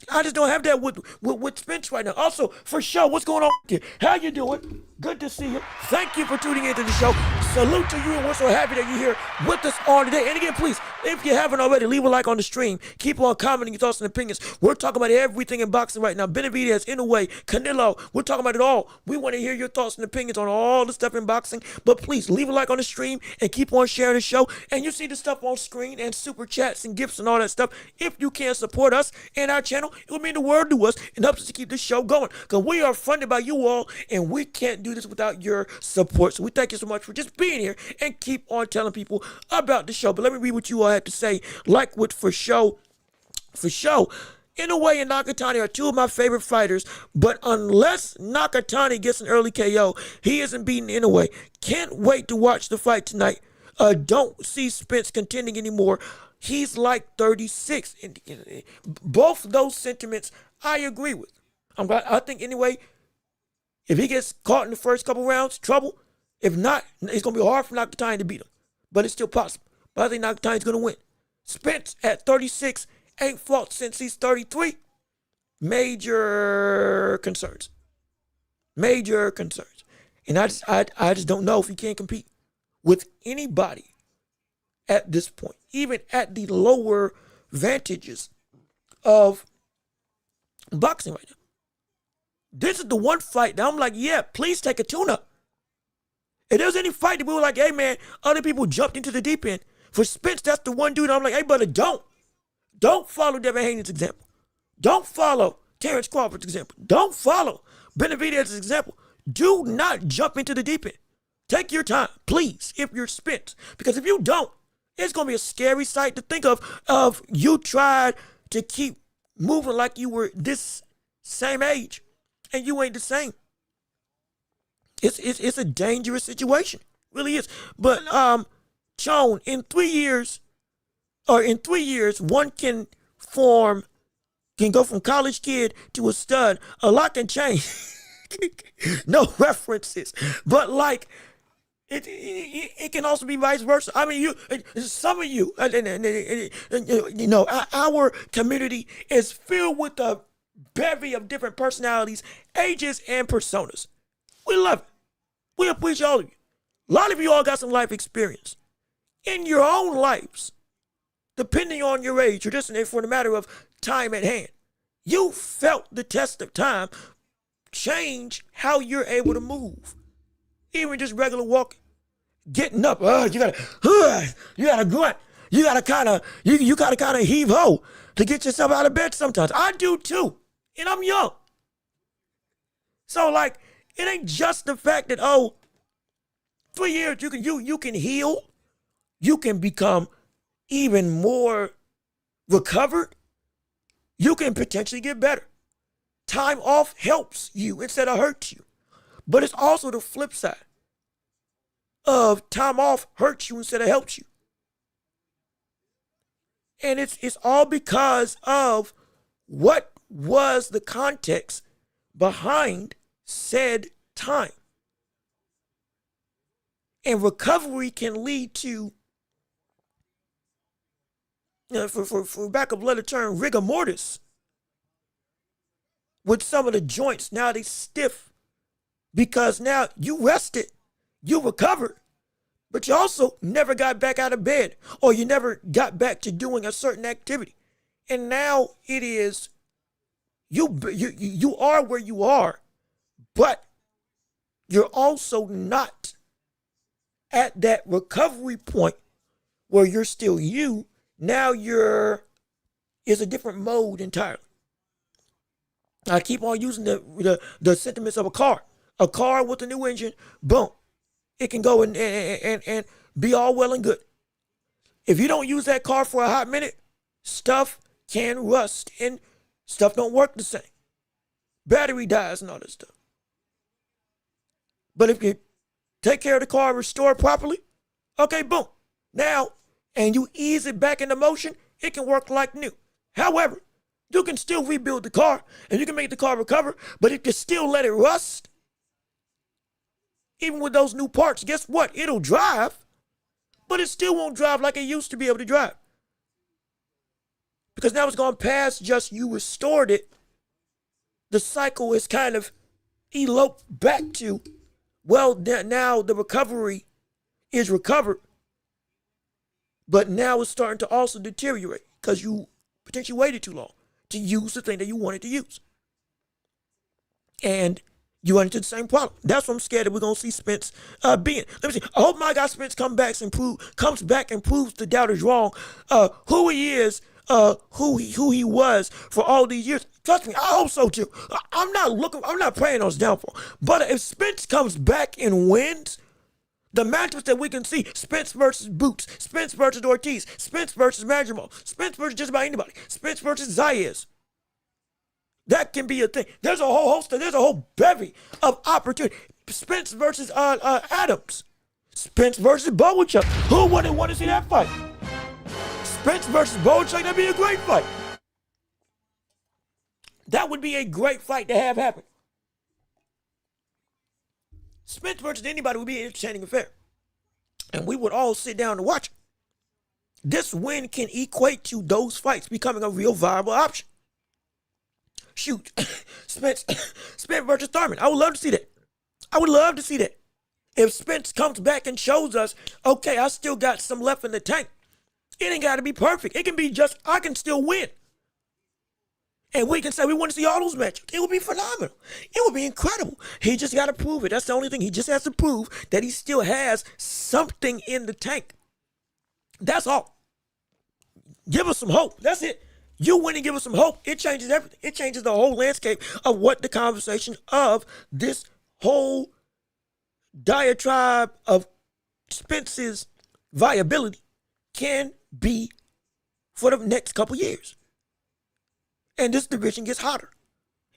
I just don't have that with Spence right now. Also, for sure, what's going on with you? How you doing? Good to see you. Thank you for tuning into the show. Salute to you, and we're so happy that you're here with us on today. And again, please If you haven't already, leave a like on the stream. Keep on commenting your thoughts and opinions. We're talking about everything in boxing right now. Benavidez, Inoue, Canelo. We're talking about it all. We want to hear your thoughts and opinions on all the stuff in boxing. But please, leave a like on the stream and keep on sharing the show. And you see the stuff on screen and super chats and gifts and all that stuff. If you can support us and our channel, it would mean the world to us and helps us to keep this show going. Because we are funded by you all, and we can't do this without your support. So we thank you so much for just being here and keep on telling people about the show. But let me read what you all had to say. Like what for show. Inoue and Nakatani are two of my favorite fighters, but unless Nakatani gets an early KO, he isn't beating Inoue. Can't wait to watch the fight tonight. Don't see Spence contending anymore. He's like 36. Both those sentiments I agree with. I think anyway, if he gets caught in the first couple rounds, trouble. If not, it's going to be hard for Nakatani to beat him. But it's still possible. But I think Nakatani's going to win. Spence at 36 ain't fought since he's 33. Major concerns. Major concerns. And I just don't know if he can compete with anybody at this point, even at the lower vantages of boxing right now. This is the one fight that I'm like, yeah, please take a tune-up. If there's any fight that we were like, hey, man, other people jumped into the deep end. For Spence, that's the one dude I'm like, hey, brother, don't follow Devin Haney's example. Don't follow Terrence Crawford's example. Don't follow Benavidez's example. Do not jump into the deep end. Take your time, please, if you're Spence. Because if you don't, it's going to be a scary sight to think of you tried to keep moving like you were this same age, and you ain't the same. It's a dangerous situation. It really is. But Chone, in 3 years, one can go from college kid to a stud. A lot can change. No references. But like it can also be vice versa. I mean, some of you, you know, our community is filled with a bevy of different personalities, ages, and personas. We love it. We appreciate all of you. A lot of you all got some life experience in your own lives, depending on your age, or just for the matter of time at hand. You felt the test of time change how you're able to move. Even just regular walking, getting up. You gotta grunt. You gotta kind of heave ho to get yourself out of bed sometimes. I do too, and I'm young. So like, it ain't just the fact that 3 years you can heal, you can become even more recovered. You can potentially get better. Time off helps you instead of hurts you. But it's also the flip side of time off hurts you instead of helps you. And it's all because of what was the context behind said time. And recovery can lead to, for back of letter term, rigor mortis. With some of the joints, now they stiff because now you rested, you recovered, but you also never got back out of bed, or you never got back to doing a certain activity. And now it is, you are where you are, but you're also not at that recovery point where you're still you. Now it's a different mode entirely. I keep on using the sentiments of a car. A car with a new engine, boom. It can go and be all well and good. If you don't use that car for a hot minute, stuff can rust and stuff don't work the same. Battery dies and all that stuff. But if you take care of the car and restore it properly, okay, boom. Now, and you ease it back into motion, it can work like new. However, you can still rebuild the car and you can make the car recover, but if you still let it rust, even with those new parts, guess what? It'll drive, but it still won't drive like it used to be able to drive. Because now it's gone past just you restored it. The cycle is kind of eloped back to, well, now the recovery is recovered, But now it's starting to also deteriorate because you potentially waited too long to use the thing that you wanted to use. And you run into the same problem. That's what I'm scared that we're going to see Spence being. Let me see. I hope my guy Spence comes back and proves the doubters wrong. Who he is, who he was for all these years. Trust me, I hope so too. I'm not praying on his downfall. But if Spence comes back and wins, the matchups that we can see, Spence versus Boots, Spence versus Ortiz, Spence versus Madrigal, Spence versus just about anybody, Spence versus Zayas. That can be a thing. There's a whole bevy of opportunity. Spence versus Adams. Spence versus Bowichuk. Who wouldn't want to see that fight? Spence versus Bowichuk, that'd be a great fight. That would be a great fight to have happen. Spence versus anybody would be an entertaining affair. And we would all sit down and watch it. This win can equate to those fights becoming a real viable option. Shoot, Spence versus Thurman. I would love to see that. I would love to see that. If Spence comes back and shows us, okay, I still got some left in the tank. It ain't got to be perfect. It can be just, I can still win. And we can say we want to see all those matches. It would be phenomenal. It would be incredible. He just got to prove it. That's the only thing. He just has to prove that he still has something in the tank. That's all. Give us some hope. That's it. You win and give us some hope. It changes everything. It changes the whole landscape of what the conversation of this whole diatribe of Spence's viability can be for the next couple years. And this division gets hotter.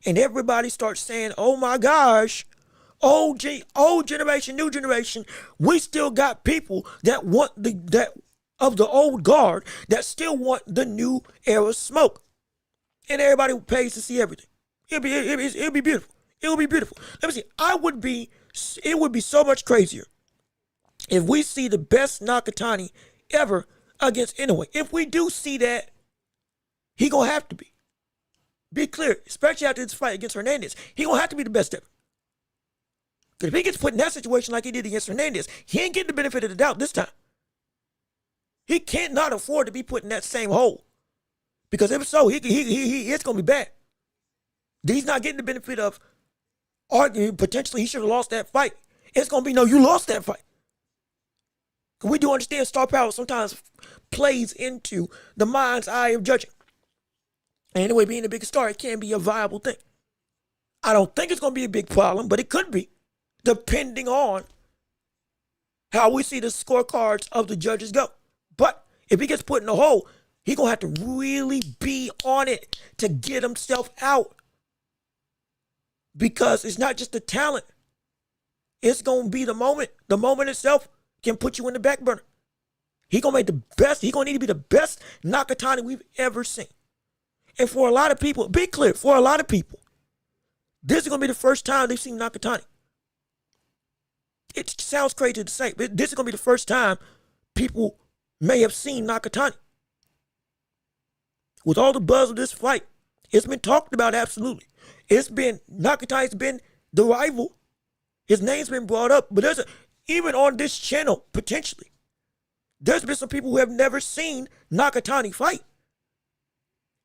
And everybody starts saying, oh my gosh, old generation, new generation, we still got people that want of the old guard that still want the new era smoke. And everybody pays to see everything. It'll be beautiful. It will be beautiful. Let me see. It would be so much crazier if we see the best Nakatani ever against Inoue. If we do see that, he gonna have to be. Be clear, especially after this fight against Hernandez. He gonna have to be the best ever. Because if he gets put in that situation like he did against Hernandez, he ain't getting the benefit of the doubt this time. He can't not afford to be put in that same hole. Because if so, it's going to be bad. He's not getting the benefit of arguing potentially he should have lost that fight. It's going to be, no, you lost that fight. We do understand star power sometimes plays into the mind's eye of judging. And anyway, being a big star, it can be a viable thing. I don't think it's going to be a big problem, but it could be, depending on how we see the scorecards of the judges go. But if he gets put in a hole, he's going to have to really be on it to get himself out. Because it's not just the talent. It's going to be the moment. The moment itself can put you in the back burner. He's going to make the best. He's going to need to be the best Nakatani we've ever seen. And for a lot of people, be clear, for a lot of people, this is going to be the first time they've seen Nakatani. It sounds crazy to say, but this is going to be the first time people may have seen Nakatani. With all the buzz of this fight, it's been talked about absolutely. Nakatani's been the rival. His name's been brought up, but even on this channel, potentially, there's been some people who have never seen Nakatani fight.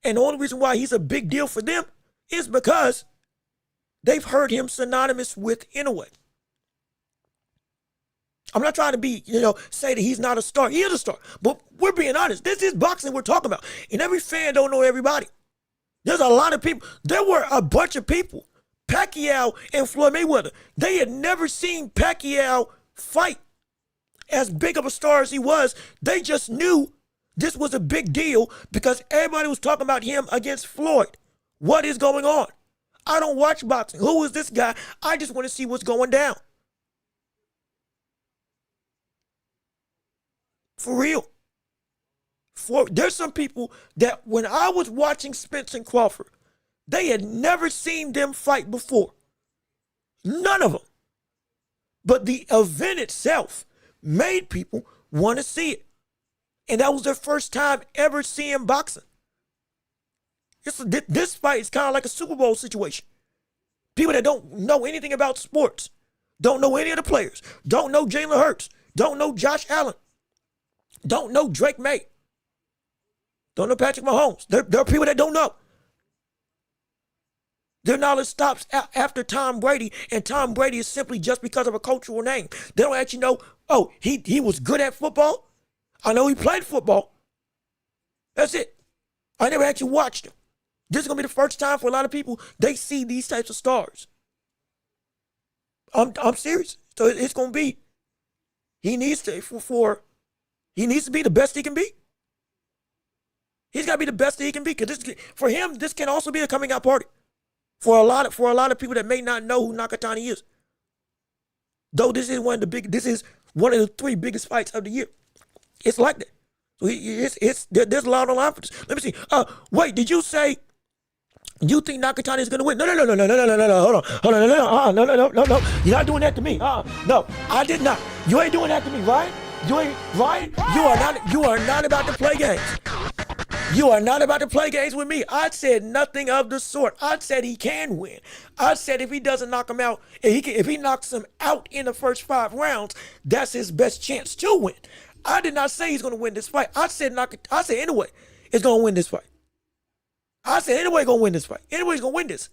And the only reason why he's a big deal for them is because they've heard him synonymous with Inoue. I'm not trying to say that he's not a star. He is a star. But we're being honest. This is boxing we're talking about. And every fan don't know everybody. There's a lot of people. There were a bunch of people, Pacquiao and Floyd Mayweather, they had never seen Pacquiao fight as big of a star as he was. They just knew this was a big deal because everybody was talking about him against Floyd. What is going on? I don't watch boxing. Who is this guy? I just want to see what's going down. For real. There's some people that when I was watching Spence and Crawford, they had never seen them fight before. None of them. But the event itself made people want to see it. And that was their first time ever seeing boxing. This fight is kind of like a Super Bowl situation. People that don't know anything about sports, don't know any of the players, don't know Jalen Hurts, don't know Josh Allen, don't know Drake May. Don't know Patrick Mahomes. There are people that don't know. Their knowledge stops after Tom Brady, and Tom Brady is simply just because of a cultural name. They don't actually know, oh, he was good at football. I know he played football. That's it. I never actually watched him. This is going to be the first time for a lot of people they see these types of stars. I'm serious. So it's going to be, he needs to be the best he can be. He's got to be the best that he can be, because for him, this can also be a coming out party. For a lot of people that may not know who Nakatani is. Though this is one of the 3 biggest fights of the year. It's like that. So there's a lot on the line for this. Let me see. Wait, did you say you think Nakatani is gonna win? No. Hold on. No. You're not doing that to me. No, I did not. You ain't doing that to me, right? You ain't, right? You are not about to play games. You are not about to play games with me. I said nothing of the sort. I said he can win. I said if he doesn't knock him out, if he knocks him out in the first 5 rounds, that's his best chance to win. I did not say he's going to win this fight. I said Inoue is going to win this fight. I said Inoue going to win this fight. Inoue's going to win this.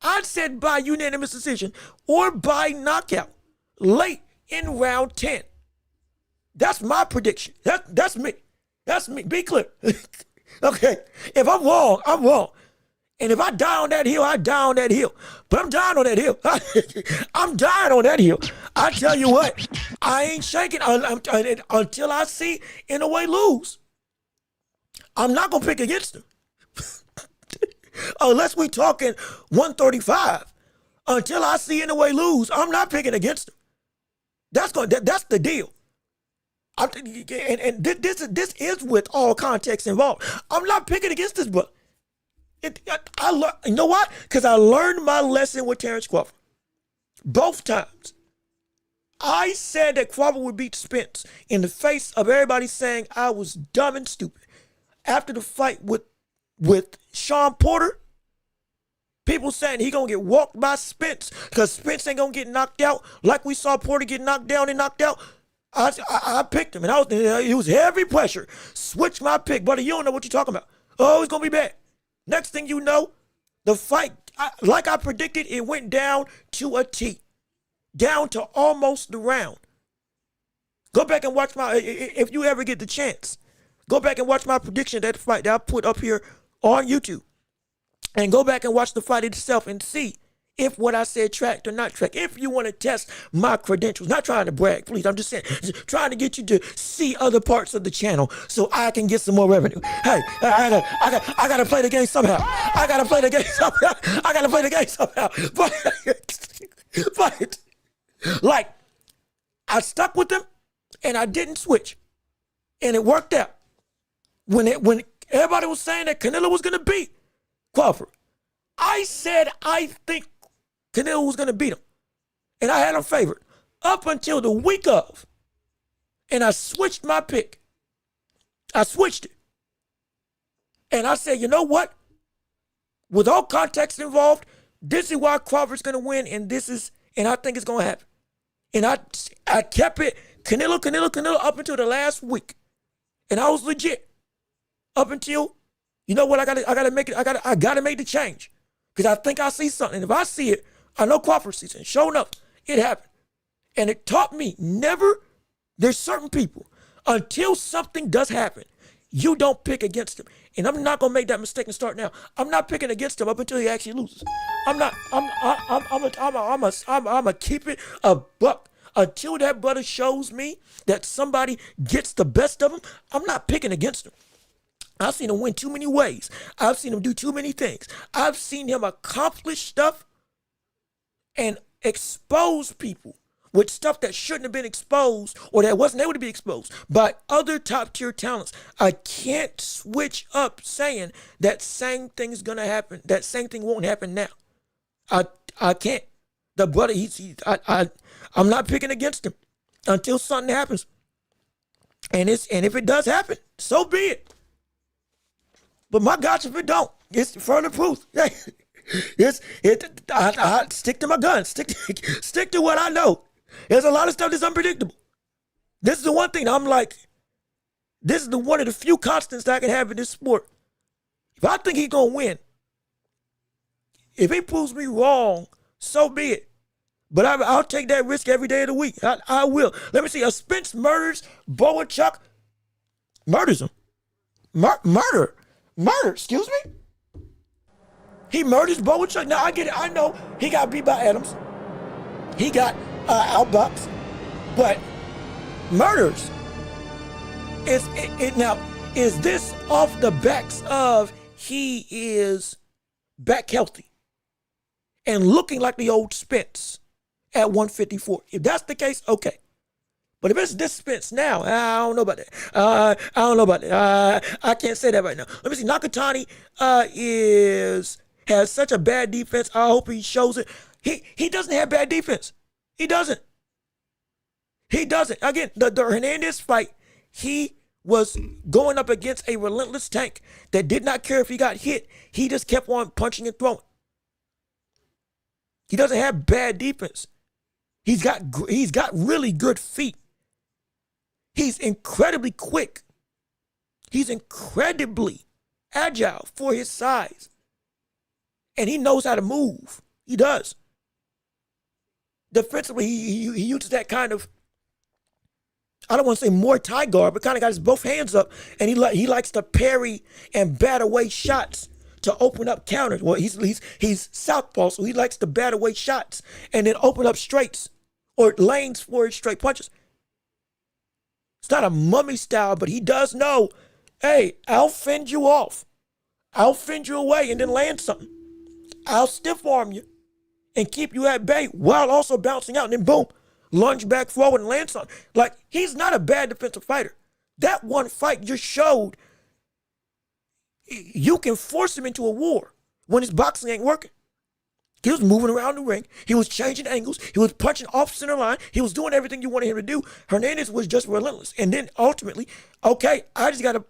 I said by unanimous decision or by knockout late in round 10. That's my prediction. That's me. That's me. Be clear. Okay, if I'm wrong, I'm wrong. And if I die on that hill, I die on that hill. But I'm dying on that hill. I'm dying on that hill. I tell you what, I ain't shaking until I see Inoue lose. I'm not going to pick against him. Unless we talking 135. Until I see Inoue lose, I'm not picking against him. That's the deal. This is with all context involved. I'm not picking against this, but you know what? Because I learned my lesson with Terrence Crawford. Both times. I said that Crawford would beat Spence in the face of everybody saying I was dumb and stupid. After the fight with Sean Porter, people saying he going to get walked by Spence because Spence ain't going to get knocked out like we saw Porter get knocked down and knocked out. I picked him, and it was heavy pressure. Switch my pick, buddy. You don't know what you're talking about. Oh, it's going to be bad. Next thing you know, the fight, like I predicted, it went down to a T. Down to almost the round. Go back and watch if you ever get the chance, go back and watch my prediction of that fight that I put up here on YouTube. And go back and watch the fight itself and see if what I said tracked or not tracked. If you want to test my credentials, not trying to brag, please. I'm just saying, trying to get you to see other parts of the channel so I can get some more revenue. Hey, I gotta play the game somehow. I gotta play the game somehow. But like, I stuck with them and I didn't switch, and it worked out. When everybody was saying that Canelo was gonna beat Crawford, I said I think Canelo was going to beat him. And I had him favored up until the week of. And I switched my pick. I switched it. And I said, you know what? With all context involved, this is why Crawford's going to win, and I think it's going to happen. And I kept it Canelo up until the last week. And I was legit. Up until, you know what, I gotta make the change. Because I think I see something. And if I see it, I know Crawford sees it. And sure enough, it happened. And it taught me there's certain people, until something does happen, you don't pick against them. And I'm not going to make that mistake and start now. I'm not picking against him up until he actually loses. I'm going to keep it a buck. Until that brother shows me that somebody gets the best of him, I'm not picking against him. I've seen him win too many ways. I've seen him do too many things. I've seen him accomplish stuff and expose people with stuff that shouldn't have been exposed or that wasn't able to be exposed by other top tier talents. I can't switch up saying that same thing's gonna happen. That same thing won't happen now. I can't. The brother, I'm not picking against him until something happens. And if it does happen, so be it. But my gosh, if it don't, it's further proof. I stick to my guns. Stick to what I know. There's a lot of stuff that's unpredictable. This is the one thing I'm like, This is one of the few constants that I can have in this sport. If I think he's going to win, if he proves me wrong, so be it. But I'll take that risk every day of the week. I will. Let me see. Spence murders Boachuk. Murders him. Murder. Excuse me? He murders Boachuk. Now, I get it. I know he got beat by Adams. He got outboxed. But murders. Now, is this off the backs of he is back healthy and looking like the old Spence at 154? If that's the case, okay. But if it's this Spence now, I don't know about that. I can't say that right now. Let me see. Nakatani has such a bad defense. I hope he shows it. He doesn't have bad defense. He doesn't. Again, the Hernandez fight, he was going up against a relentless tank that did not care if he got hit. He just kept on punching and throwing. He doesn't have bad defense. He's got really good feet. He's incredibly quick. He's incredibly agile for his size. And he knows how to move. He does. Defensively, he uses that kind of, I don't want to say more Thai guard, but kind of got his both hands up, and he likes to parry and bat away shots to open up counters. Well, he's southpaw, so he likes to bat away shots and then open up straights or lanes for his straight punches. It's not a mummy style, but he does know, hey, I'll fend you off. I'll fend you away and then land something. I'll stiff arm you and keep you at bay while also bouncing out, and then boom, lunge back forward and land something. Like, he's not a bad defensive fighter. That one fight just showed you can force him into a war when his boxing ain't working. He was moving around the ring. He was changing angles. He was punching off center line. He was doing everything you wanted him to do. Hernandez was just relentless. And then ultimately, okay, I just gotta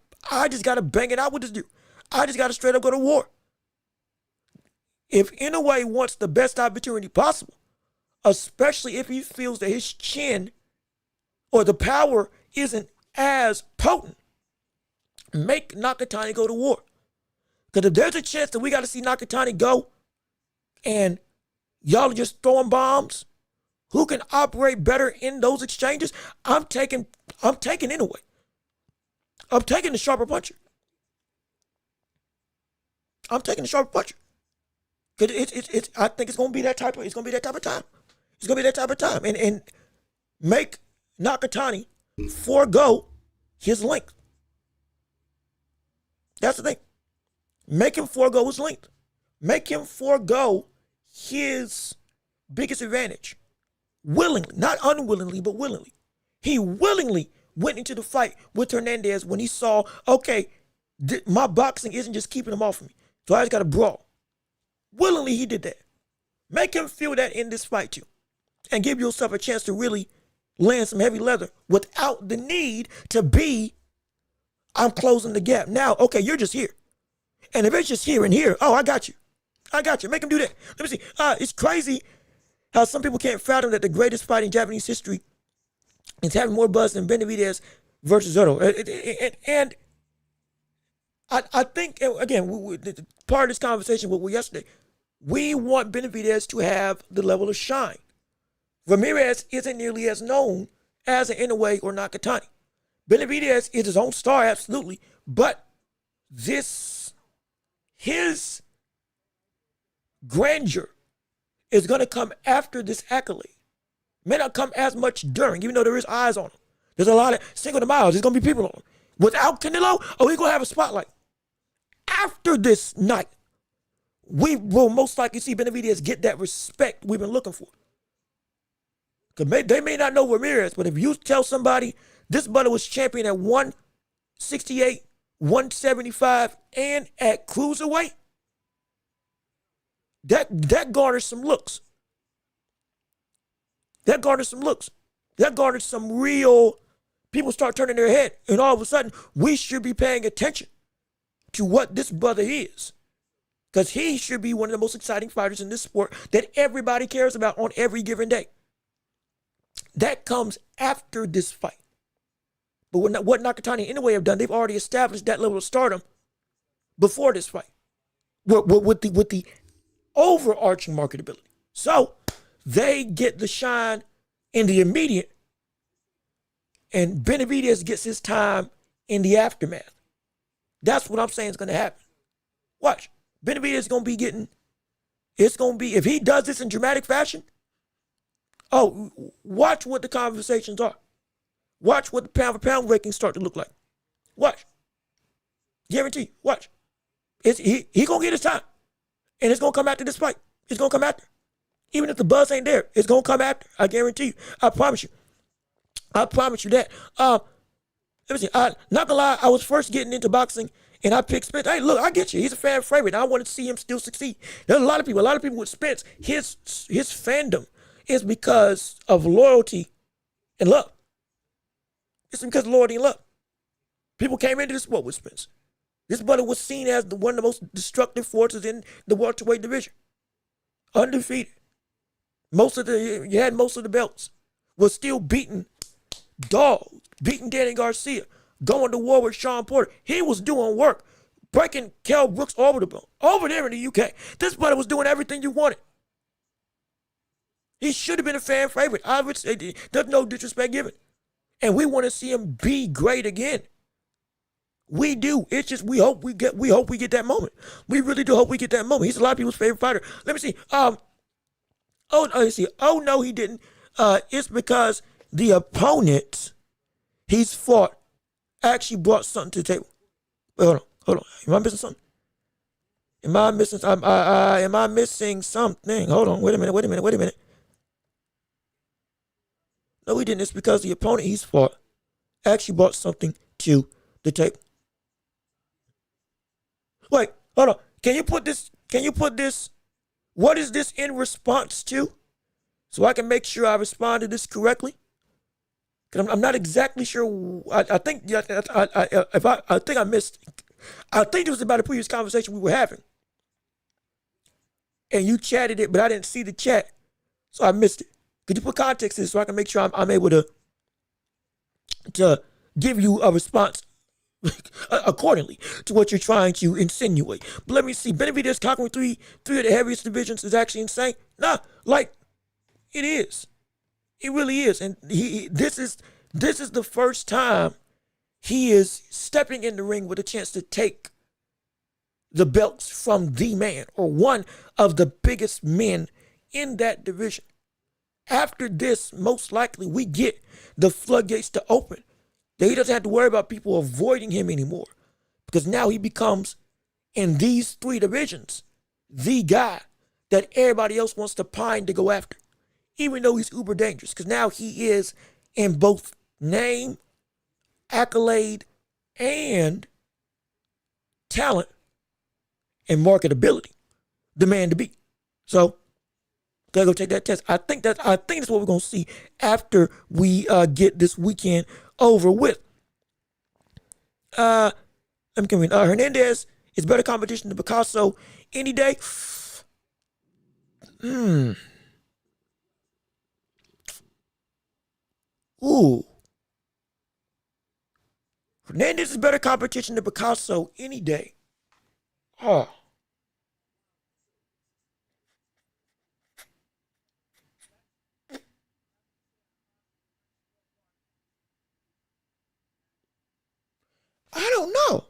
bang it out with this dude. I just gotta straight up go to war. If Inoue wants the best opportunity possible, especially if he feels that his chin or the power isn't as potent, make Nakatani go to war. Because if there's a chance that we got to see Nakatani go and y'all are just throwing bombs, who can operate better in those exchanges? I'm taking Inoue. I'm taking the sharper puncher. I think it's gonna be that type of time. It's gonna be that type of time. And make Nakatani forego his length. That's the thing. Make him forego his length. Make him forego his biggest advantage. Willingly, not unwillingly, but willingly. He willingly went into the fight with Hernandez when he saw, okay, my boxing isn't just keeping him off of me, so I just got to brawl. Willingly, he did that. Make him feel that in this fight too, and give yourself a chance to really land some heavy leather without the need to be, I'm closing the gap. Now, okay, you're just here. And if it's just here and here, oh, I got you. Make him do that. Let me see. It's crazy how some people can't fathom that the greatest fight in Japanese history is having more buzz than Benavidez versus Zurdo. And I think, again, part of this conversation with yesterday, we want Benavidez to have the level of shine. Ramirez isn't nearly as known as an Inoue or Nakatani. Benavidez is his own star, absolutely, but his grandeur is going to come after this accolade. May not come as much during, even though there is eyes on him. There's a lot of Cinco de Mayo. There's going to be people on him. Without Canelo, he's going to have a spotlight. After this night, we will most likely see Benavidez get that respect we've been looking for. Because they may not know Ramirez, but if you tell somebody this brother was champion at 168, 175, and at cruiserweight, that garners some looks. That garners some real, people start turning their head, and all of a sudden, we should be paying attention to what this brother is. Because he should be one of the most exciting fighters in this sport that everybody cares about on every given day. That comes after this fight. But what Nakatani and Inoue have done, they've already established that level of stardom before this fight with the overarching marketability. So they get the shine in the immediate, and Benavidez gets his time in the aftermath. That's what I'm saying is going to happen. Watch. Benavidez is going to be getting, it's going to be, if he does this in dramatic fashion, watch what the conversations are. Watch what the pound for pound rankings start to look like. Watch. Guarantee. Watch. He going to get his time. And it's going to come after this fight. It's going to come after. Even if the buzz ain't there, it's going to come after. I guarantee you. I promise you. I promise you that. Let me see. Not gonna lie, I was first getting into boxing and I picked Spence. Hey, look, I get you. He's a fan favorite. I want to see him still succeed. There's a lot of people with Spence, his fandom is because of loyalty and love. It's because of loyalty and love. People came into this sport with Spence. This brother was seen as one of the most destructive forces in the welterweight division. Undefeated. You had most of the belts. Was still beating dogs, beating Danny Garcia, going to war with Sean Porter. He was doing work, breaking Kell Brooks over there in the UK. This brother was doing everything you wanted. He should have been a fan favorite. I would say there's no disrespect given. And we want to see him be great again. We do. It's just we hope we get that moment. We really do hope we get that moment. He's a lot of people's favorite fighter. Let me see. Oh no, he didn't. It's because the opponent he's fought actually brought something to the table. Wait, hold on. Am I missing something? Am I missing something? Hold on. Wait a minute. No, he didn't. It's because the opponent he's fought actually brought something to the table. Wait, hold on. Can you put this? What is this in response to? So I can make sure I respond to this correctly. Because I'm not exactly sure. I think I missed. I think it was about a previous conversation we were having. And you chatted it, but I didn't see the chat. So I missed it. Could you put context in so I can make sure I'm able to give you a response accordingly to what you're trying to insinuate? But let me see. Benavidez conquering three of the heaviest divisions is actually insane. Nah, like it is. It really is. And this is the first time he is stepping in the ring with a chance to take the belts from the man or one of the biggest men in that division. After this, most likely we get the floodgates to open. That he doesn't have to worry about people avoiding him anymore. Because now he becomes, in these three divisions, the guy that everybody else wants to pine to go after. Even though he's uber dangerous. Because now he is in both name, accolade, and talent and marketability. The man to beat. So, gotta go take that test. I think that's what we're gonna see after we get this weekend over with. Hernandez is better competition than Picasso any day. Ooh. Hernandez is better competition than Picasso any day. Huh. I don't know.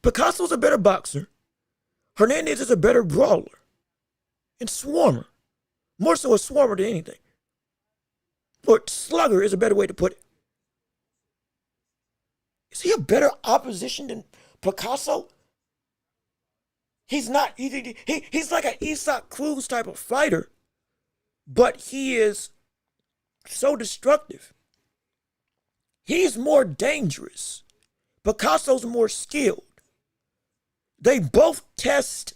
Picasso's a better boxer. Hernandez is a better brawler. And swarmer. More so a swarmer than anything. Or slugger is a better way to put it. Is he a better opposition than Picasso? He's not. He's like an Isak Cruz type of fighter. But he is so destructive. He's more dangerous. Picasso's more skilled. They both test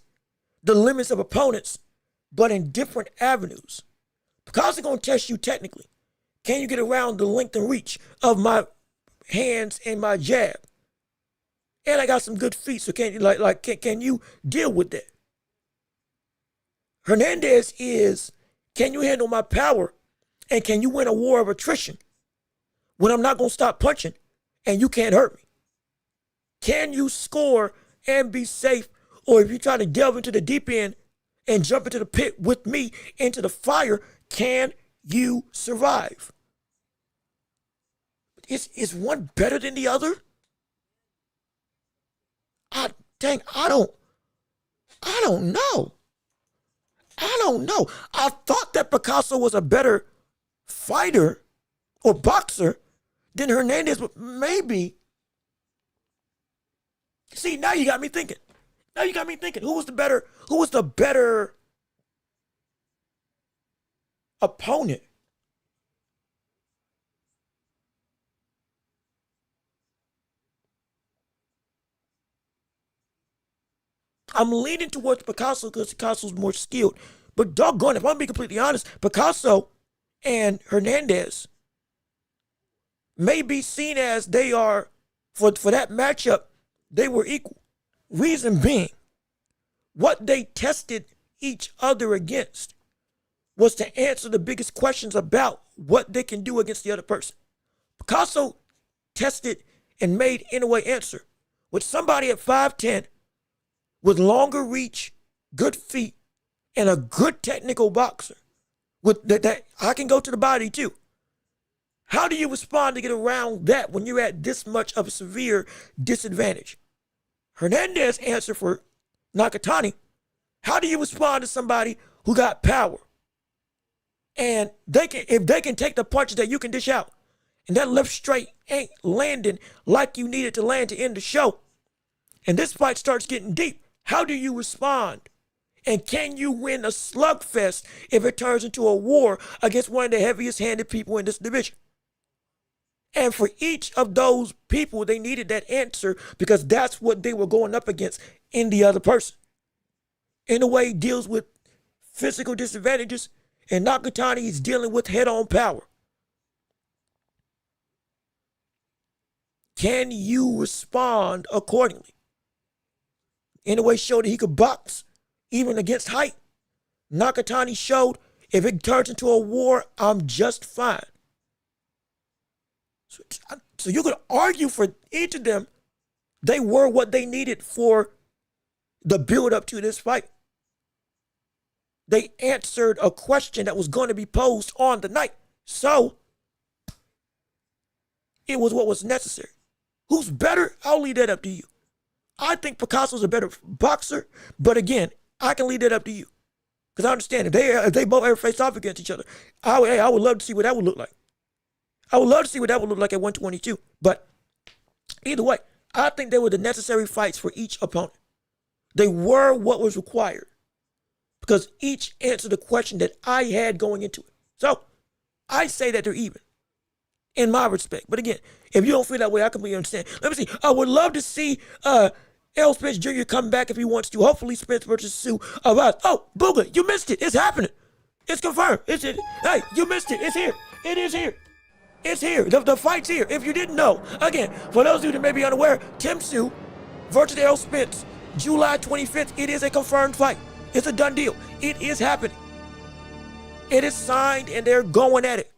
the limits of opponents, but in different avenues. Picasso's going to test you technically. Can you get around the length and reach of my hands and my jab? And I got some good feet, so can you deal with that? Hernandez is, can you handle my power? And can you win a war of attrition? when I'm not going to stop punching and you can't hurt me? Can you score and be safe? Or if you try to delve into the deep end and jump into the pit with me into the fire, can you survive? Is one better than the other? I don't know. I don't know. I thought that Picasso was a better fighter or boxer than Hernandez, but maybe. See, now you got me thinking. Who was the better opponent? I'm leaning towards Picasso because Picasso's more skilled. But doggone it, if I'm being completely honest, Picasso and Hernandez may be seen as they are, for that matchup, they were equal. Reason being, what they tested each other against was to answer the biggest questions about what they can do against the other person. Picasso tested and made Inoue answer with somebody at 5'10", with longer reach, good feet, and a good technical boxer. With that I can go to the body too. How do you respond to get around that when you're at this much of a severe disadvantage? Hernandez answered for Nakatani. How do you respond to somebody who got power? And if they can take the punches that you can dish out, and that left straight ain't landing like you need it to land to end the show, and this fight starts getting deep, how do you respond? And can you win a slugfest if it turns into a war against one of the heaviest handed people in this division? And for each of those people, they needed that answer because that's what they were going up against in the other person. Inoue deals with physical disadvantages, and Nakatani is dealing with head-on power. Can you respond accordingly? Inoue showed that he could box even against height. Nakatani showed if it turns into a war, I'm just fine. So you could argue for each of them, they were what they needed for the build-up to this fight. They answered a question that was going to be posed on the night. So it was what was necessary. Who's better? I'll leave that up to you. I think Picasso's a better boxer, but again, I can leave that up to you. Because I understand if they both ever face off against each other, I would love to see what that would look like. I would love to see what that would look like at 122. But either way, I think they were the necessary fights for each opponent. They were what was required because each answered the question that I had going into it. So I say that they're even in my respect. But again, if you don't feel that way, I completely understand. Let me see. I would love to see Errol Spence Jr. come back if he wants to. Hopefully Spence versus Sue. Oh, Booga, you missed it. It's happening. It's confirmed. Hey, you missed it. It's here. It is here. It's here. The fight's here. If you didn't know. Again, for those of you that may be unaware, Tim Sue versus Errol Spence, July 25th. It is a confirmed fight. It's a done deal. It is happening. It is signed and they're going at it.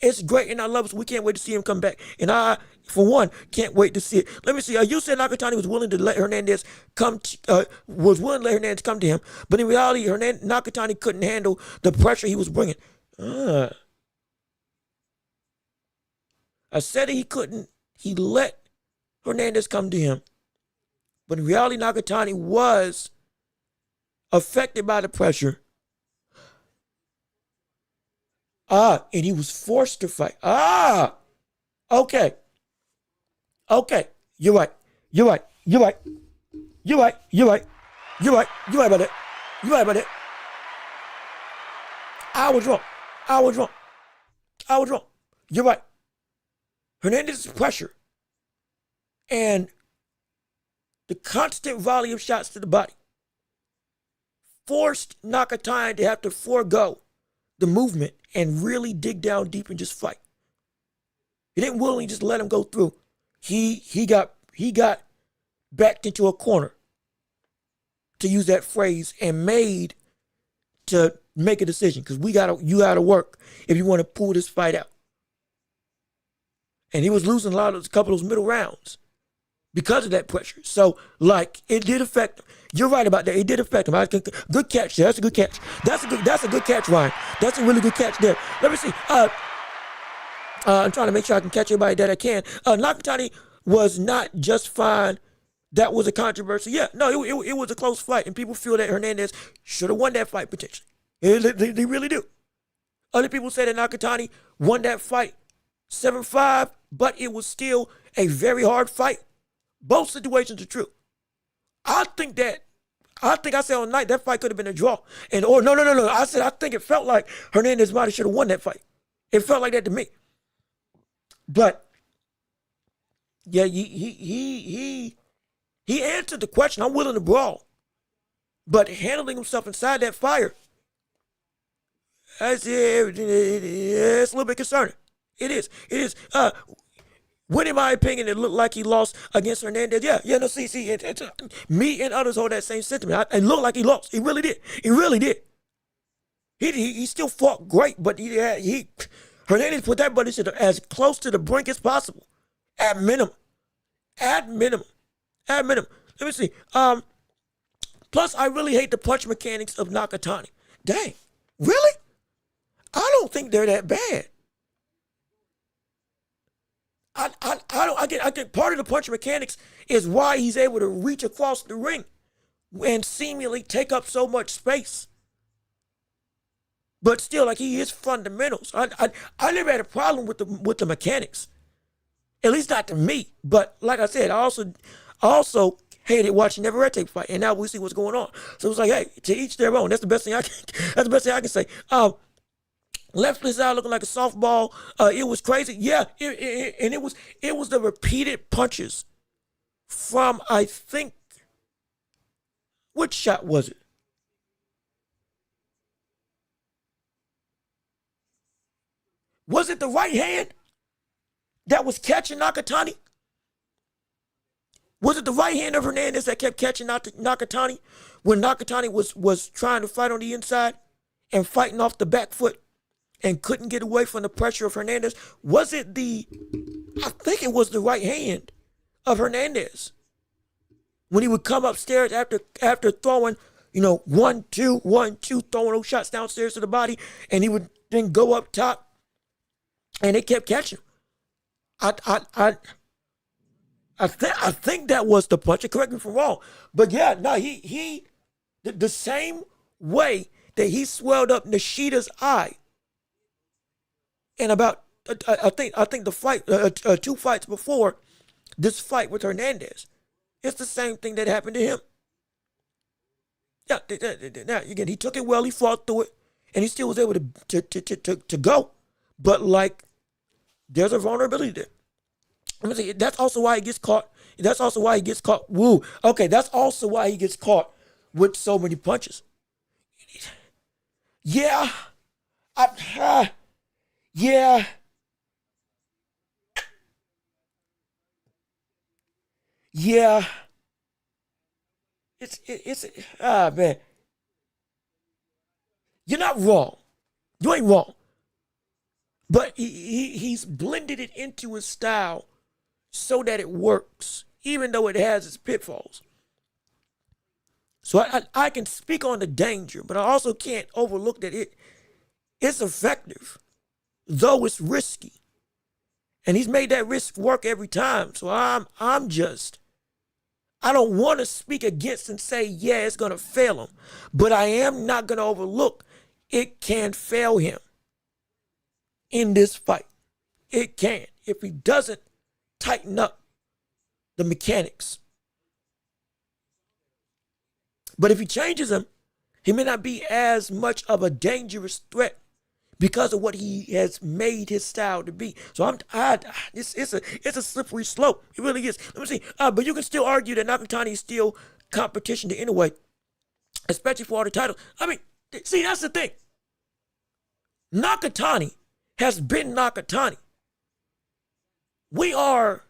It's great and I love it. So we can't wait to see him come back. And I, for one, can't wait to see it. Let me see. You said Nakatani was willing to let Hernandez come to him. But in reality, Nakatani couldn't handle the pressure he was bringing. I said he couldn't. He let Hernandez come to him. But in reality, Nakatani was affected by the pressure. And he was forced to fight. Okay. You're right about that. I was wrong. You're right. Hernandez's pressure and the constant volley of shots to the body forced Nakatani to have to forego the movement and really dig down deep and just fight. He didn't willingly just let him go through. He got backed into a corner, to use that phrase, and made to make a decision because you gotta work if you want to pull this fight out. And he was losing a couple of those middle rounds because of that pressure. So, like, it did affect him. You're right about that. It did affect him. Good catch there. That's a good catch. That's a good catch, Ryan. That's a really good catch there. Let me see. I'm trying to make sure I can catch everybody that I can. Nakatani was not just fine. That was a controversy. Yeah, no, it was a close fight, and people feel that Hernandez should have won that fight potentially. They really do. Other people say that Nakatani won that fight 7-5, but it was still a very hard fight. Both situations are true. I think I said on night that fight could have been a draw. No. I said I think it felt like Hernandez might have should have won that fight. It felt like that to me. But yeah, he answered the question. I'm willing to brawl, but handling himself inside that fire, it's a little bit concerning. It is. When, in my opinion, it looked like he lost against Hernandez. No, see, me and others hold that same sentiment. It looked like he lost. He really did. He still fought great, but Hernandez put that buddy as close to the brink as possible, at minimum. Let me see. Plus, I really hate the punch mechanics of Nakatani. Dang, really? I don't think they're that bad. I get part of the punch mechanics is why he's able to reach across the ring and seemingly take up so much space. But still, like, he is fundamentals. I never had a problem with the mechanics. At least not to me. But like I said, I also hated watching Navarrete fight, and now we see what's going on. So it's like, hey, to each their own. That's the best thing I can say. Left his out looking like a softball. It was crazy. Yeah, and it was the repeated punches from, I think, which shot was it? Was it the right hand that was catching Nakatani? Was it the right hand of Hernandez that kept catching Nakatani when Nakatani was trying to fight on the inside and fighting off the back foot and couldn't get away from the pressure of Hernandez? Was it I think it was the right hand of Hernandez when he would come upstairs after throwing, 1, 2, 1, 2, throwing those shots downstairs to the body, and he would then go up top. And they kept catching him. I think that was the punch. Correct me if I'm wrong, but yeah, no, he the same way that he swelled up Nishida's eye, and about I think the fight 2 fights before this fight with Hernandez, it's the same thing that happened to him. Yeah, now again, he took it well, he fought through it, and he still was able to go, but like, there's a vulnerability there. Let me see. That's also why he gets caught. Woo. Okay, that's also why he gets caught with so many punches. Yeah. Yeah. Yeah. Man. You're not wrong. You ain't wrong. But he's blended it into his style so that it works, even though it has its pitfalls. So I can speak on the danger, but I also can't overlook that it's effective, though it's risky. And he's made that risk work every time. So I don't want to speak against and say, yeah, it's going to fail him. But I am not going to overlook it can fail him in this fight. It can, if he doesn't tighten up the mechanics. But if he changes them, he may not be as much of a dangerous threat because of what he has made his style to be. So it's a slippery slope. It really is. Let me see. But you can still argue that Nakatani is still competition to Inoue, especially for all the titles. I mean, see, that's the thing. Nakatani has been Nakatani. We are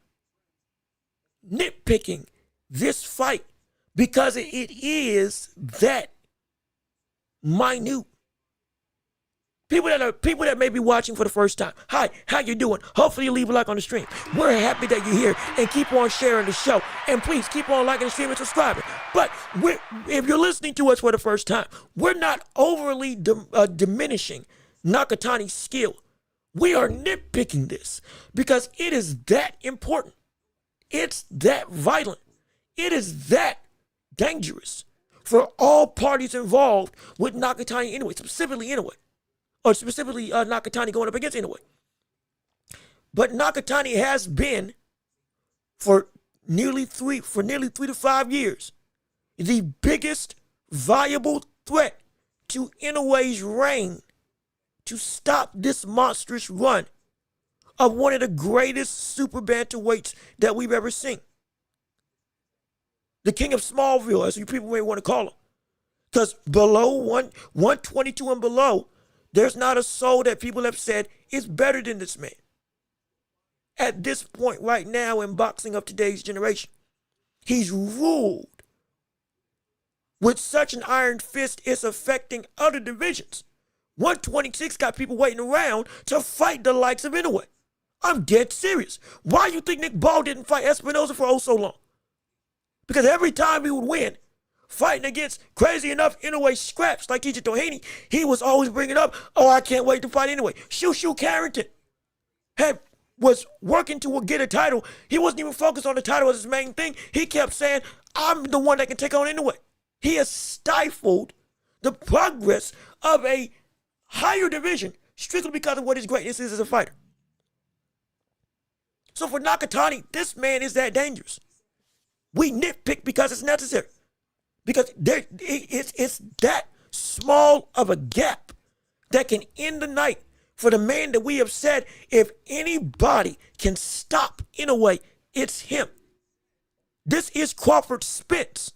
nitpicking this fight because it is that minute. People that may be watching for the first time. Hi, how you doing? Hopefully you leave a like on the stream. We're happy that you're here and keep on sharing the show. And please keep on liking the stream and subscribing. But if you're listening to us for the first time, we're not overly diminishing Nakatani's skill. We are nitpicking this because it is that important. It's that violent. It is that dangerous for all parties involved with Nakatani anyway, specifically Inoue. Or specifically Nakatani going up against Inoue. But Nakatani has been, for nearly 3 to 5 years, the biggest viable threat to Inoue's reign to stop this monstrous run of one of the greatest super bantamweights that we've ever seen. The King of Smallville, as you people may want to call him. Because below 122 and below, there's not a soul that people have said is better than this man. At this point right now in boxing of today's generation, he's ruled with such an iron fist it's affecting other divisions. 126 got people waiting around to fight the likes of Inoue. I'm dead serious. Why do you think Nick Ball didn't fight Espinoza for oh so long? Because every time he would win, fighting against, crazy enough, Inoue scraps like TJ Doheny, he was always bringing up, oh, I can't wait to fight Inoue. Shoo Carrington was working to get a title. He wasn't even focused on the title as his main thing. He kept saying, I'm the one that can take on Inoue. He has stifled the progress of a higher division strictly because of what his greatness is as a fighter. So for Nakatani, this man is that dangerous. We nitpick because it's necessary. Because it's that small of a gap that can end the night for the man that we have said, if anybody can stop Inoue, it's him. This is Crawford Spence.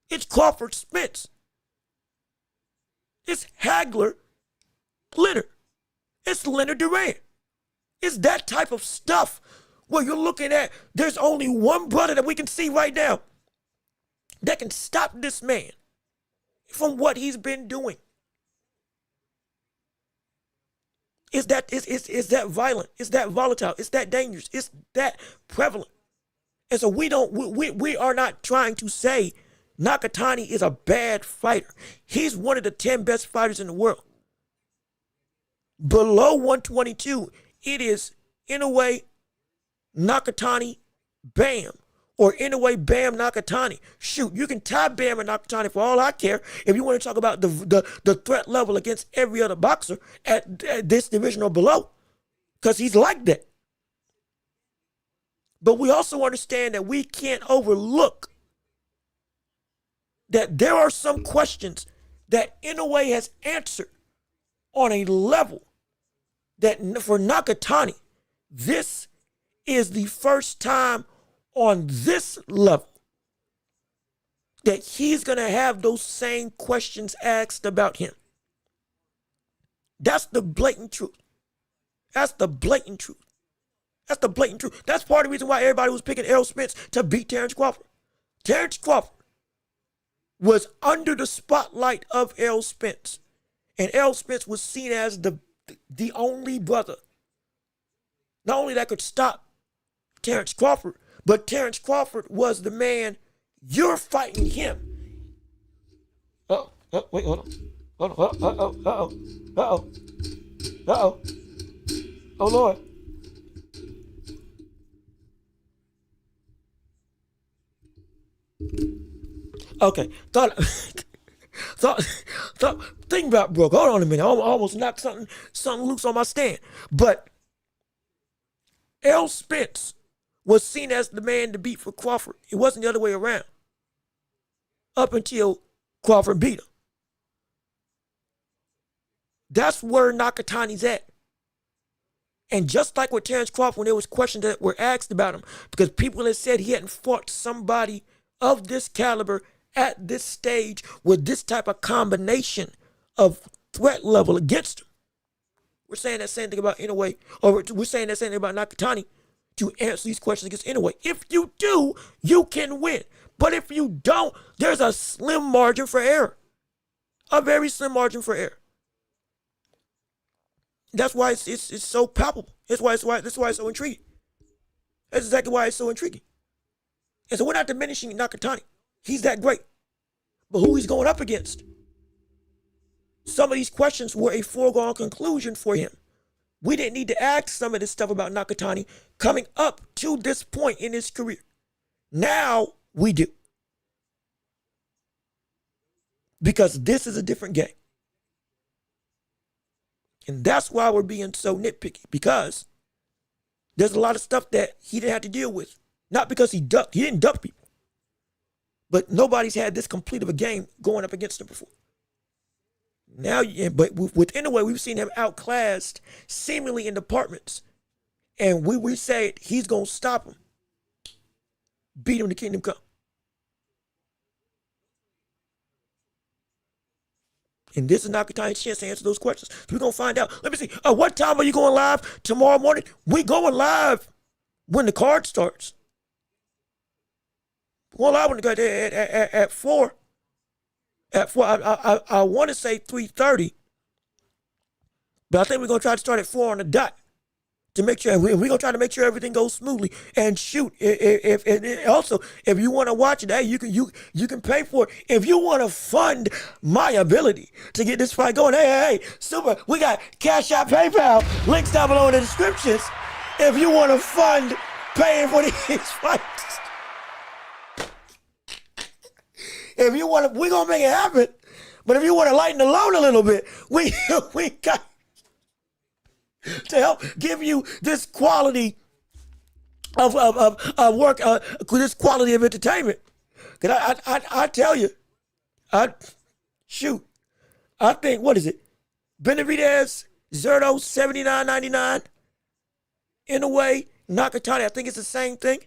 It's Crawford Spence. It's Hagler Leonard. It's Leonard Duran. It's that type of stuff where you're looking at, there's only one brother that we can see right now that can stop this man from what he's been doing. It's that violent. It's that volatile. It's that dangerous. It's that prevalent. And so we are not trying to say Nakatani is a bad fighter. He's one of the 10 best fighters in the world. Below 122, it is Inoue, Nakatani, Bam. Or Inoue, Bam, Nakatani. Shoot, you can tie Bam and Nakatani for all I care if you want to talk about the threat level against every other boxer at this division or below. Because he's like that. But we also understand that we can't overlook that there are some questions that Inoue has answered on a level that for Nakatani, this is the first time on this level that he's going to have those same questions asked about him. That's the blatant truth. That's the blatant truth. That's the blatant truth. That's part of the reason why everybody was picking Errol Spence to beat Terrence Crawford. Terrence Crawford was under the spotlight of Errol Spence. And Errol Spence was seen as the only brother, not only that could stop Terrence Crawford, but Terrence Crawford was the man. You're fighting him. Wait, hold on. Oh, Lord. Okay. Think about Brooke. Hold on a minute. I almost knocked something loose on my stand. But Errol Spence was seen as the man to beat for Crawford. It wasn't the other way around. Up until Crawford beat him. That's where Nakatani's at. And just like with Terrence Crawford, when there was questions that were asked about him, because people had said he hadn't fought somebody of this caliber at this stage with this type of combination of threat level against him. We're saying that same thing about Inoue, or we're saying that same thing about Nakatani, to answer these questions against Inoue. If you do, you can win. But if you don't, there's a slim margin for error. A very slim margin for error. That's why it's so palpable. That's why it's so intriguing. That's exactly why it's so intriguing. And so we're not diminishing Nakatani. He's that great. But who he's going up against? Some of these questions were a foregone conclusion for him. We didn't need to ask some of this stuff about Nakatani coming up to this point in his career. Now we do. Because this is a different game. And that's why we're being so nitpicky. Because there's a lot of stuff that he didn't have to deal with. Not because he ducked. He didn't duck people. But nobody's had this complete of a game going up against him before. Now, but with Inoue, we've seen him outclassed seemingly in departments. And we say he's going to stop him. Beat him to kingdom come. And this is Nakatani's chance to answer those questions. We're going to find out. Let me see. What time are you going live tomorrow morning? We going live when the card starts. We're going live when at 4. At 4, I want to say 3:30. But I think we're going to try to start at 4 on the dot. To make sure, we're going to try to make sure everything goes smoothly. And shoot, if you want to watch it, hey, you can pay for it. If you want to fund my ability to get this fight going, hey, super, we got Cash App, PayPal, links down below in the descriptions. If you want to fund paying for these fights. If you want to, we're going to make it happen. But if you want to lighten the load a little bit, we got to help give you this quality of work, this quality of entertainment. Because I tell you, I think, what is it? Benavidez, Zurdo, $79.99. Inoue, Nakatani, I think it's the same thing.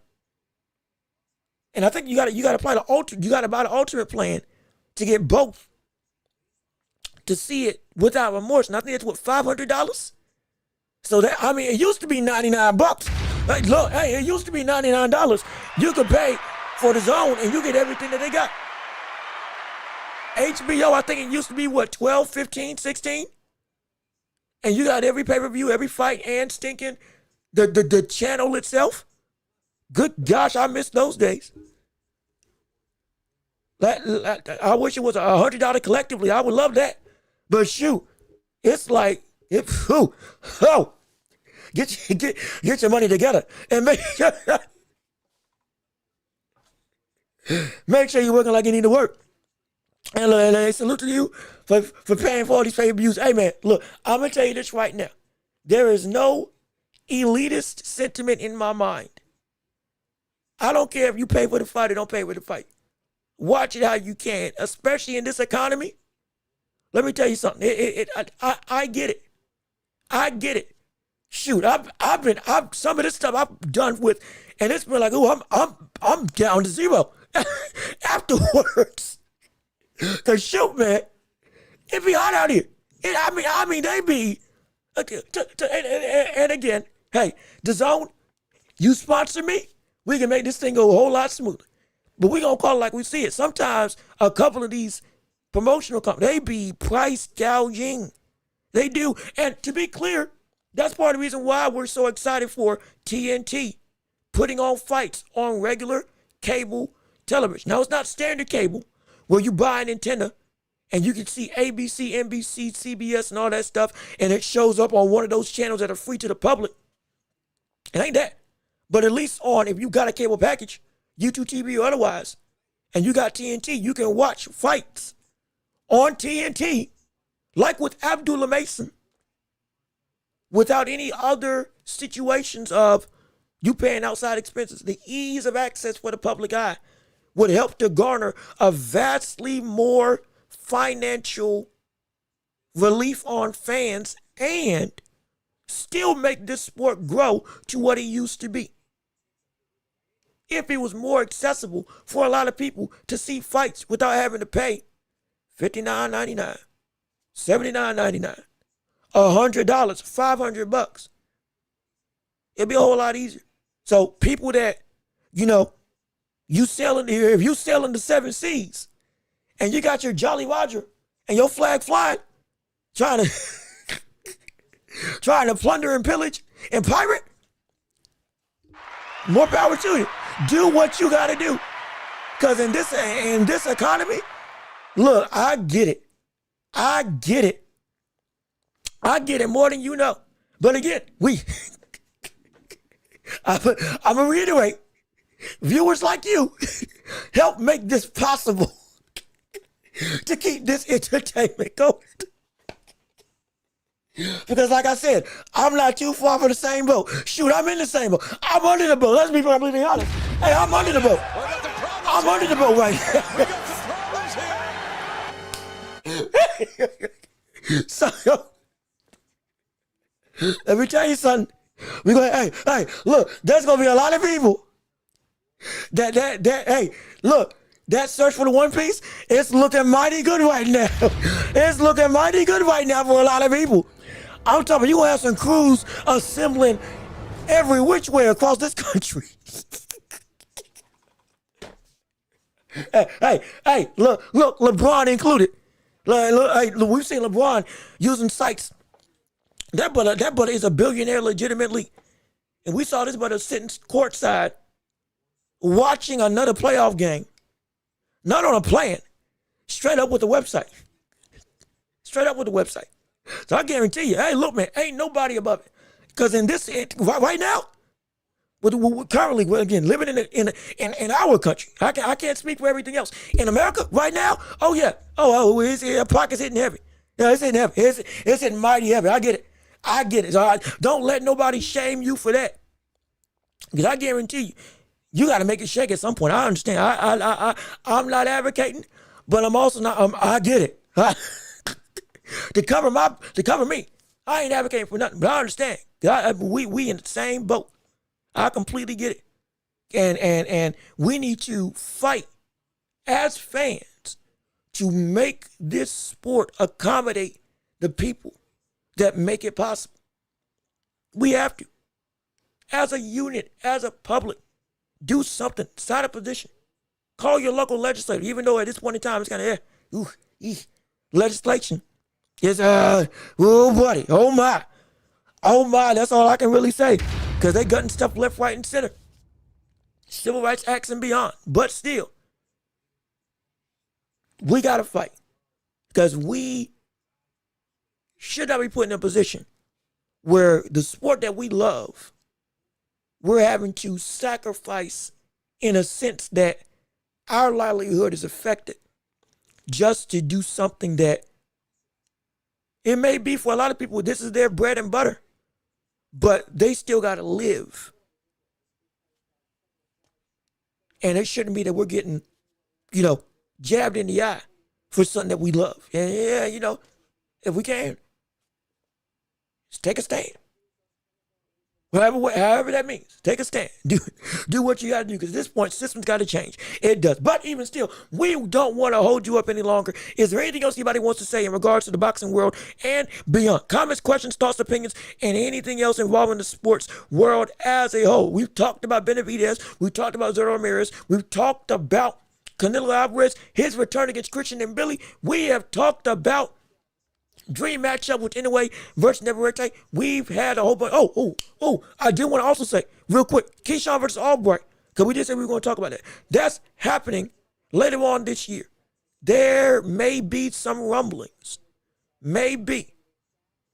And I think you got to apply you got to buy the ultimate plan to get both, to see it without remorse. And I think it's what, $500. So that, I mean, it used to be $99. Like, look, hey, it used to be $99. You could pay for the zone and you get everything that they got. HBO, I think it used to be what, 12, 15, 16? And you got every pay-per-view, every fight, and stinking the channel itself. Good gosh, I miss those days. I wish it was $100 collectively. I would love that. But shoot, it's like, get your money together and make sure you're working like you need to work. And I salute to you for paying for all these pay-per-views. Hey man, look, I'm gonna tell you this right now. There is no elitist sentiment in my mind. I don't care if you pay for the fight or don't pay for the fight. Watch it how you can, especially in this economy. Let me tell you something. I get it. I get it. Shoot, I've some of this stuff I've done with, and it's been like, oh, I'm down to zero afterwards. Cause shoot, man, it be hot out here. I mean, they be. And again, hey, DAZN, you sponsor me, we can make this thing go a whole lot smoother. But we gonna call it like we see it. Sometimes a couple of these promotional companies, they be price gouging. They do. And to be clear, that's part of the reason why we're so excited for TNT putting on fights on regular cable television. Now, it's not standard cable where you buy an antenna and you can see ABC, NBC, CBS, and all that stuff, and it shows up on one of those channels that are free to the public. It ain't that. But at least on, if you got a cable package, YouTube TV or otherwise, and you got TNT, you can watch fights on TNT, like with Abdullah Mason, without any other situations of you paying outside expenses. The ease of access for the public eye would help to garner a vastly more financial relief on fans and still make this sport grow to what it used to be. If it was more accessible for a lot of people to see fights without having to pay $59.99, $79.99, $100, $500, it'd be a whole lot easier. So people that, you selling here, if you selling the 7 C's and you got your Jolly Roger and your flag flying, trying trying to plunder and pillage and pirate, more power to you. Do what you got to do. Because in this economy, look, I get it. I get it. I get it more than you know. But again, I'm going to reiterate, viewers like you help make this possible to keep this entertainment going. Because like I said, I'm not too far from the same boat. Shoot, I'm in the same boat. I'm under the boat. Let's be completely honest. Hey, I'm under the boat. I'm under the boat right now. So, let me tell you something. We go, hey, look, there's gonna be a lot of people hey, look, that search for the One Piece, it's looking mighty good right now. It's looking mighty good right now for a lot of people. I'm talking, you gonna have some crews assembling every which way across this country. hey, look, LeBron included. Look, we've seen LeBron using sites. That brother is a billionaire legitimately. And we saw this brother sitting courtside watching another playoff game. Not on a plan. Straight up with the website. Straight up with the website. So I guarantee you, hey, look, man, ain't nobody above it. Because in this, right now, we're currently, again, living in our country. I can't speak for everything else. In America, right now, oh, yeah. His pocket's hitting heavy. Yeah, it's hitting heavy. It's hitting mighty heavy. I get it. So don't let nobody shame you for that. Because I guarantee you, you got to make it shake at some point. I understand. I'm not advocating, but I'm also not. I get it. To cover me, I ain't advocating for nothing. But I understand. We in the same boat. I completely get it. And we need to fight as fans to make this sport accommodate the people that make it possible. We have to. As a unit, as a public, do something. Sign a petition. Call your local legislator, even though at this point in time it's kind of, legislation is, oh buddy, oh my, that's all I can really say. Because they gutting stuff left, right, and center. Civil rights acts and beyond. But still, we got to fight. Because we should not be put in a position where the sport that we love, we're having to sacrifice in a sense that our livelihood is affected just to do something that it may be for a lot of people, this is their bread and butter, but they still got to live. And it shouldn't be that we're getting, jabbed in the eye for something that we love. And yeah, if we can, just take a stand. However that means, take a stand. Do what you got to do, because at this point, systems got to change. It does. But even still, we don't want to hold you up any longer. Is there anything else anybody wants to say in regards to the boxing world and beyond? Comments, questions, thoughts, opinions, and anything else involving the sports world as a whole. We've talked about Benavidez. We've talked about Zurdo Ramirez. We've talked about Canelo his return against Christian and Billy. We have talked about dream matchup with Inoue versus Nakatani. We've had a whole bunch. I do want to also say, real quick, Keyshawn versus Albright, because we did say we were going to talk about that. That's happening later on this year. There may be some rumblings. Maybe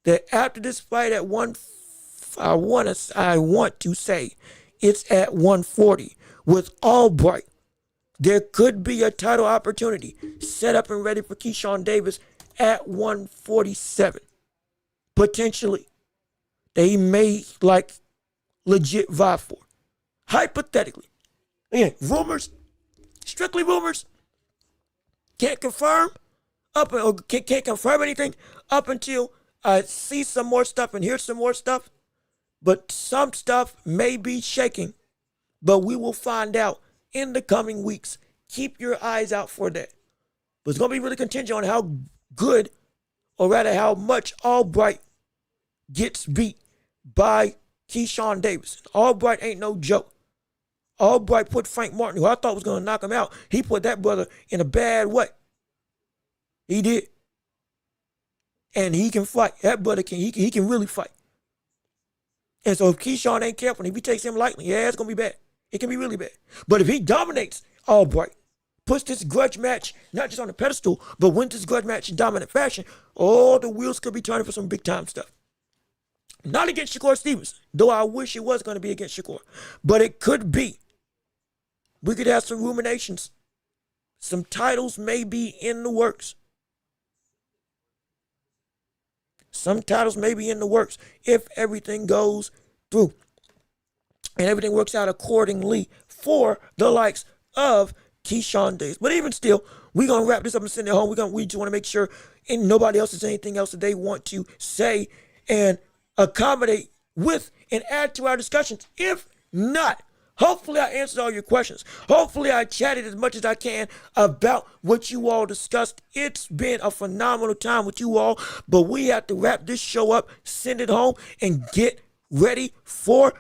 that after this fight at I want to say it's at 140 with Albright, there could be a title opportunity set up and ready for Keyshawn Davis at 147. Potentially. They may legit vie for. Hypothetically. Again, rumors, strictly rumors. Can't confirm can't confirm anything up until I see some more stuff and hear some more stuff. But some stuff may be shaking. But we will find out in the coming weeks. Keep your eyes out for that. But it's going to be really contingent on how good, or rather how much Albright gets beat by Keyshawn Davis. Albright ain't no joke. Albright put Frank Martin, who I thought was going to knock him out, he put that brother in a bad way. He did. And he can fight. That brother he can really fight. And so if Keyshawn ain't careful, if he takes him lightly, yeah, it's going to be bad. It can be really bad. But if he dominates Albright, puts this grudge match not just on the pedestal, but wins this grudge match in dominant fashion, oh, the wheels could be turning for some big time stuff. Not against Shakur Stevens, though I wish it was going to be against Shakur. But it could be. We could have some ruminations. Some titles may be in the works. Some titles may be in the works if everything goes through and everything works out accordingly for the likes of Keyshawn Davis. But even still, we're going to wrap this up and send it home. We just want to make sure and nobody else has anything else that they want to say and accommodate with and add to our discussions. If not, hopefully I answered all your questions. Hopefully I chatted as much as I can about what you all discussed. It's been a phenomenal time with you all, but we have to wrap this show up, send it home, and get ready for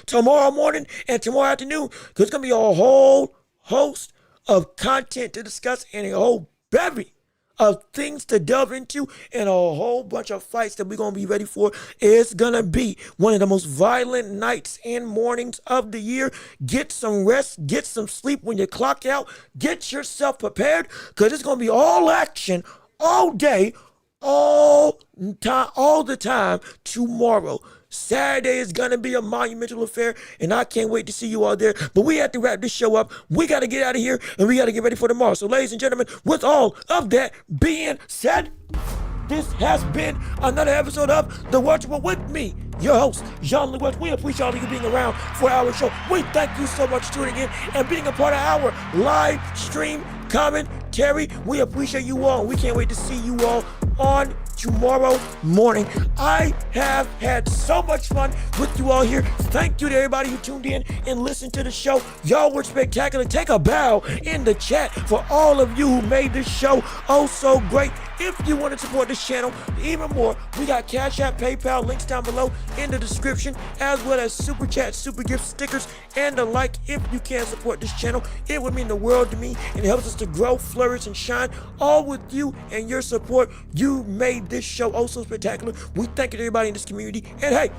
tomorrow morning and tomorrow afternoon, because it's going to be a whole host of content to discuss and a whole bevy of things to delve into and a whole bunch of fights that we're going to be ready for. It's going to be one of the most violent nights and mornings of the year. Get some rest, get some sleep when you clock out. Get yourself prepared, because it's going to be all action, all day, all the time tomorrow. Saturday is going to be a monumental affair, and I can't wait to see you all there. But we have to wrap this show up. We got to get out of here, and we got to get ready for tomorrow. So, ladies and gentlemen, with all of that being said, this has been another episode of The Watchable with me, your host, Jean-Louis Welch. We appreciate all of you being around for our show. We thank you so much for tuning in and being a part of our live stream commentary. We appreciate you all. We can't wait to see you all on tomorrow morning. I have had so much fun with you all here. Thank you to everybody who tuned in and listened to the show. Y'all were spectacular. Take a bow in the chat for all of you who made this show oh so great. If you want to support this channel even more, we got Cash App, PayPal, links down below in the description, as well as Super Chat, Super Gift, stickers, and the like. If you can support this channel, it would mean the world to me, and it helps us to grow, flourish, and shine. All with you and your support, you made this show oh so spectacular. We thank you to everybody in this community. And hey,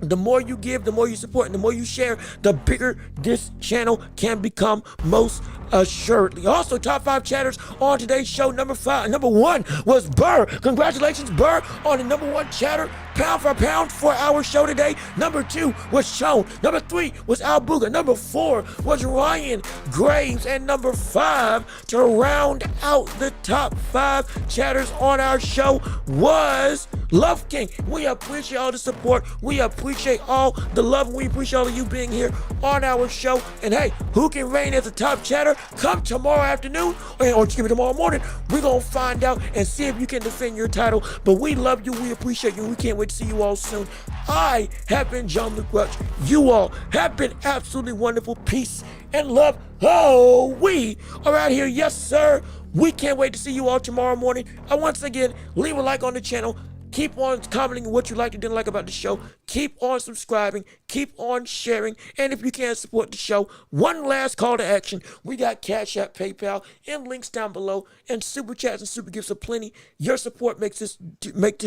the more you give, the more you support, and the more you share, the bigger this channel can become, most assuredly. Also, top 5 chatters on today's show. Number 1 was Burr. Congratulations, Burr, on the number 1 chatter, pound for pound, for our show today. Number 2 was Sean. Number 3 was Al Buga. Number 4 was Ryan Graves. And number 5, to round out the top 5 chatters on our show, was Love King. We appreciate all the support. We appreciate all the love. And we appreciate all of you being here on our show. And hey, who can reign as a top chatter? Come tomorrow afternoon, or tomorrow morning. We're going to find out and see if you can defend your title. But we love you. We appreciate you. We can't wait to see you all soon. I have been Jean-Luc Welch. You all have been absolutely wonderful. Peace and love. Oh, we are out here. Yes, sir. We can't wait to see you all tomorrow morning. Once again, leave a like on the channel. Keep on commenting what you liked and didn't like about the show. Keep on subscribing. Keep on sharing. And if you can support the show, one last call to action. We got Cash App, PayPal, and links down below. And Super Chats and Super Gifts are plenty. Your support makes this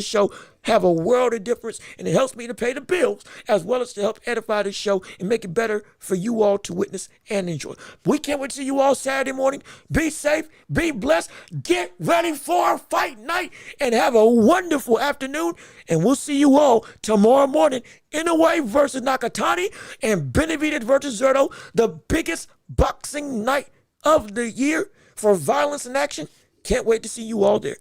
show have a world of difference. And it helps me to pay the bills, as well as to help edify this show and make it better for you all to witness and enjoy. We can't wait to see you all Saturday morning. Be safe. Be blessed. Get ready for fight night. And have a wonderful afternoon. And we'll see you all tomorrow morning. Inoue versus Nakatani and Benavidez versus Zurdo, the biggest boxing night of the year for violence and action. Can't wait to see you all there.